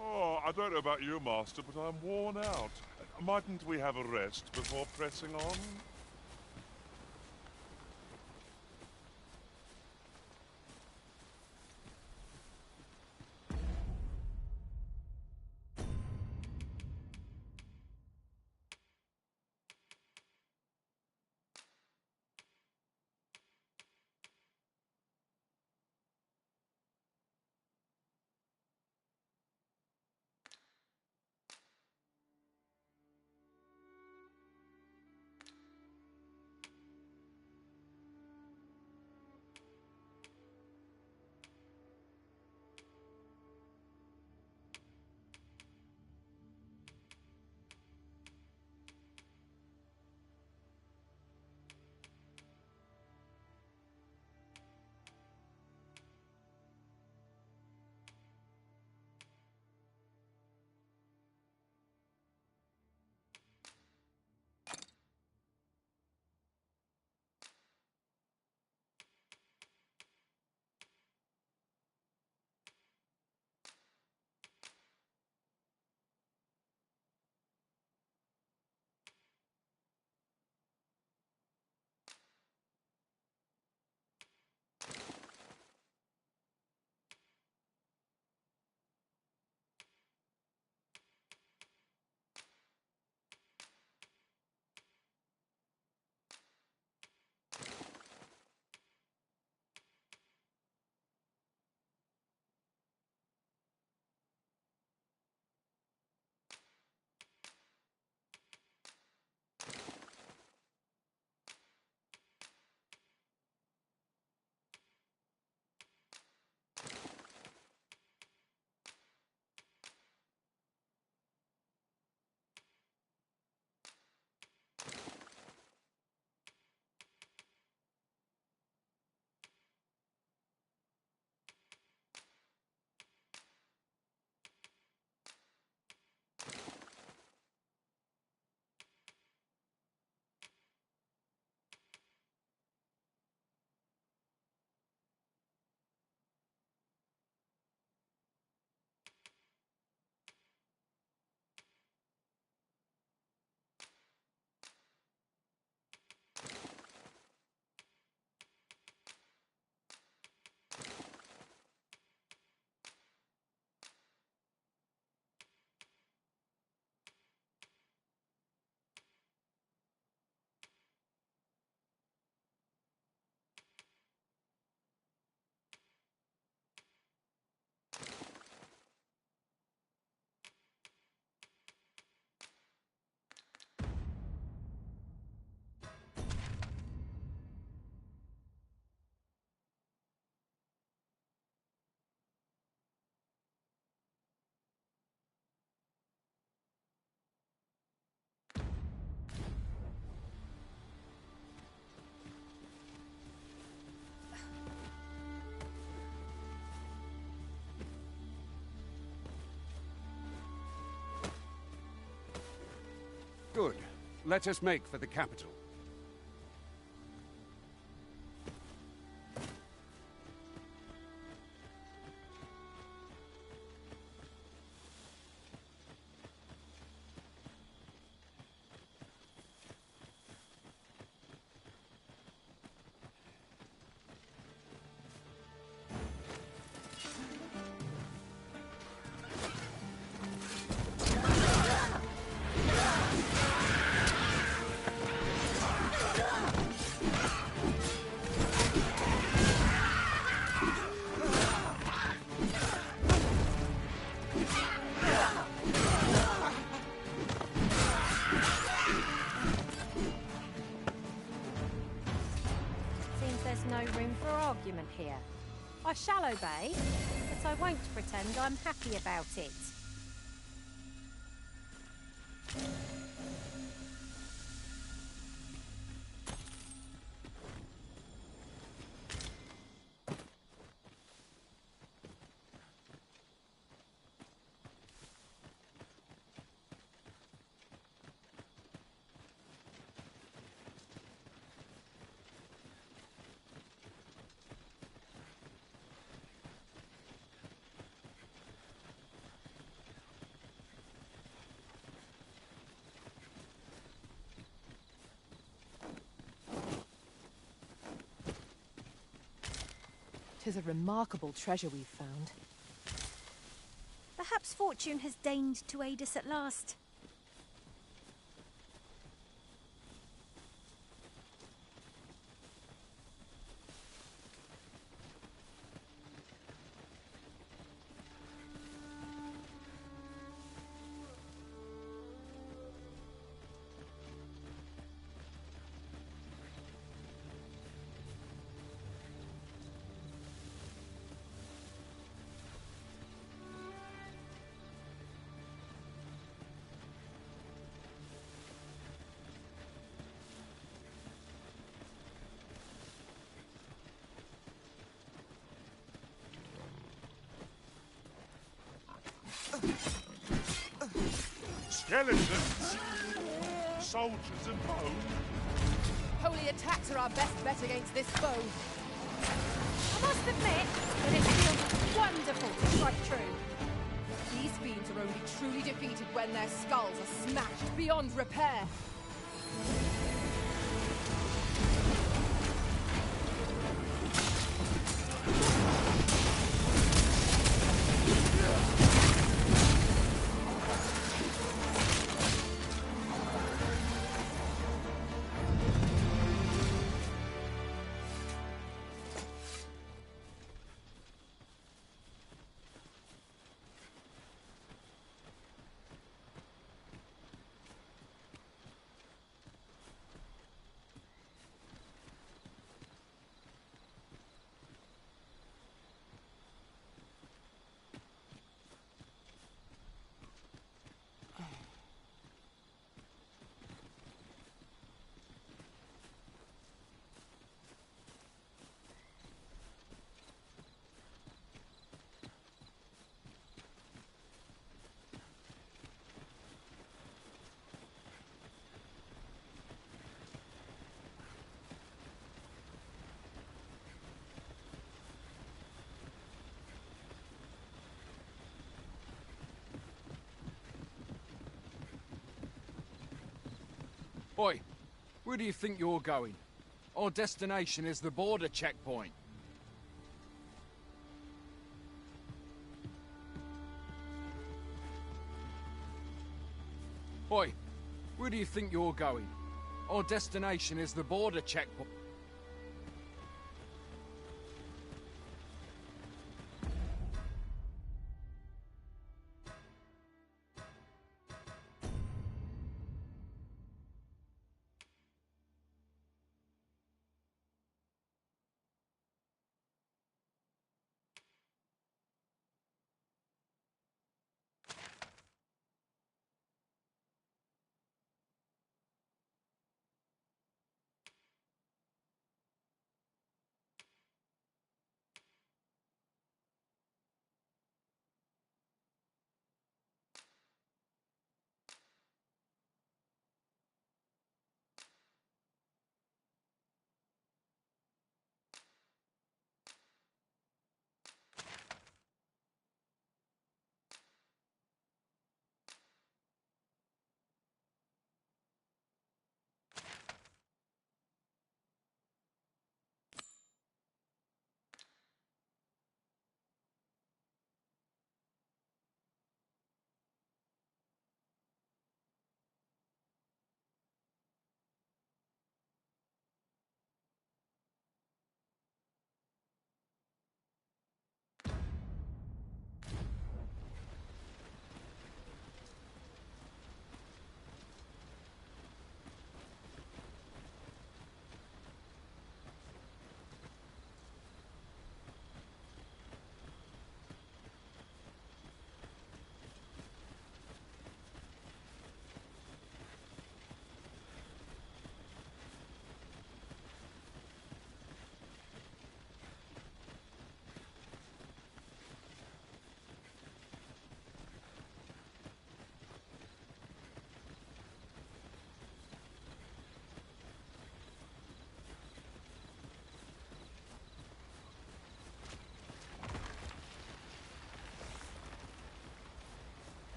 Oh, I don't know about you, Master, but I'm worn out. Mightn't we have a rest before pressing on? Good. Let us make for the capital. I shall obey, but I won't pretend I'm happy about it. Tis a remarkable treasure we've found. Perhaps fortune has deigned to aid us at last. Skeletons! Soldiers and bone? Holy attacks are our best bet against this foe. I must admit that it feels wonderful to strike true. These fiends are only truly defeated when their skulls are smashed beyond repair. Oi, where do you think you're going? Our destination is the border checkpoint. Oi, where do you think you're going? Our destination is the border checkpoint.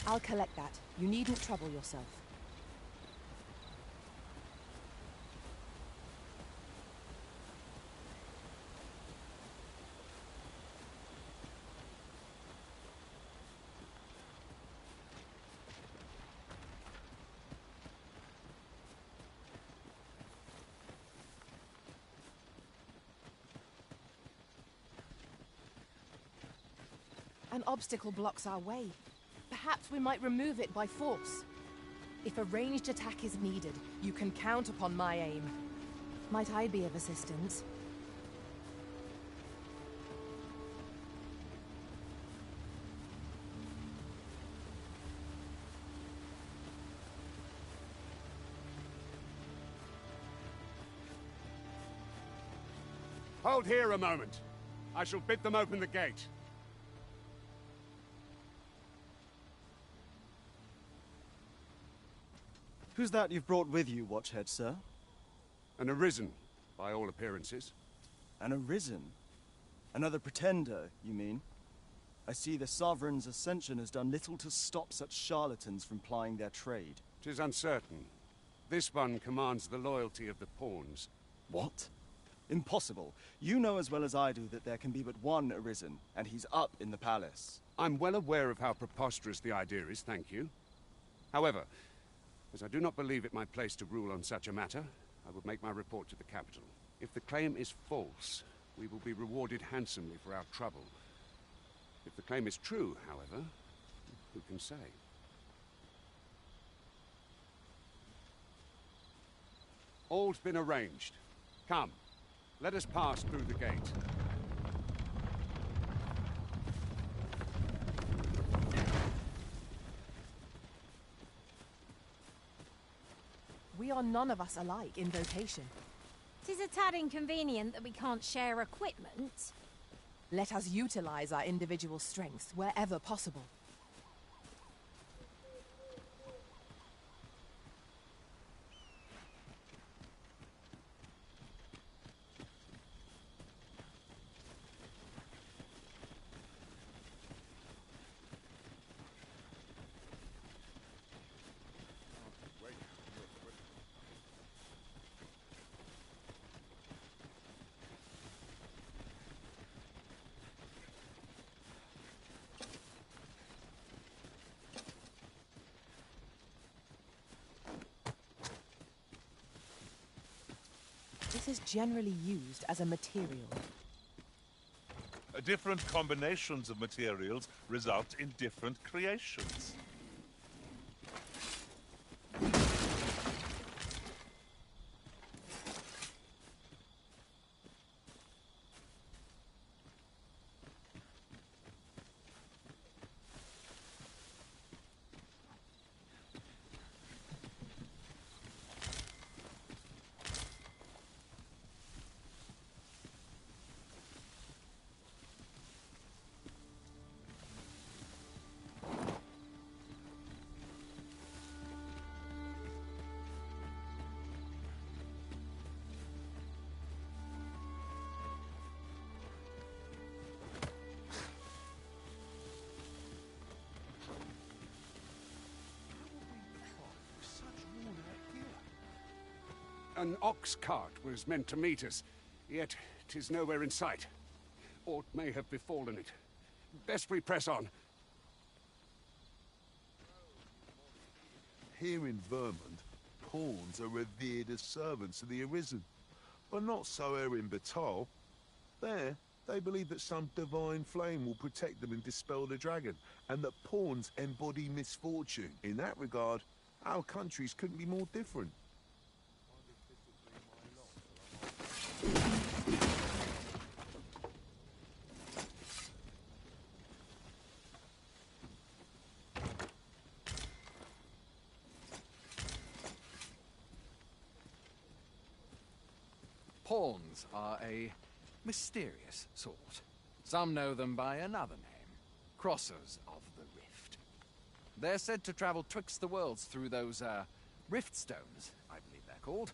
I'll collect that. You needn't trouble yourself. An obstacle blocks our way. Perhaps we might remove it by force. If a ranged attack is needed, you can count upon my aim. Might I be of assistance? Hold here a moment. I shall bid them open the gate. Who's that you've brought with you, Watchhead, sir? An Arisen, by all appearances. An Arisen? Another pretender, you mean? I see the Sovereign's ascension has done little to stop such charlatans from plying their trade. 'Tis uncertain. This one commands the loyalty of the pawns. What? Impossible. You know as well as I do that there can be but one Arisen, and he's up in the palace. I'm well aware of how preposterous the idea is, thank you. However, as I do not believe it my place to rule on such a matter, I will make my report to the capital. If the claim is false, we will be rewarded handsomely for our trouble. If the claim is true, however, who can say? All's been arranged. Come, let us pass through the gate. We are none of us alike in vocation. 'Tis a tad inconvenient that we can't share equipment. Let us utilize our individual strengths wherever possible. This is generally used as a material. Different combinations of materials result in different creations. An ox cart was meant to meet us, yet 'tis nowhere in sight. Aught may have befallen it. Best we press on. Here in Vermont, pawns are revered as servants of the Arisen, but not so here in Batal. There, they believe that some divine flame will protect them and dispel the dragon, and that pawns embody misfortune. In that regard, our countries couldn't be more different. Pawns are a mysterious sort. Some know them by another name, Crossers of the Rift. They're said to travel twixt the worlds through those, rift stones, I believe they're called.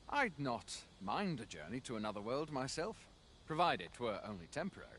I'd not mind a journey to another world myself, provided 'twere only temporary.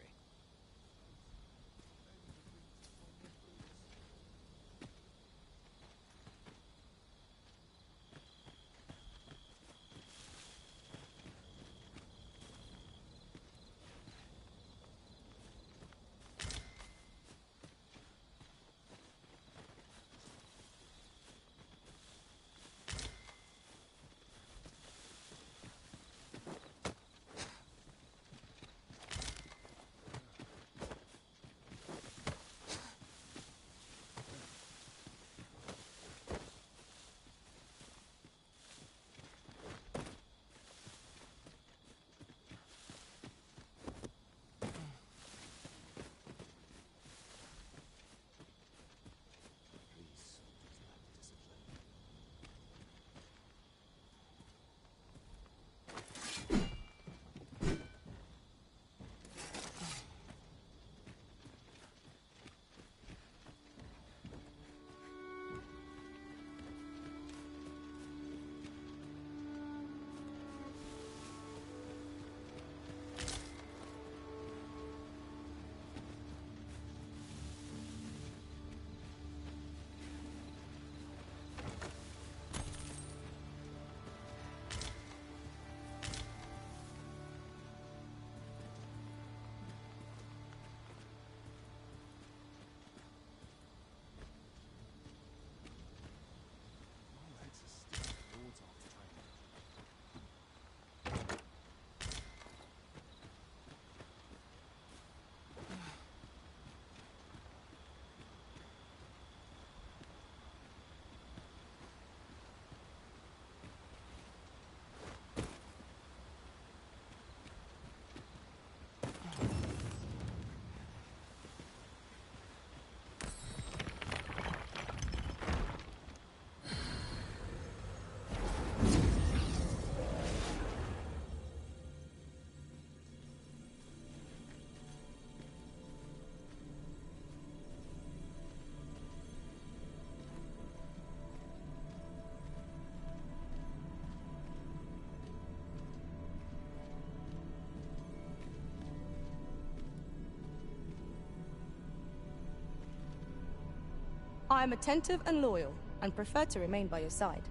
I am attentive and loyal, and prefer to remain by your side.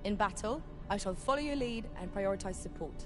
In battle, I shall follow your lead and prioritize support.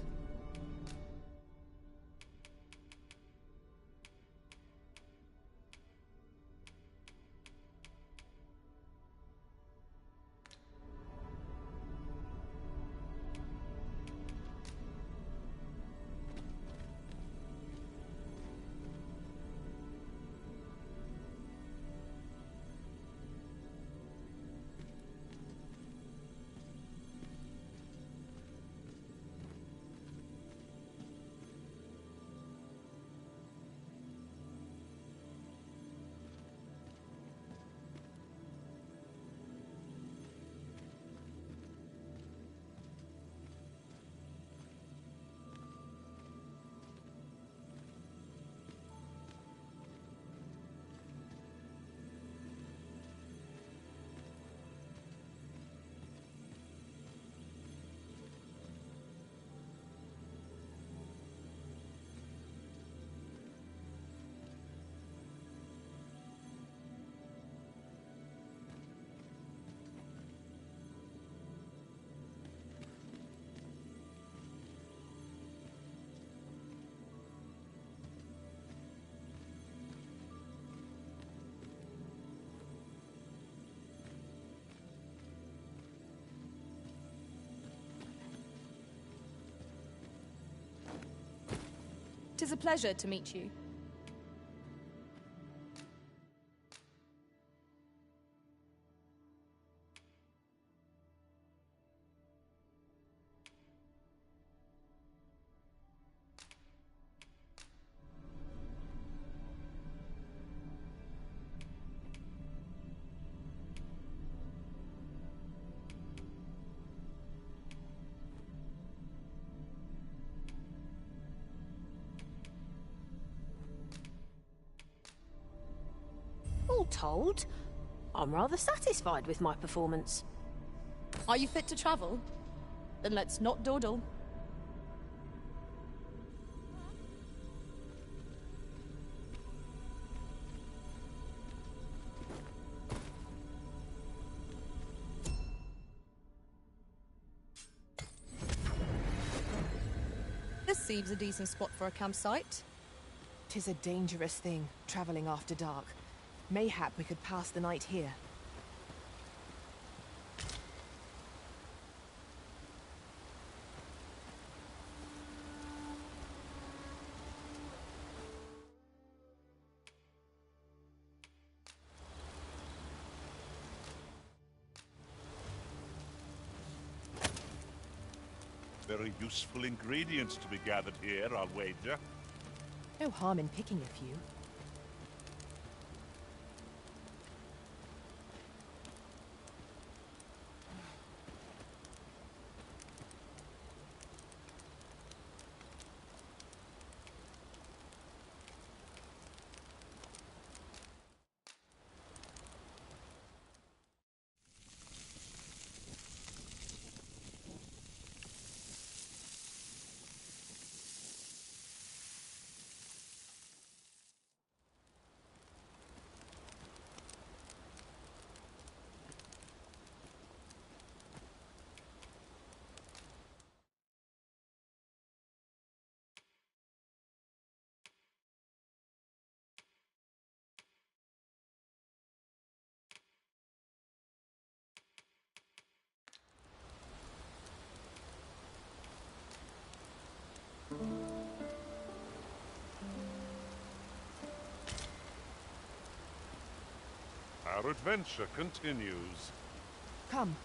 Tis a pleasure to meet you. All told, I'm rather satisfied with my performance. Are you fit to travel? Then let's not dawdle. This seems a decent spot for a campsite. 'Tis a dangerous thing, traveling after dark. Mayhap we could pass the night here. Very useful ingredients to be gathered here, I'll wager. No harm in picking a few. Our adventure continues. Come.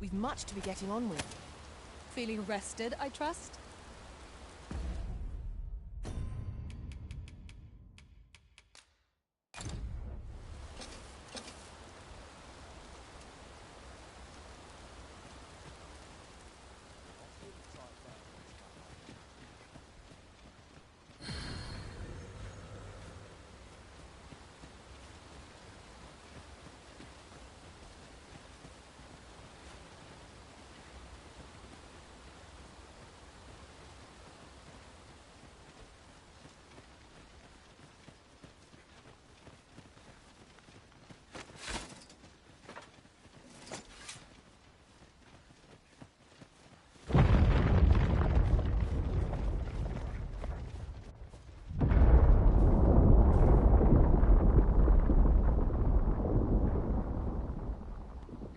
We've much to be getting on with. Feeling rested, I trust?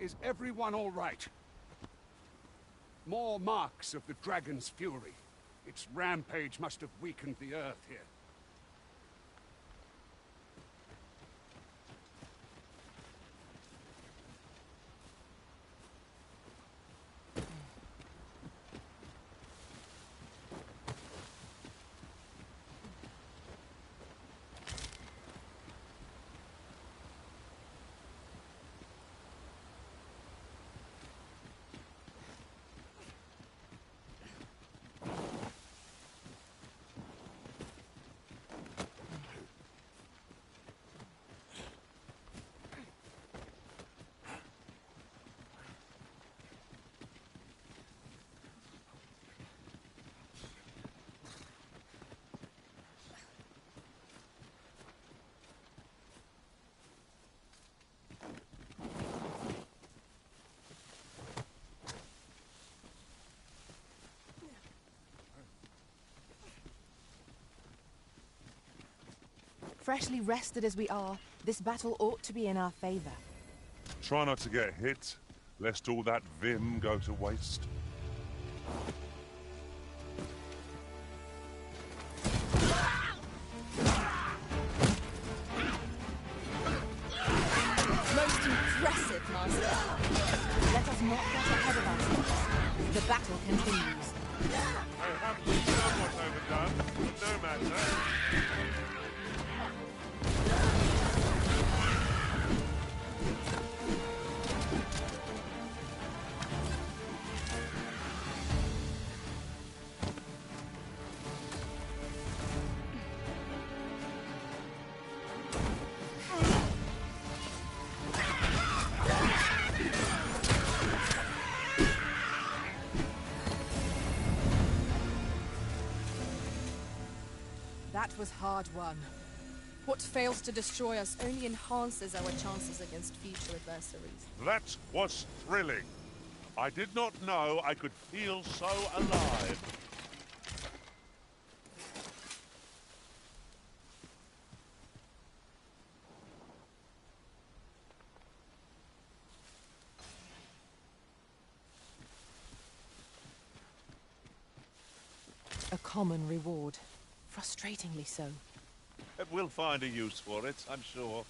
Is everyone all right? More marks of the dragon's fury. Its rampage must have weakened the earth here. Freshly rested as we are, this battle ought to be in our favor. Try not to get hit, lest all that vim go to waste. Most impressive, Master. Let us not get ahead of ourselves. The battle continues. I have been somewhat overdone, but no matter. That was hard won. What fails to destroy us only enhances our chances against future adversaries. That was thrilling. I did not know I could feel so alive. A common reward. Frustratingly so. We'll find a use for it, I'm sure.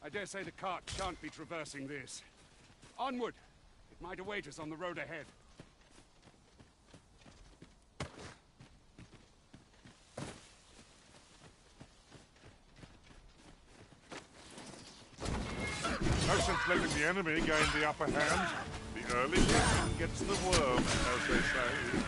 I dare say the cart shan't be traversing this. Onward! It might await us on the road ahead. No sense letting the enemy gain the upper hand. The Early fishing gets the worm, as they say.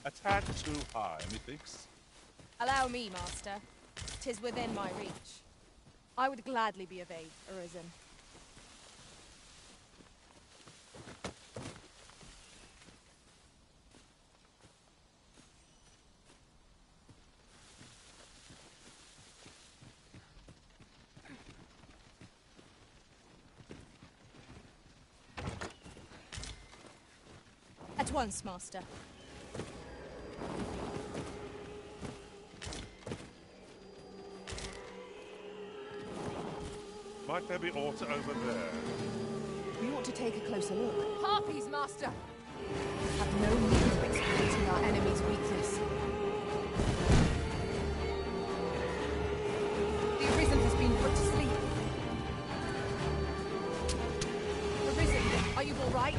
A tad too high, methinks. Allow me, Master. 'Tis within my reach. I would gladly be of aid, Arisen. At once, Master. Might there be aught over there? We ought to take a closer look. Harpies, Master! Have no need of exploiting our enemy's weakness. The Arisen has been put to sleep. Arisen, are you all right?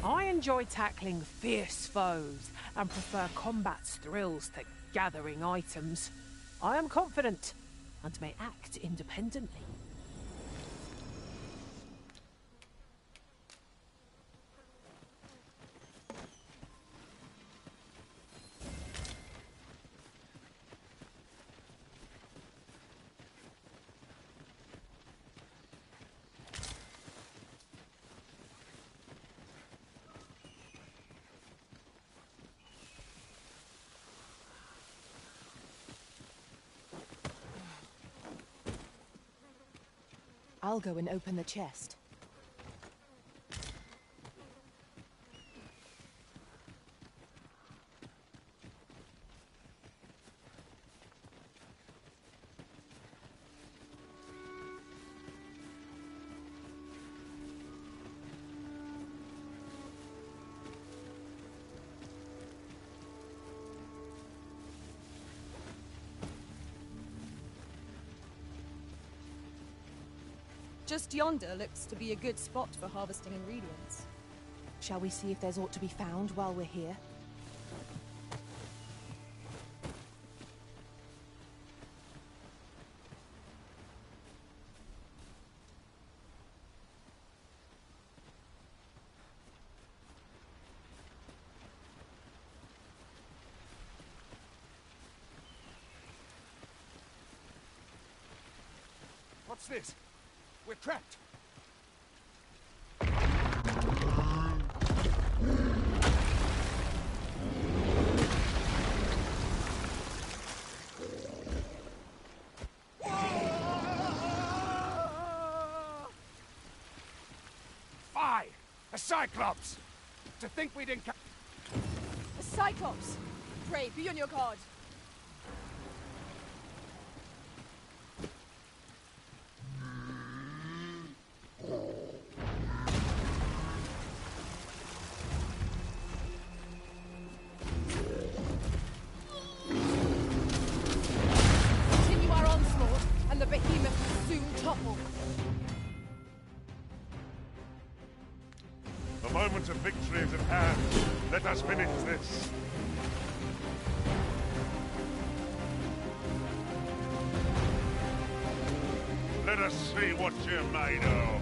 I enjoy tackling fierce foes and prefer combat's thrills to gathering items. I am confident and may act independently. I'll go and open the chest. Just yonder looks to be a good spot for harvesting ingredients. Shall we see if there's aught to be found while we're here? What's this? We're trapped. Fie! A Cyclops! To think we didn't A Cyclops! Pray, be on your guard. Continue our onslaught, and the behemoth will soon topple. The moment of victory is at hand. Let us finish this. Let us see what you're made of.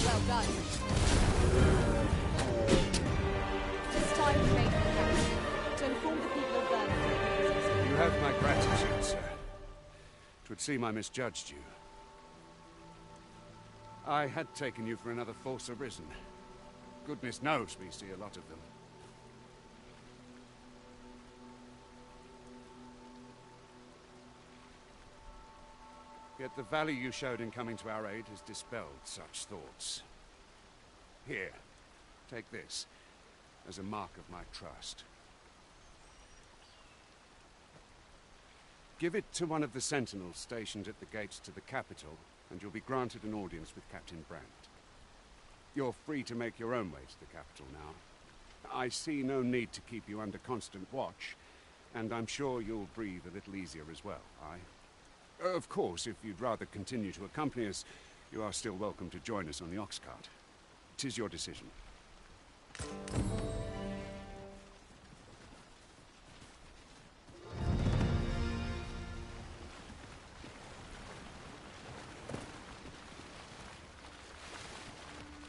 Well done. This time we made an attempt to inform the people of Vernon. You have my gratitude, sir. 'Twould seem I misjudged you. I had taken you for another false Arisen. Goodness knows we see a lot of them. Yet the value you showed in coming to our aid has dispelled such thoughts. Here, take this as a mark of my trust. Give it to one of the sentinels stationed at the gates to the capital, and you'll be granted an audience with Captain Brandt. You're free to make your own way to the capital now. I see no need to keep you under constant watch, and I'm sure you'll breathe a little easier as well, aye? Of course, if you'd rather continue to accompany us, you are still welcome to join us on the ox cart. 'Tis your decision.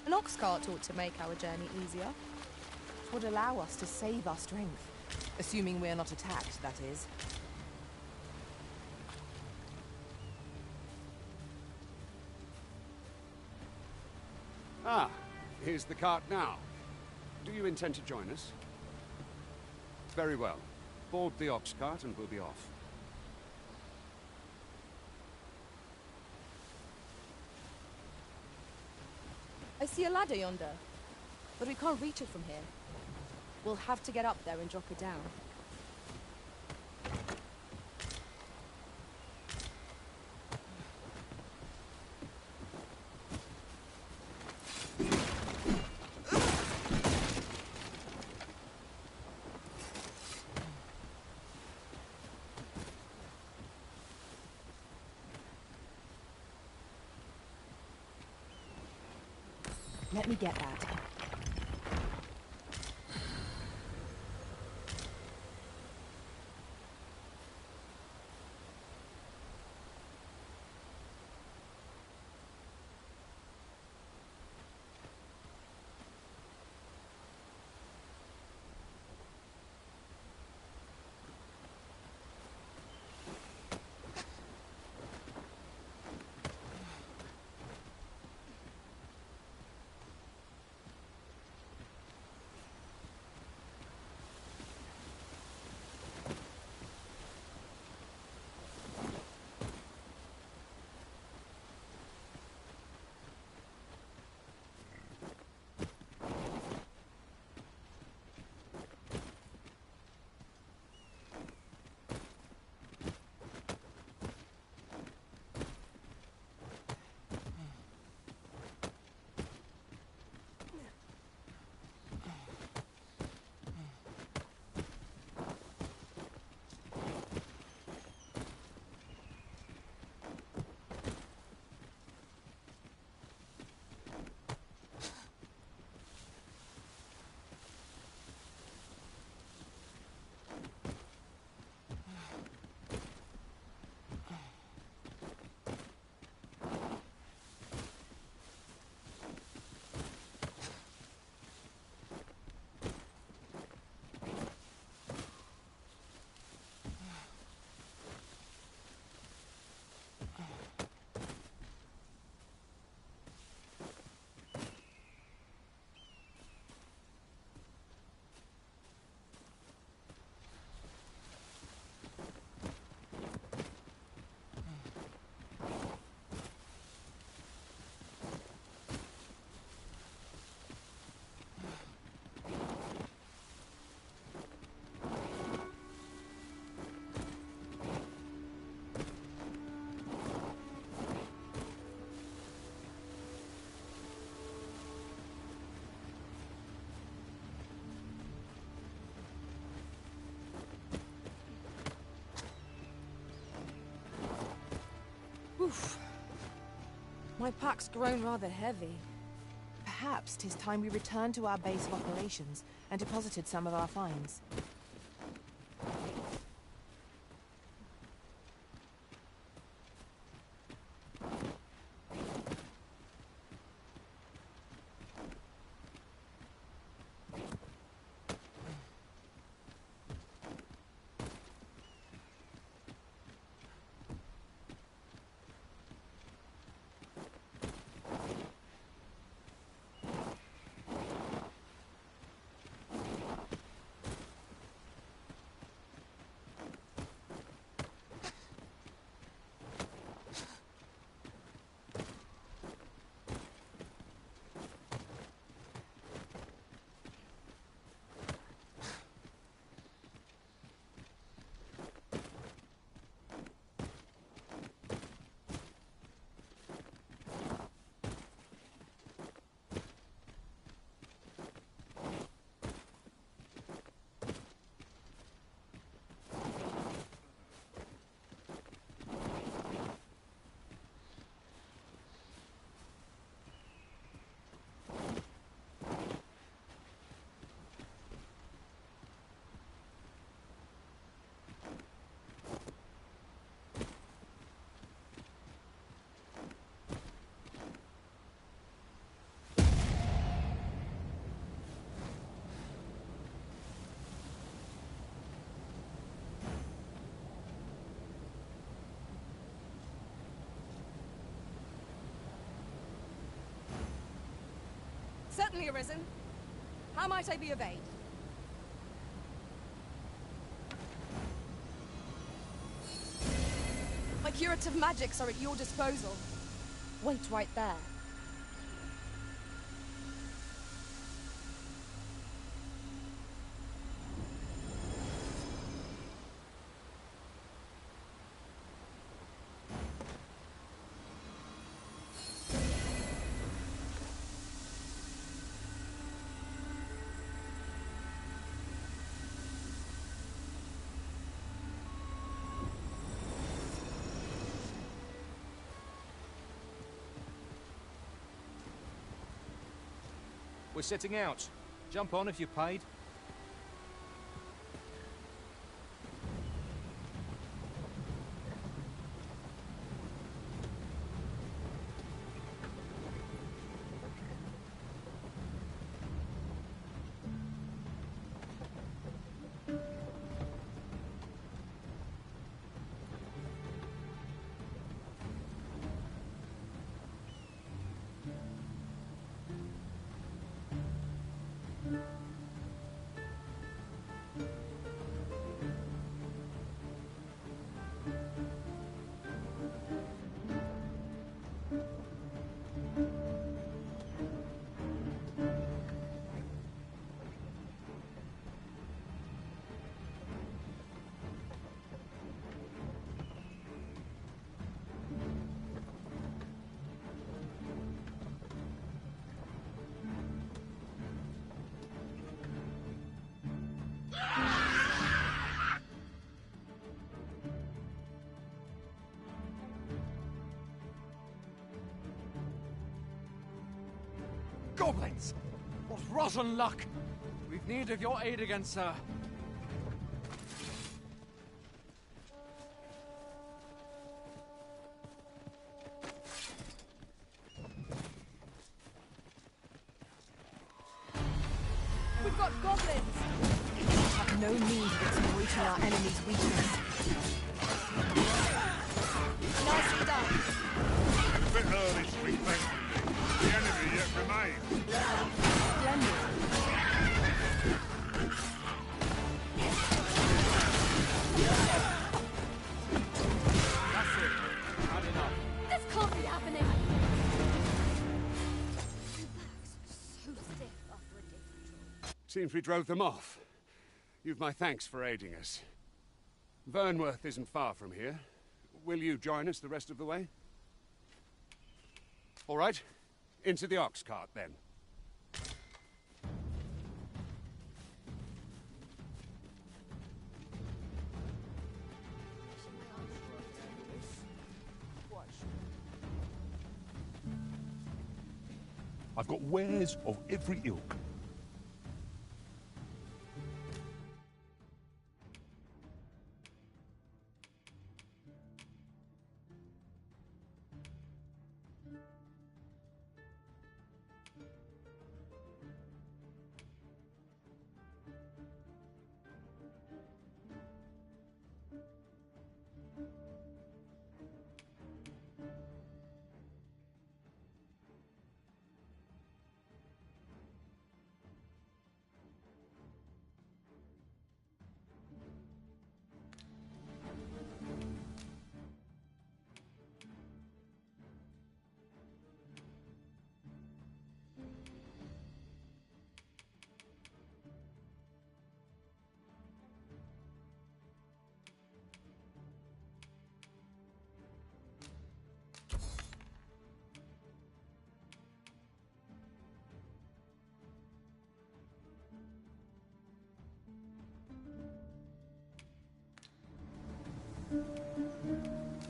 An ox cart ought to make our journey easier. It would allow us to save our strength. Assuming we're not attacked, that is. Ah, here's the cart now. Do you intend to join us? Very well. Board the ox cart and we'll be off. I see a ladder yonder, but we can't reach it from here. We'll have to get up there and drop it down. Let me get that. Oof. My pack's grown rather heavy. Perhaps 'tis time we returned to our base of operations and deposited some of our finds. Certainly, Arisen. How might I be of aid? My curative magics are at your disposal. Wait right there. We're setting out. Jump on if you're paid. Goblins! What rotten luck! We've need of your aid again, sir. We've got goblins! We have no means of exploiting our enemy's weakness. Nicely done. A bit early to be thanking me. The enemy yet remains. Splendid. That's it. Had enough. This can't be happening! So stiff after a different. Seems we drove them off. You've my thanks for aiding us. Vernworth isn't far from here. Will you join us the rest of the way? All right. Into the ox cart, then. Quite sure. I've got wares of every ilk.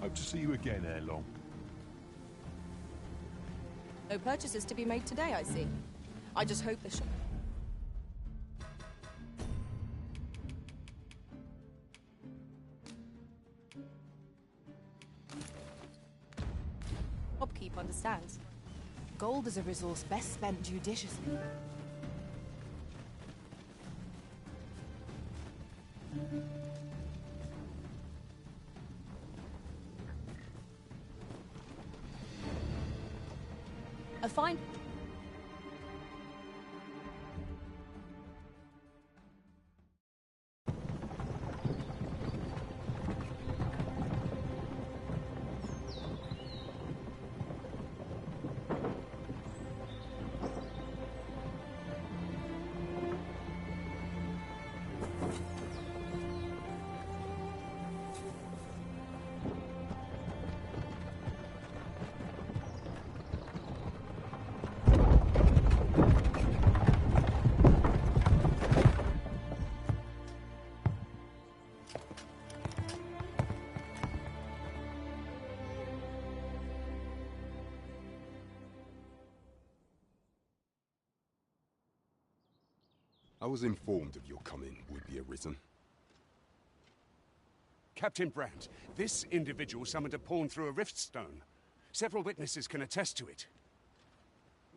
Hope to see you again ere long. No purchases to be made today, I see. I just hope the shop... Shopkeep understands. Gold is a resource best spent judiciously. A fine... I was informed of your coming, would-be Arisen. Captain Brandt, this individual summoned a pawn through a rift stone. Several witnesses can attest to it.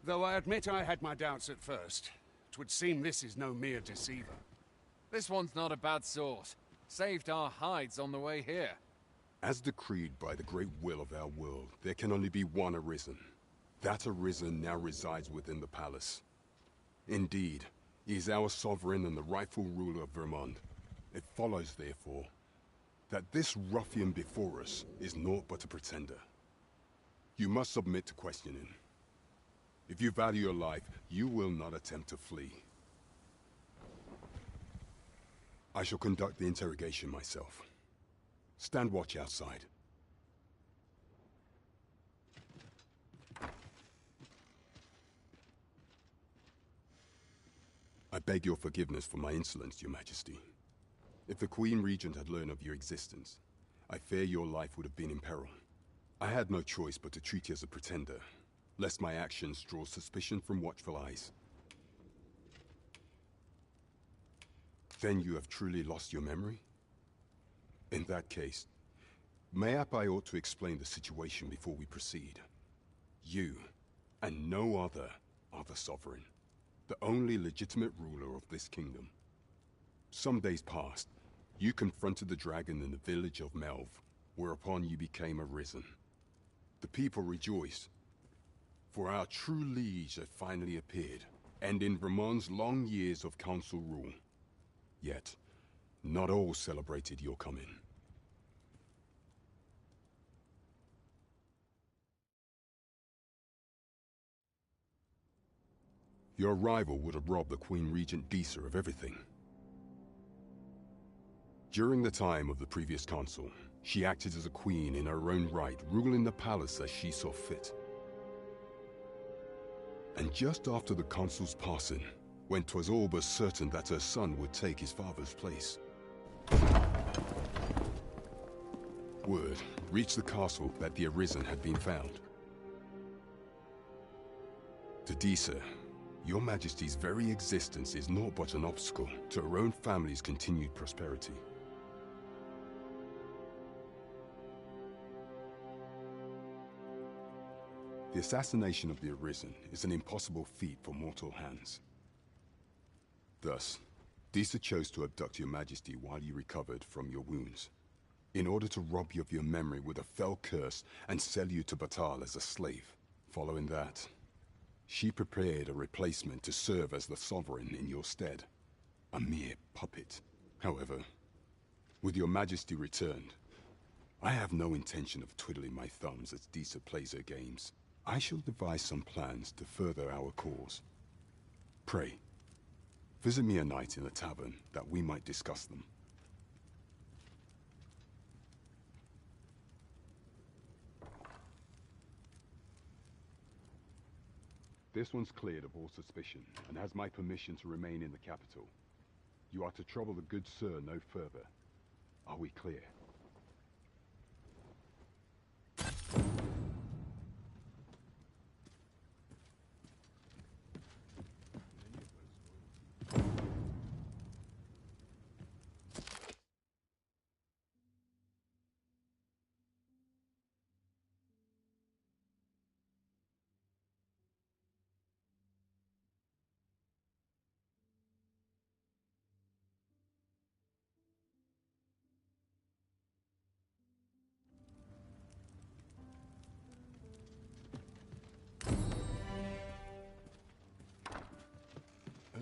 Though I admit I had my doubts at first. 'Twould seem this is no mere deceiver. This one's not a bad sort. Saved our hides on the way here. As decreed by the great will of our world, there can only be one Arisen. That Arisen now resides within the palace. Indeed, he is our sovereign and the rightful ruler of Vermont. It follows, therefore, that this ruffian before us is naught but a pretender. You must submit to questioning. If you value your life, you will not attempt to flee. I shall conduct the interrogation myself. Stand watch outside. I beg your forgiveness for my insolence, Your Majesty. If the Queen Regent had learned of your existence, I fear your life would have been in peril. I had no choice but to treat you as a pretender, lest my actions draw suspicion from watchful eyes. Then you have truly lost your memory? In that case, mayhap I ought to explain the situation before we proceed. You, and no other, are the sovereign. The only legitimate ruler of this kingdom. Some days past, you confronted the dragon in the village of Melv, whereupon you became Arisen. The people rejoiced, for our true liege had finally appeared, and in Vermont's long years of council rule. Yet, not all celebrated your coming. Your arrival would have robbed the Queen Regent Disa of everything. During the time of the previous consul, she acted as a queen in her own right, ruling the palace as she saw fit. And just after the consul's passing, when 'twas all but certain that her son would take his father's place, word reached the castle that the Arisen had been found. To Disa, your Majesty's very existence is naught but an obstacle to our own family's continued prosperity. The assassination of the Arisen is an impossible feat for mortal hands. Thus, Disa chose to abduct your Majesty while you recovered from your wounds, in order to rob you of your memory with a fell curse and sell you to Batal as a slave. Following that, she prepared a replacement to serve as the Sovereign in your stead. A mere puppet. However, with your Majesty returned, I have no intention of twiddling my thumbs as Disa plays her games. I shall devise some plans to further our cause. Pray, visit me a night in the tavern that we might discuss them. This one's cleared of all suspicion and has my permission to remain in the capital. You are to trouble the good sir no further. Are we clear?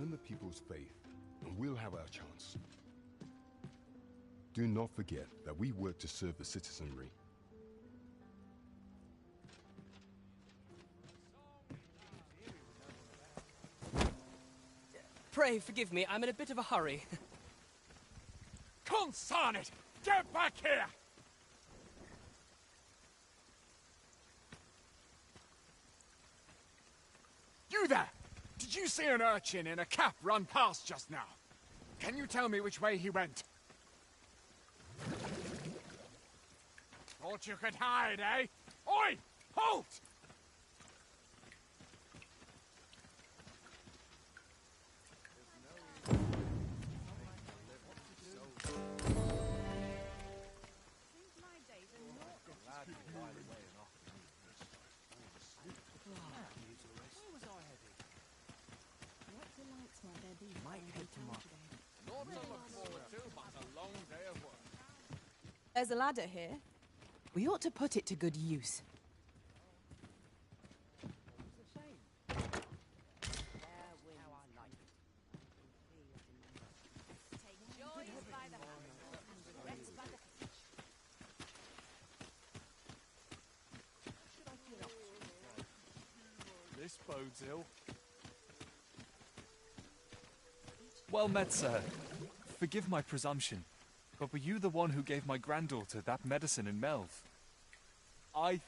Earn the people's faith, and we'll have our chance. Do not forget that we work to serve the citizenry. Pray forgive me, I'm in a bit of a hurry. Consign it! Get back here! You there! Did you see an urchin in a cap run past just now? Can you tell me which way he went? Thought you could hide, eh? Oi! Halt! There's a ladder here. We ought to put it to good use. This bodes ill. Well met, sir. Forgive my presumption, but were you the one who gave my granddaughter that medicine in Melve? I